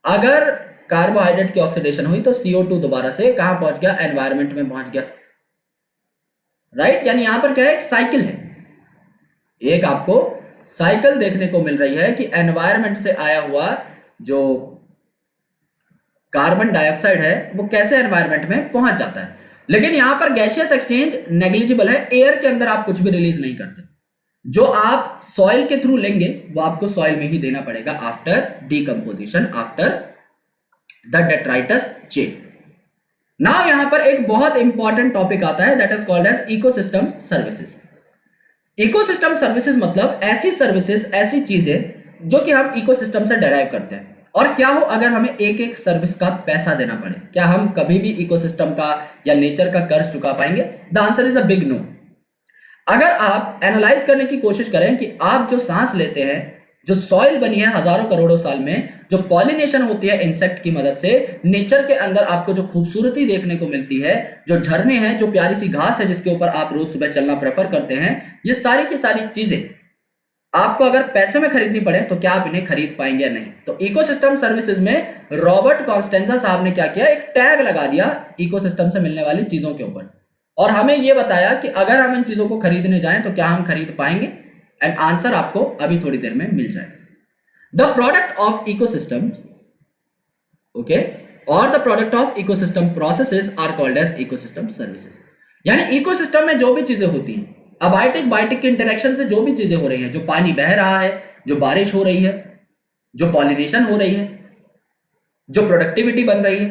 अगर कार्बोहाइड्रेट की ऑक्सीडेशन हुई तो CO2 दोबारा से कहां पहुंच गया? एनवायरमेंट में पहुंच गया, राइट। यानी यहां पर क्या है, एक साइकिल है, एक आपको साइकिल देखने को मिल रही है कि एनवायरमेंट से आया हुआ जो कार्बन डाइऑक्साइड है वो कैसे एनवायरमेंट में पहुंच जाता है। लेकिन यहां पर गैसियस एक्सचेंज नेग्लिजिबल है, एयर के अंदर आप कुछ भी रिलीज नहीं करते, जो आप सॉइल के थ्रू लेंगे वो आपको सॉइल में ही देना पड़ेगा after decomposition, after the detritus chain. Now यहां पर एक बहुत इंपॉर्टेंट टॉपिक आता है, that is called as ecosystem services. Ecosystem services मतलब ऐसी सर्विसेज, ऐसी चीजें जो कि हम इकोसिस्टम से डेराइव करते हैं। और क्या हो अगर हमें एक एक सर्विस का पैसा देना पड़े? क्या हम कभी भी इकोसिस्टम का या नेचर का कर्ज चुका पाएंगे? The answer is a big no. अगर आप एनालाइज करने की कोशिश करें कि आप जो सांस लेते हैं, जो सॉइल बनी है हजारों करोड़ों साल में, जो पॉलिनेशन होती है इंसेक्ट की मदद से, नेचर के अंदर आपको जो खूबसूरती देखने को मिलती है, जो झरने हैं, जो प्यारी सी घास है जिसके ऊपर आप रोज सुबह चलना प्रेफर करते हैं, ये सारी की सारी चीजें आपको अगर पैसे में खरीदनी पड़े तो क्या आप इन्हें खरीद पाएंगे या नहीं? तो इकोसिस्टम सर्विसेज में रॉबर्ट कॉन्स्टेंजा साहब ने क्या किया, एक टैग लगा दिया इकोसिस्टम से मिलने वाली चीजों के ऊपर, और हमें यह बताया कि अगर हम इन चीजों को खरीदने जाएं तो क्या हम खरीद पाएंगे? एंड आंसर आपको अभी थोड़ी देर में मिल जाएगा। The product of ecosystem, okay, और the product of ecosystem processes are called as ecosystem services. यानी इकोसिस्टम में जो भी चीजें होती हैं, अबायोटिक बायोटिक के इंटरेक्शन से जो भी चीजें हो रही हैं, जो पानी बह रहा है, जो बारिश हो रही है, जो पॉलिनेशन हो रही है, जो प्रोडक्टिविटी बन रही है,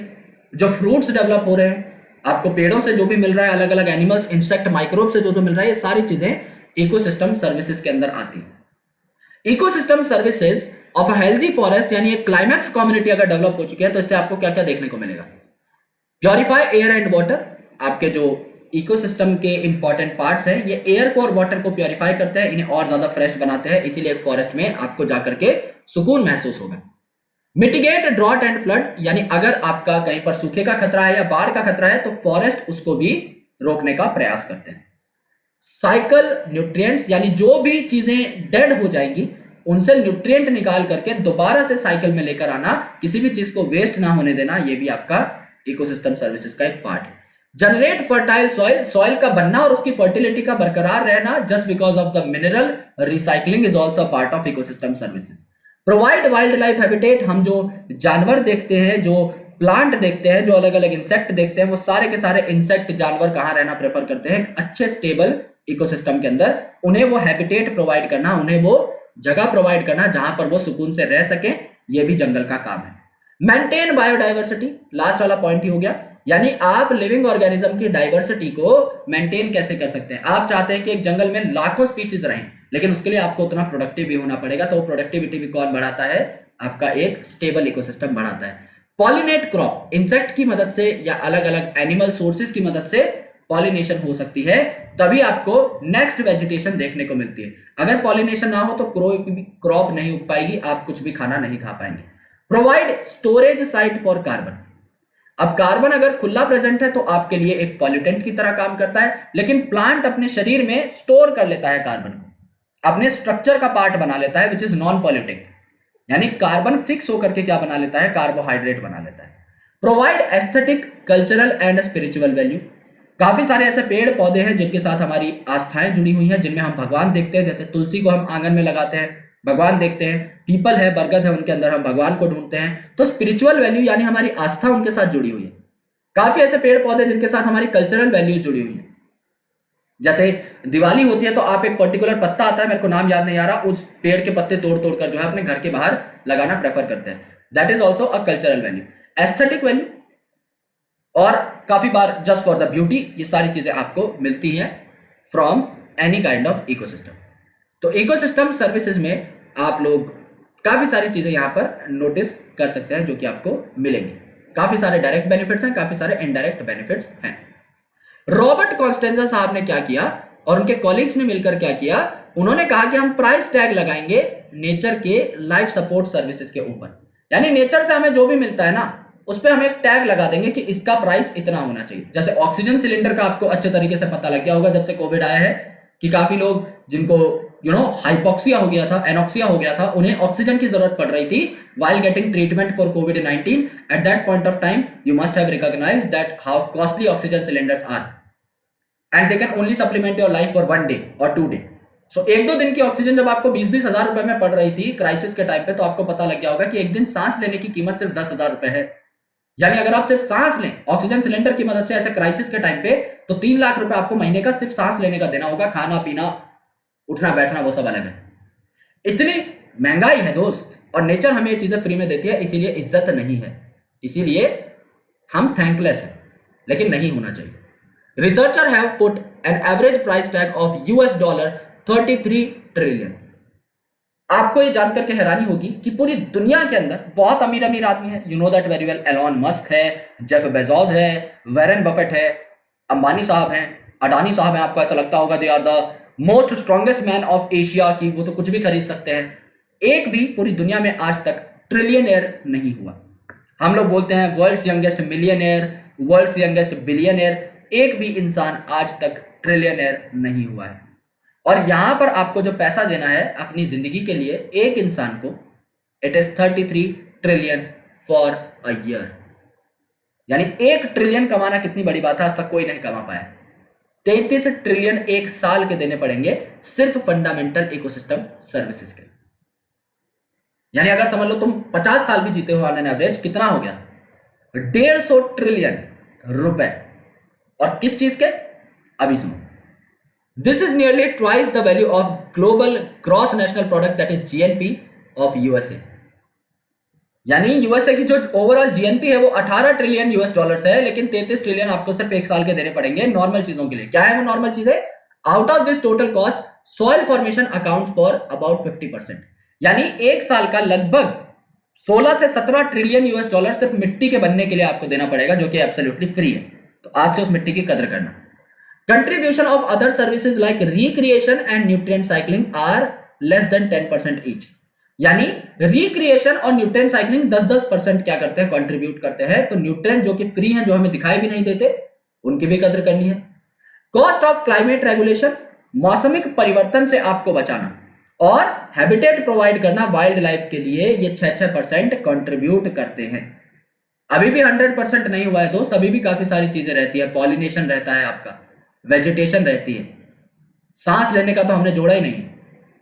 जो फ्रूट्स डेवलप हो रहे हैं, आपको पेड़ों से जो भी मिल रहा है, अलग अलग एनिमल्स, इंसेक्ट, माइक्रोब से जो जो मिल रहा है, ये सारी चीजें इकोसिस्टम सर्विसेज के अंदर आती है। Ecosystem services of a healthy forest, यानी एक क्लाइमैक्स कम्युनिटी अगर डेवलप हो चुकी है तो इससे आपको क्या क्या देखने को मिलेगा? Purify air and water. आपके जो इकोसिस्टम के इंपॉर्टेंट पार्ट्स हैं, ये एयर को और वाटर को प्योरीफाई करते हैं, इन्हें और ज्यादा फ्रेश बनाते हैं, इसीलिए एक फॉरेस्ट में आपको जाकर के सुकून महसूस होगा। मिटिगेट ड्रॉट एंड फ्लड, यानी अगर आपका कहीं पर सूखे का खतरा है या बाढ़ का खतरा है तो फॉरेस्ट उसको भी रोकने का प्रयास करते हैं। साइकिल न्यूट्रिएंट्स, यानी जो भी चीजें डेड हो जाएंगी उनसे न्यूट्रिएंट निकाल करके दोबारा से साइकिल में लेकर आना, किसी भी चीज को वेस्ट ना होने देना, ये भी आपका इकोसिस्टम सर्विसेज का एक पार्ट है। जनरेट फर्टाइल सॉइल, सॉइल का बनना और उसकी फर्टिलिटी का बरकरार रहना just because of the mineral recycling is also part of ecosystem services. Provide wild life habitat, हम जो जानवर देखते हैं, जो प्लांट देखते हैं, जो अलग अलग इंसेक्ट देखते हैं, वो सारे के सारे इंसेक्ट जानवर कहां रहना प्रेफर करते हैं? अच्छे स्टेबल इकोसिस्टम के अंदर। उन्हें वो हैबिटेट प्रोवाइड करना, उन्हें वो जगह प्रोवाइड करना जहां पर वो सुकून से रह सके, ये भी जंगल का काम है। मेंटेन बायोडाइवर्सिटी, लास्ट वाला पॉइंट ही हो गया, यानी आप लिविंग ऑर्गेनिज्म की डाइवर्सिटी को मेंटेन कैसे कर सकते हैं? आप चाहते हैं कि एक जंगल में लाखों स्पीसीज रहें, लेकिन उसके लिए आपको उतना प्रोडक्टिव भी होना पड़ेगा, तो प्रोडक्टिविटी भी कौन बढ़ाता है? आपका एक स्टेबल इकोसिस्टम बढ़ाता है। पॉलिनेट क्रॉप, इंसेक्ट की मदद से या अलग अलग एनिमल सोर्सेज की मदद से पॉलिनेशन हो सकती है, तभी आपको नेक्स्ट वेजिटेशन देखने को मिलती है। अगर पॉलिनेशन ना हो तो क्रॉप नहीं उग पाएगी, आप कुछ भी खाना नहीं खा पाएंगे। Provide storage site for carbon, अब कार्बन अगर खुला प्रेजेंट है तो आपके लिए एक पॉल्यूटेंट की तरह काम करता है, लेकिन प्लांट अपने शरीर में स्टोर कर लेता है कार्बन को, अपने स्ट्रक्चर का पार्ट बना लेता है, विच इज नॉन पॉल्यूटिंग। यानी कार्बन फिक्स होकर के क्या बना लेता है? कार्बोहाइड्रेट बना लेता है। Provide aesthetic, cultural and spiritual value. काफी सारे ऐसे पेड़ पौधे हैं जिनके साथ हमारी आस्थाएं जुड़ी हुई हैं, जिनमें हम भगवान देखते हैं। जैसे तुलसी को हम आंगन में लगाते हैं, भगवान देखते हैं। पीपल है, बरगद है, उनके अंदर हम भगवान को ढूंढते हैं। तो स्पिरिचुअल वैल्यू यानी हमारी आस्था उनके साथ जुड़ी हुई है। काफी ऐसे पेड़ पौधे जिनके साथ हमारी कल्चरल वैल्यूज जुड़ी हुई है। जैसे दिवाली होती है तो आप एक पर्टिकुलर पत्ता आता है, मेरे को नाम याद नहीं आ रहा, उस पेड़ के पत्ते तोड़ तोड़ कर जो है अपने घर के बाहर लगाना प्रेफर करते हैं। That is also a cultural value. Aesthetic value और काफी बार जस्ट फॉर द ब्यूटी, ये सारी चीजें आपको मिलती हैं from any kind of ecosystem. तो इकोसिस्टम सर्विसेज में आप लोग काफी सारी चीजें यहां पर नोटिस कर सकते हैं जो कि आपको मिलेंगी। काफी सारे डायरेक्ट बेनिफिट्स हैं, काफी सारे इनडायरेक्ट बेनिफिट्स हैं। रॉबर्ट कॉन्स्टेंजा साहब ने क्या किया और उनके कॉलीग्स ने मिलकर क्या किया, उन्होंने कहा कि हम प्राइस टैग लगाएंगे नेचर के लाइफ सपोर्ट सर्विसेज के ऊपर। यानी नेचर से हमें जो भी मिलता है ना, उस पर हम एक टैग लगा देंगे कि इसका प्राइस इतना होना चाहिए। जैसे ऑक्सीजन सिलेंडर का आपको अच्छे तरीके से पता लग गया होगा जब से कोविड आया है कि काफी लोग जिनको हाइपोक्सिया हो गया था, एनोक्सिया हो गया था, उन्हें ऑक्सीजन की जरूरत पड़ रही थी while getting treatment for COVID-19. At that point of time, you must have recognized that how costly oxygen cylinders are, and they can only supplement your life for 1 day or 2 day. So एक दो दिन की ऑक्सीजन जब आपको 20-20 हजार रुपए में पड़ रही थी क्राइसिस के टाइम पे, तो आपको पता लग गया होगा कि एक दिन सांस लेने की कीमत सिर्फ 10,000 रुपए है। यानी अगर आप सिर्फ सांस लें ऑक्सीजन सिलेंडर की मदद से ऐसे क्राइसिस के टाइम पे, तो 3 लाख रुपए आपको महीने का सिर्फ सांस लेने का देना होगा। खाना पीना, उठना बैठना, वो सब अलग है। इतनी महंगाई है दोस्त, और नेचर हमें ये चीजें फ्री में देती है, इसीलिए इज्जत नहीं है, इसीलिए हम थैंकलेस हैं, लेकिन नहीं होना चाहिए। Researcher have put an average price tag of $33 trillion. आपको ये जानकर के हैरानी होगी कि पूरी दुनिया के अंदर बहुत अमीर अमीर आदमी है। You know that very well. Elon Musk है, जेफ बेजोस है, वॉरेन बफेट है, अंबानी साहब हैं, अडानी साहब हैं। आपको ऐसा लगता होगा they are the most strongest man of Asia, की वो तो कुछ भी खरीद सकते हैं। एक भी पूरी दुनिया में आज तक ट्रिलियनियर नहीं हुआ। हम लोग बोलते हैं world's youngest millionaire, world's youngest billionaire, एक भी इंसान आज तक ट्रिलियनियर नहीं हुआ है। और यहां पर आपको जो पैसा देना है अपनी जिंदगी के लिए एक इंसान को, it is 33 trillion for a year. यानी 1 ट्रिलियन कमाना कितनी बड़ी बात है, आज तक कोई नहीं कमा पाया। 33 ट्रिलियन एक साल के देने पड़ेंगे सिर्फ फंडामेंटल इकोसिस्टम सर्विसेज के। यानी अगर समझ लो तुम 50 साल भी जीते हो ऑन एन एवरेज, कितना हो गया? 150 ट्रिलियन रुपए। और किस चीज के? अभी सुनो। This is nearly twice the value of global gross national product, that is GNP of USA. यानी यूएसए की जो ओवरऑल जीएनपी है वो 18 ट्रिलियन यूएस डॉलर्स है, लेकिन 33 ट्रिलियन आपको सिर्फ एक साल के देने पड़ेंगे नॉर्मल चीजों के लिए। क्या है वो नॉर्मल चीजें? Out of this total cost soil formation account for about 50%। यानी एक साल का लगभग 16 से 17 ट्रिलियन यूएस डॉलर सिर्फ मिट्टी के बनने के लिए आपको देना पड़ेगा, जो कि एब्सोल्युटली फ्री है। तो आज से उस मिट्टी की कदर करना। Contribution of other services like recreation and nutrient cycling are less than 10% each. यानी रिक्रिएशन और न्यूट्रिएंट साइक्लिंग 10-10% क्या करते हैं? कंट्रीब्यूट करते हैं। तो न्यूट्रिएंट जो कि फ्री हैं, जो हमें दिखाई भी नहीं देते, उनकी भी कदर करनी है। कॉस्ट ऑफ क्लाइमेट रेगुलेशन, मौसमिक परिवर्तन से आपको बचाना, और हैबिटेट प्रोवाइड करना वाइल्ड लाइफ के लिए, ये 6% कंट्रीब्यूट करते हैं। अभी भी 100% नहीं हुआ है दोस्त, अभी भी काफी सारी चीजें रहती है। पॉलिनेशन रहता है, आपका वेजिटेशन रहती है, सांस लेने का तो हमने जोड़ा ही नहीं।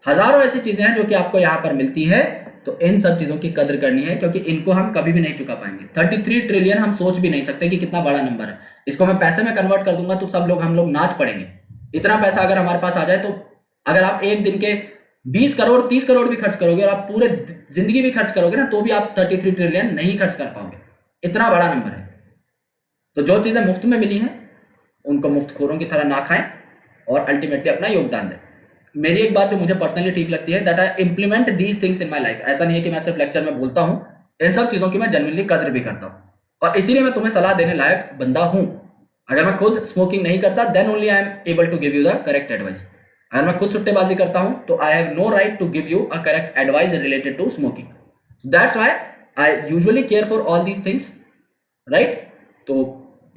हजारों ऐसी चीजें हैं जो कि आपको यहां पर मिलती है। तो इन सब चीजों की कदर करनी है, क्योंकि इनको हम कभी भी नहीं चुका पाएंगे। 33 ट्रिलियन हम सोच भी नहीं सकते कि कितना बड़ा नंबर है। इसको मैं पैसे में कन्वर्ट कर दूंगा तो सब लोग, हम लोग नाच पड़ेंगे। इतना पैसा अगर हमारे पास आ जाए, तो अगर आप एक दिन के 20 करोड़ 30 करोड़ भी खर्च करोगे और आप पूरे जिंदगी भी खर्च करोगे ना, तो भी आप 33 ट्रिलियन नहीं खर्च कर पाओगे। इतना बड़ा नंबर है। तो जो चीजें मुफ्त में मिली हैं उनको मुफ्तखोरों की तरह ना खाएं और अल्टीमेटली अपना योगदान दें। मेरी एक बात जो मुझे पर्सनली ठीक लगती है, that I implement these things in my life. ऐसा नहीं है कि मैं सिर्फ लेक्चर में बोलता हूं, इन सब चीजों की मैं जेन्युइनली कदर भी करता हूं, और इसीलिए मैं तुम्हें सलाह देने लायक बंदा हूं। अगर मैं खुद स्मोकिंग नहीं करता, then only I am able to give you the correct advice. अगर मैं खुद सुट्टेबाजी करता हूं, तो I have no right to give you a correct advice related to smoking. That's why I usually care for all these things, right? तो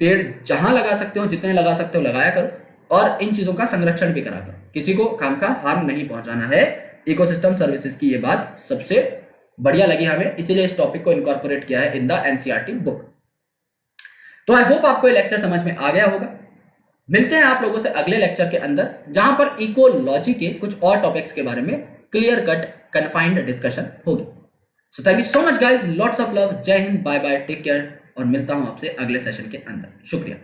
पेड़ जहां लगा सकते हो, जितने लगा सकते हो लगाया करो, और इन चीजों का संरक्षण भी करा करो। किसी को काम का हार्म नहीं पहुंचाना है। इकोसिस्टम सर्विसेज की ये बात सबसे बढ़िया लगी हमें, इसीलिए इस टॉपिक को इनकॉर्पोरेट किया है इन द एनसीईआरटी बुक। तो आई होप आपको ये लेक्चर समझ में आ गया होगा। मिलते हैं आप लोगों से अगले लेक्चर के अंदर, जहां पर इकोलॉजी के कुछ और टॉपिक्स के बारे में क्लियर कट कन्फाइंड डिस्कशन होगी। So thank you so much guys, lots of love, Jai Hind, bye bye, take care, और मिलता हूं आपसे अगले सेशन के अंदर। शुक्रिया।